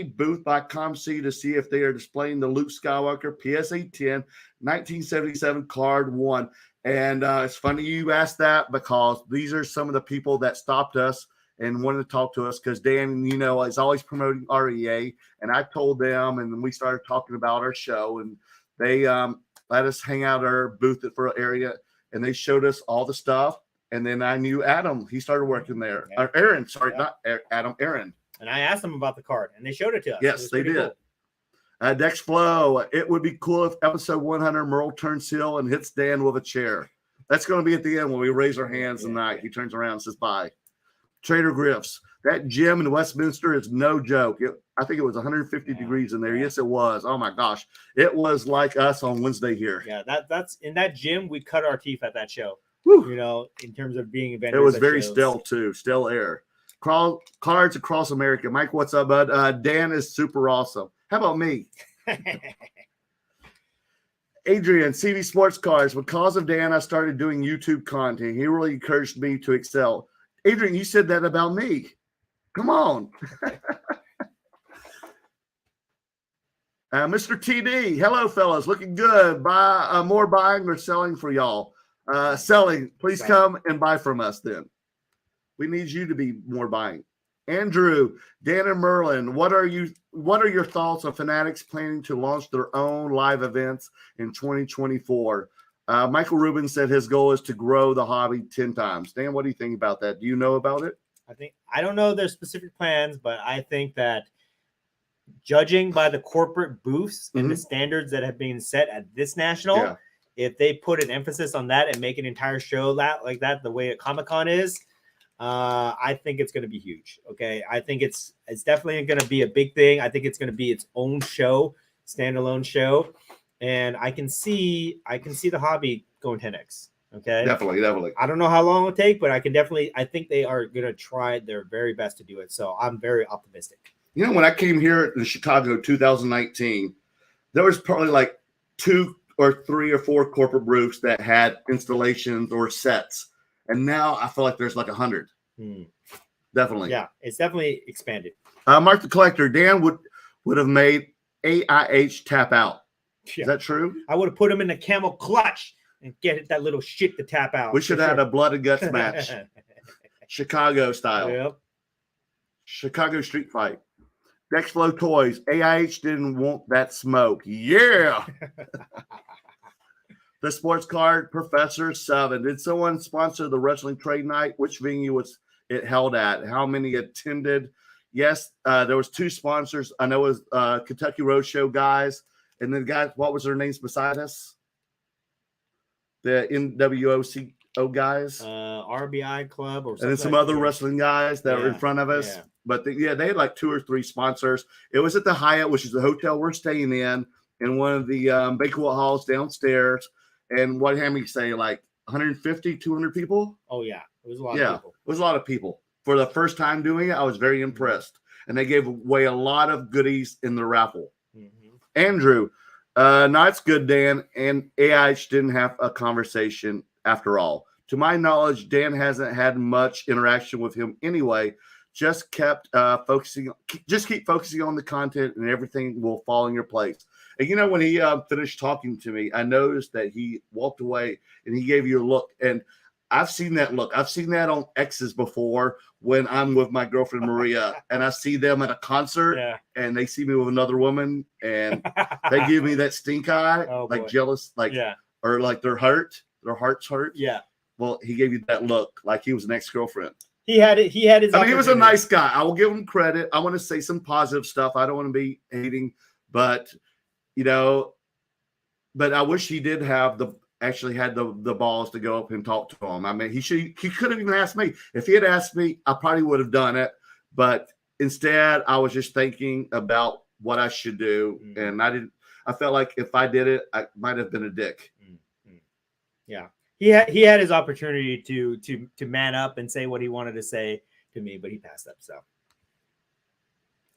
booth by ComC to see if they are displaying the Luke Skywalker PSA 10 1977 card 1? And it's funny you asked that because these are some of the people that stopped us and wanted to talk to us because Dan, is always promoting REA. And I told them, and then we started talking about our show, and they let us hang out our booth for an area, and they showed us all the stuff. And then I knew Adam. He started working there. Yeah. Aaron, sorry, not Adam, Aaron. And I asked them about the card, and they showed it to us. Yes, they did. Cool. Dex Flow, it would be cool if episode 100 Merle turns heel and hits Dan with a chair. That's going to be at the end when we raise our hands tonight. He turns around and says bye. Trader Griffs, that gym in Westminster is no joke. I think it was 150 degrees in there. Yes, it was. Oh my gosh. It was like us on Wednesday here. Yeah, that's in that gym, we cut our teeth at that show. Whew. In terms of being vendors. It was very still too. Still air. Cards across America. Mike, what's up, bud? Dan is super awesome. How about me? Adrian, CV Sports Cards. Because of Dan, I started doing YouTube content. He really encouraged me to excel. Adrian, you said that about me. Come on. Mr. TD. Hello, fellas. Looking good. Buy more buying or selling for y'all. Selling. Please come and buy from us then. We need you to be more buying. Andrew, Dan and Merlin, what are your thoughts on Fanatics planning to launch their own live events in 2024? Michael Rubin said his goal is to grow the hobby 10 times. Dan, what do you think about that? Do you know about it? I don't know their specific plans, but I think that judging by the corporate booths and the standards that have been set at this national, if they put an emphasis on that and make an entire show like that, the way a Comic-Con is, I think it's going to be huge. Okay. I think it's definitely going to be a big thing. I think it's going to be its own show, standalone show. And I can see the hobby going 10x. Okay. Definitely. I don't know how long it'll take, but I think they are going to try their very best to do it. So I'm very optimistic. You know, when I came here in Chicago 2019, there was probably like 2 or 3 or 4 corporate booths that had installations or sets. And now I feel like there's like 100. Definitely. Yeah, it's definitely expanded. Mark the Collector, Dan would have made AIH tap out. Yeah. Is that true? I would have put him in a camel clutch and get that little shit to tap out. We should have had a blood and guts match. Chicago style. Yep. Chicago street fight. Dexflow Toys. AIH didn't want that smoke. Yeah. The Sports Card Professor 7. Did someone sponsor the Wrestling Trade Night? Which venue was it held at? How many attended? Yes, there was 2 sponsors. I know it was Kentucky Roadshow guys. And then guys, what was their names beside us? The NWOCO guys. RBI Club or something. And then some other wrestling guys that were in front of us. Yeah. But they had like 2 or 3 sponsors. It was at the Hyatt, which is the hotel we're staying in one of the banquet halls downstairs. And what had me say, like 150, 200 people? Oh, yeah. It was a lot of people. It was a lot of people. For the first time doing it, I was very impressed. And they gave away a lot of goodies in the raffle. Andrew, no, it's good, Dan. And AIH didn't have a conversation after all. To my knowledge, Dan hasn't had much interaction with him anyway. Just keep focusing on the content and everything will fall in your place. And you know, when he finished talking to me, I noticed that he walked away and he gave you a look. And I've seen that look. I've seen that on exes before when I'm with my girlfriend Maria and I see them at a concert and they see me with another woman and they give me that stink eye, jealous, or like their heart's hurt. Yeah. Well, he gave you that look like he was an ex-girlfriend. He had his. I mean, he was a nice guy. I will give him credit. I want to say some positive stuff. I don't want to be hating, but you know, but I wish he did have the balls to go up and talk to him. I mean, he could have even asked me. If he had asked me, I probably would have done it. But instead, I was just thinking about what I should do, and I didn't. I felt like if I did it, I might have been a dick. Yeah. He had his opportunity to man up and say what he wanted to say to me, but he passed up. So,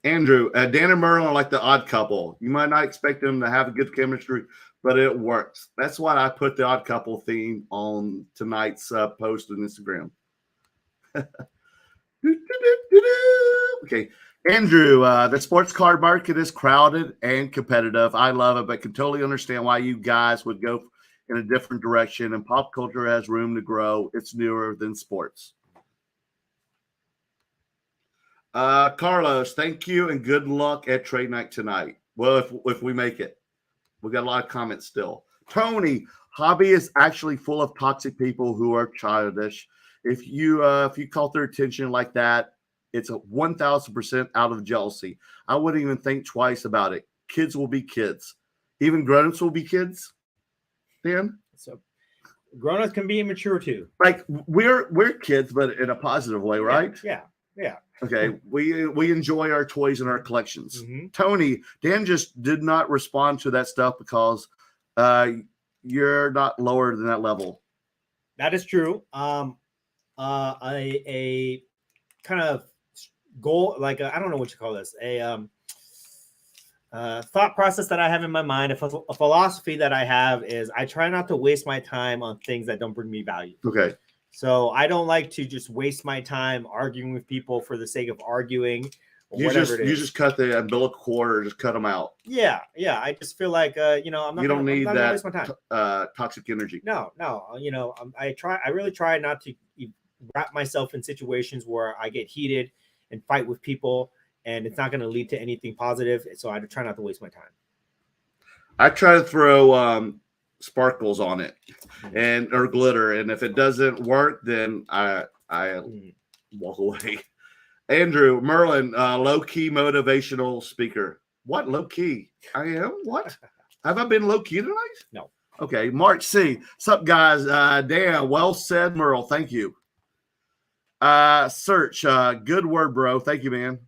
Andrew, Dan and Merlin are like the odd couple. You might not expect them to have a good chemistry, but it works. That's why I put the odd couple theme on tonight's post on Instagram. Okay, Andrew, the sports card market is crowded and competitive. I love it, but can totally understand why you guys would go in a different direction, and pop culture has room to grow. It's newer than sports. Carlos, thank you and good luck at trade night tonight. Well, if we make it, we got a lot of comments still. Tony, hobby is actually full of toxic people who are childish. If you caught their attention like that, it's a 1,000% out of jealousy. I wouldn't even think twice about it. Kids will be kids. Even grown-ups will be kids. Dan? So grown-ups can be immature too. Like we're kids, but in a positive way, right? Yeah. Okay, we enjoy our toys and our collections. Tony, Dan just did not respond to that stuff because you're not lower than that level. That is true. A kind of goal, like I don't know what you call this, thought process that I have in my mind, a philosophy that I have is I try not to waste my time on things that don't bring me value. Okay. So I don't like to just waste my time arguing with people for the sake of arguing. You just cut the umbilical cord or just cut them out. Yeah. I just feel like I'm not. You don't need that waste my time. Toxic energy. No. I really try not to wrap myself in situations where I get heated and fight with people, and it's not going to lead to anything positive. So I try not to waste my time. I try to throw sparkles on it or glitter, and if it doesn't work, then I walk away. Andrew, Merlin, low-key motivational speaker. What? Low key? I am? What? Have I been low key tonight? No. Okay. Mark C. What's up, guys? Dan, well said, Merle. Thank you. Search. Good word, bro. Thank you, man.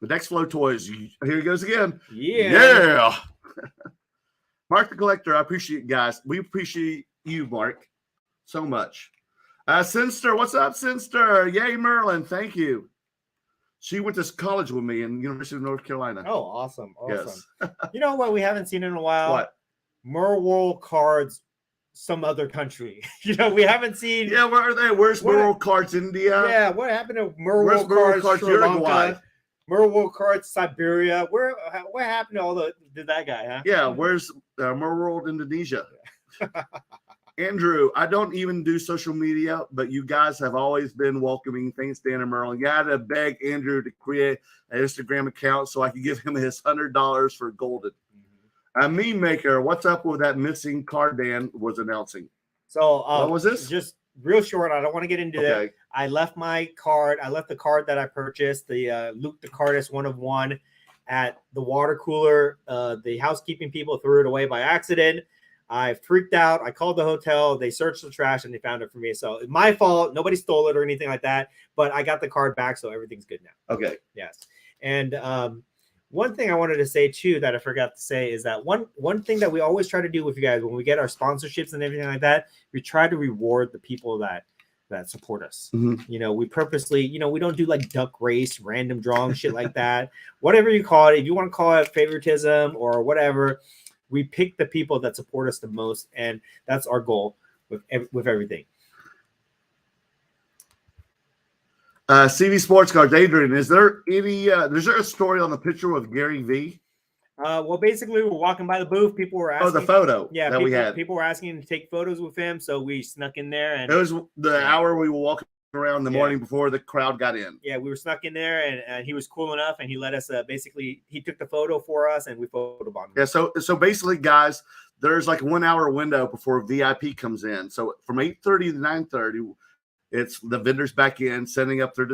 The next flow toys. Here he goes again. Yeah. Mark the Collector. I appreciate you guys. We appreciate you, Mark, so much. Sinster. What's up, Sinster? Yay, Merlin. Thank you. She went to college with me in University of North Carolina. Oh, awesome. Yes. You know what we haven't seen in a while? What? Merleworld cards, some other country. We haven't seen. Yeah, where are they? Where's Merleworld cards, India? Yeah, what happened to Where's Merleworld cards, Sri Uruguay? Lanka? Merleworld cards, Siberia. What happened to all to that guy, huh? Yeah, where's Merleworld, Indonesia? Andrew, I don't even do social media, but you guys have always been welcoming. Thanks, Dan and Merlin. You had to beg Andrew to create an Instagram account so I could give him his $100 for golden. Meme Maker, what's up with that missing card Dan was announcing? So what was this? Just real short. I don't want to get into it. I left my card. I left the card that I purchased, the Luke the Cardist 1 of 1, at the water cooler. The housekeeping people threw it away by accident. I freaked out. I called the hotel. They searched the trash and they found it for me. So it's my fault. Nobody stole it or anything like that. But I got the card back, so everything's good now. Okay. Yes. And one thing I wanted to say too that I forgot to say is that one thing that we always try to do with you guys when we get our sponsorships and everything like that, we try to reward the people that support us. Mm-hmm. We purposely, we don't do like duck race, random drawing, shit like that. Whatever you call it, if you want to call it favoritism or whatever, we pick the people that support us the most, and that's our goal with everything. CV Sports Cards, Adrian, is there a story on the picture with Gary V? Well, basically, we're walking by the booth. People were asking. Oh, the photo that we had. People were asking to take photos with him, so we snuck in there. And it was the hour we were walking around the morning before the crowd got in. Yeah, we were snuck in there, and he was cool enough, and he let us. Basically, he took the photo for us, and we photobombed him. Yeah, so basically, guys, there's like a 1 hour window before VIP comes in. So from 8:30 to 9:30, it's the vendors back in setting up their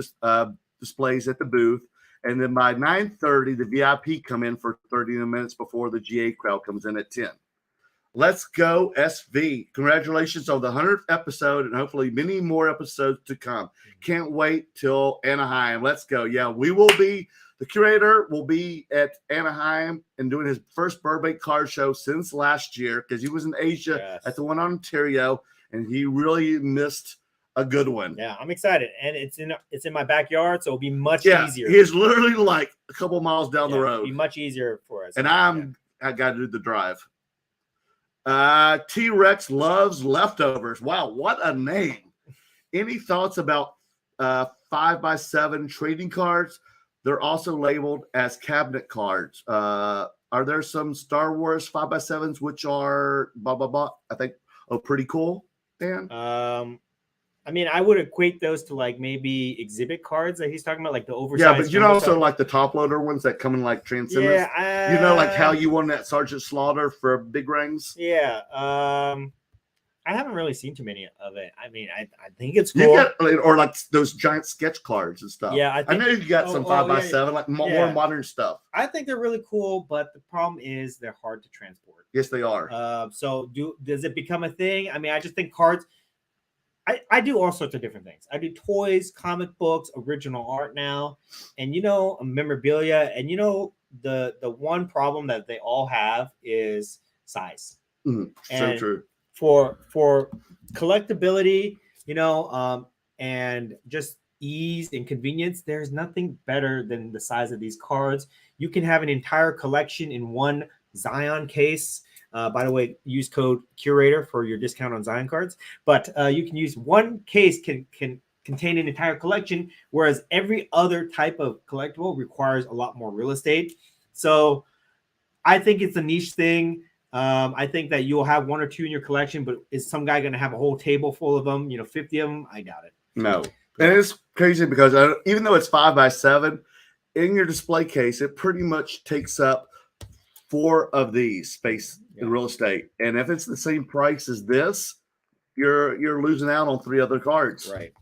displays at the booth. And then by 9:30, the VIP come in for 30 minutes before the GA crowd comes in at 10. Let's go, SV. Congratulations on the 100th episode and hopefully many more episodes to come. Can't wait till Anaheim. Let's go. Yeah, the curator will be at Anaheim and doing his first Burbank card show since last year because he was in Asia at the one in Ontario, and he really missed a good one. Yeah, I'm excited, and it's in my backyard, so it'll be much easier. He is literally like a couple miles down the road. It'll be much easier for us. And I got to do the drive. T-Rex loves leftovers. Wow, what a name! Any thoughts about 5x7 trading cards? They're also labeled as cabinet cards. Are there some Star Wars 5x7s which are blah blah blah? I think pretty cool, Dan. I mean, I would equate those to like maybe exhibit cards that he's talking about, like the oversized. Yeah, but you know, also like the top loader ones that come in like transcendence. Yeah, like how you won that Sergeant Slaughter for big rings. Yeah, I haven't really seen too many of it. I mean, I think it's cool. Or like those giant sketch cards and stuff. Yeah, I know you got some 5x7, like more modern stuff. I think they're really cool, but the problem is they're hard to transport. Yes, they are. So does it become a thing? I mean, I just think cards. I do all sorts of different things. I do toys, comic books, original art now, and memorabilia. And the one problem that they all have is size. So true. For collectability, and just ease and convenience, there's nothing better than the size of these cards. You can have an entire collection in one Zion case. By the way, use code Curator for your discount on Zion cards. But you can use one case can contain an entire collection, whereas every other type of collectible requires a lot more real estate. So I think it's a niche thing. I think that you'll have one or two in your collection, but is some guy going to have a whole table full of them, 50 of them? I doubt it. No. And it's crazy because even though it's 5x7, in your display case, it pretty much takes up 4 of these space in real estate. And if it's the same price as this, you're losing out on 3 other cards. Right.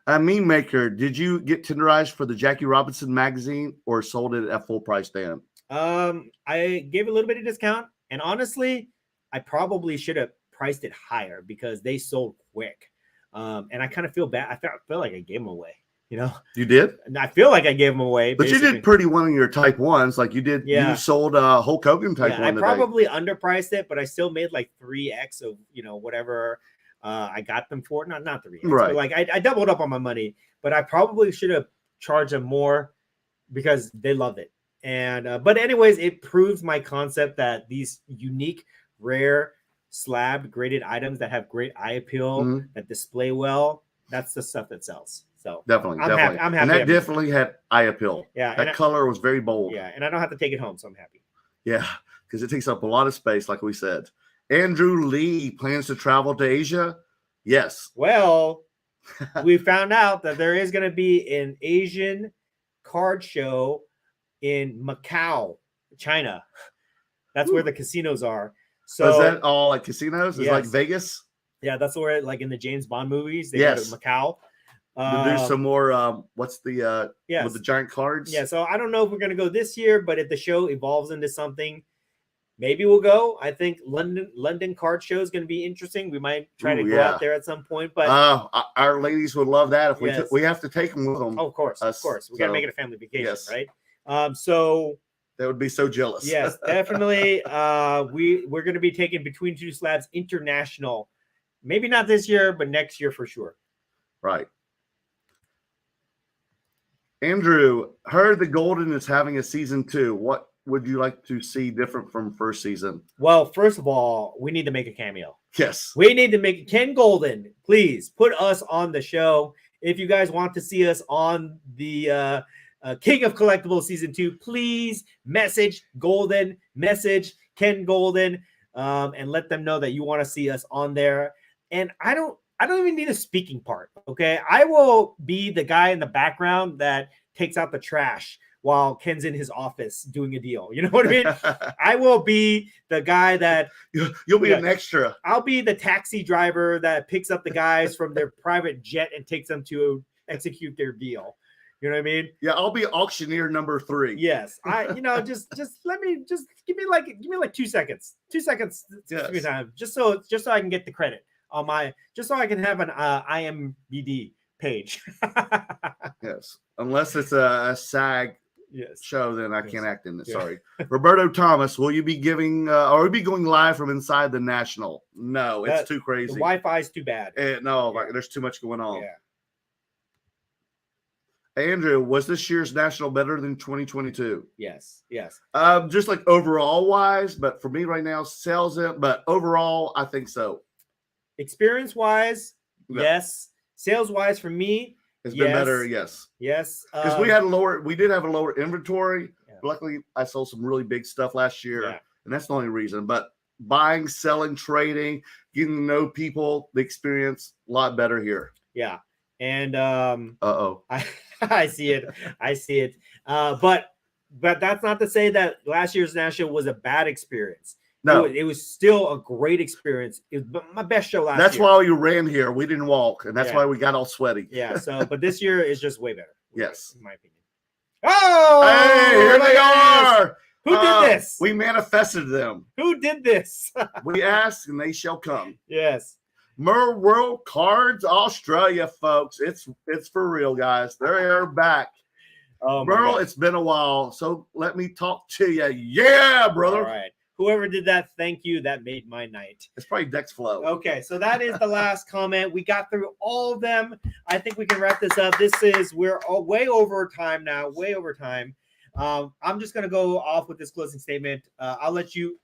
Meme Maker, did you get tenderized for the Jackie Robinson magazine or sold it at full price, Dan? I gave a little bit of discount, and honestly, I probably should have priced it higher because they sold quick. And I kind of feel bad. I feel like I gave them away. You know, you did. And I feel like I gave them away, but basically. You did pretty well in your type ones. Like you did, you sold Hulk Hogan type one. I probably underpriced it, but I still made like 3x of whatever I got them for. Not 3x, right? But like I doubled up on my money, but I probably should have charged them more because they loved it. And but anyways, it proves my concept that these unique, rare, slab graded items that have great eye appeal that display well. That's the stuff that sells. So definitely. I'm happy. And that definitely had eye appeal. Yeah. That color was very bold. Yeah. And I don't have to take it home. So I'm happy. Yeah. Because it takes up a lot of space, like we said. Andrew Lee plans to travel to Asia. Yes. Well, we found out that there is going to be an Asian card show in Macau, China. That's where the casinos are. So is that all like casinos? Is like Vegas? Yeah, that's where like in the James Bond movies, they go to Macau. There's some more what's the with the giant cards? Yeah, so I don't know if we're gonna go this year, but if the show evolves into something, maybe we'll go. I think London card show is gonna be interesting. We might try to go out there at some point, but our ladies would love that if we have to take them with them. Oh, of course. We gotta make it a family vacation, right? So they would be so jealous. Yes, definitely. We're gonna be taking Between Two Slabs International. Maybe not this year, but next year for sure. Right. Andrew, heard the Golden is having a season 2. What would you like to see different from first season? Well, first of all, we need to make a cameo. Yes. We need to make Ken Golden. Please put us on the show. If you guys want to see us on the King of Collectibles season 2, please message Golden, message Ken Golden, and let them know that you want to see us on there. And I don't even need a speaking part, okay? I will be the guy in the background that takes out the trash while Ken's in his office doing a deal. You know what I mean? I will be the guy that... You'll be an extra. I'll be the taxi driver that picks up the guys from their private jet and takes them to execute their deal. You know what I mean? Yeah, I'll be auctioneer number 3. Yes. Just give me like 2 seconds. 2 seconds time. Just so I can get the credit on just so I can have an IMDb page. Yes. Unless it's a SAG show, then I can't act in it. Sorry. Roberto Thomas, will you be giving or will you be going live from inside the National? No, it's too crazy. The Wi-Fi is too bad. There's too much going on. Yeah. Andrew, was this year's National better than 2022? Yes. Just like overall wise, but for me right now, sales it. But overall, I think so. Experience wise, yes. Sales wise, for me, it's been better. Yes. Because we did have a lower inventory. Yeah. Luckily, I sold some really big stuff last year, and that's the only reason. But buying, selling, trading, getting to know people, the experience, a lot better here. Yeah. And I see it. But that's not to say that last year's National was a bad experience. No, it was still a great experience. It was my best show last year. That's why you ran here. We didn't walk, and that's why we got all sweaty. Yeah. So, but this year is just way better. Yes, in my opinion. Oh, hey, here they are. Who did this? We manifested them. Who did this? We asked, and they shall come. Yes. Merleworld Cards Australia, folks. It's for real, guys. They're back. Oh, Merle, it's been a while, so let me talk to you. Yeah, brother. All right. Whoever did that, thank you. That made my night. It's probably Dex Flow. Okay, so that is the last comment. We got through all of them. I think we can wrap this up. We're way over time now, way over time. I'm just going to go off with this closing statement. I'll let you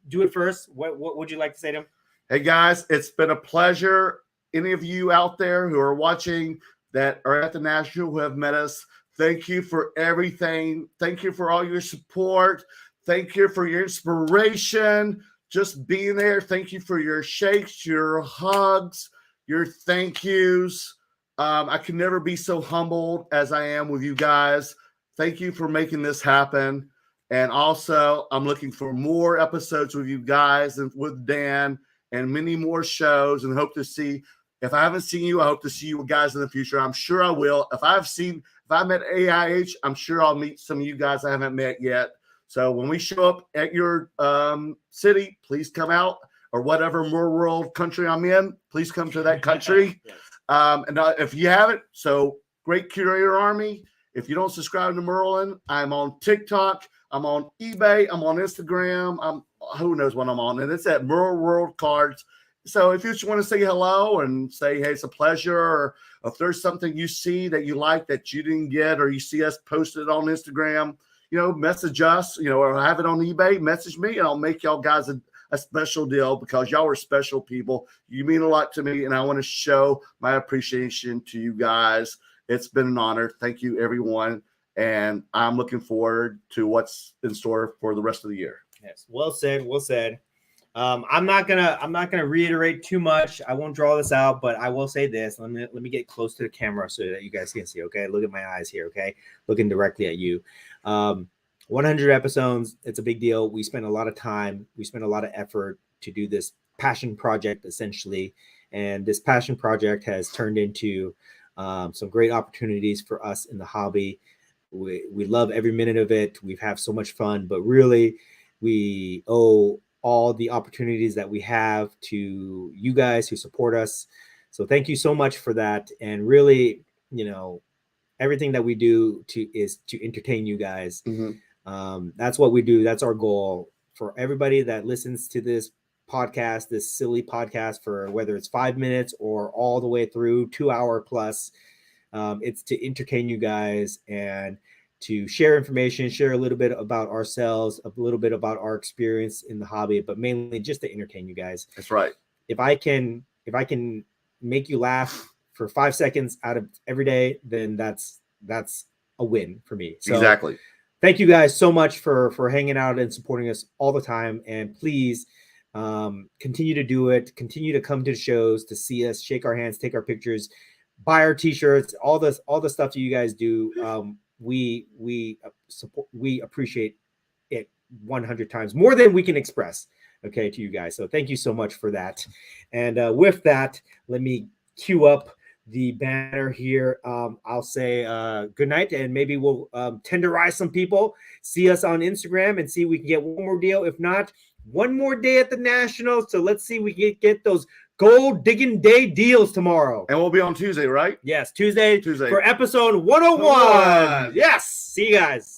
do it first. What would you like to say to him? Hey, guys, it's been a pleasure. Any of you out there who are watching that are at the National who have met us, thank you for everything. Thank you for all your support. Thank you for your inspiration, just being there. Thank you for your shakes, your hugs, your thank yous. I can never be so humbled as I am with you guys. Thank you for making this happen. And also, I'm looking for more episodes with you guys and with Dan and many more shows, and hope to see If I haven't seen you, I hope to see you guys in the future. I'm sure I will. If I met AIH, I'm sure I'll meet some of you guys I haven't met yet. So when we show up at your city, please come out, or whatever Merleworld country I'm in, please come to that country. Yes. And if you haven't, so Great Curator Army. If you don't subscribe to Merlin, I'm on TikTok, I'm on eBay, I'm on Instagram, who knows what I'm on, and it's at Merleworld Cards. So if you just want to say hello and say, hey, it's a pleasure, or if there's something you see that you like that you didn't get, or you see us posted on Instagram, message us, or have it on eBay, message me, and I'll make y'all guys a special deal, because y'all are special people. You mean a lot to me, and I want to show my appreciation to you guys. It's been an honor. Thank you, everyone. And I'm looking forward to what's in store for the rest of the year. Yes. Well said. Well said. I'm not gonna reiterate too much. I won't draw this out, but I will say this. Let me get close to the camera so that you guys can see. Okay, look at my eyes here. Okay, looking directly at you. 100 episodes. It's a big deal. We spent a lot of time. We spent a lot of effort to do this passion project, essentially, and this passion project has turned into some great opportunities for us in the hobby. We love every minute of it. We've had so much fun, but really, we owe all the opportunities that we have to you guys who support us. So thank you so much for that. And really, everything that we do is to entertain you guys. Mm-hmm. That's what we do. That's our goal for everybody that listens to this podcast, this silly podcast, for whether it's 5 minutes or all the way through 2 hour plus. It's to entertain you guys and to share information, share a little bit about ourselves, a little bit about our experience in the hobby, but mainly just to entertain you guys. That's right. If I can make you laugh for 5 seconds out of every day, then that's a win for me. So exactly. Thank you guys so much for hanging out and supporting us all the time. And please continue to do it. Continue to come to the shows to see us, shake our hands, take our pictures, buy our t-shirts, all the stuff that you guys do. We support, we appreciate it 100 times more than we can express, okay, to you guys. So thank you so much for that. And with that, let me cue up the banner here. I'll say good night, and maybe we'll tenderize some people, see us on Instagram, and see if we can get one more deal. If not, one more day at the Nationals. So let's see if we can get those gold digging day deals tomorrow. And we'll be on Tuesday, right? Yes, Tuesday. For episode 101. Yes. See you guys.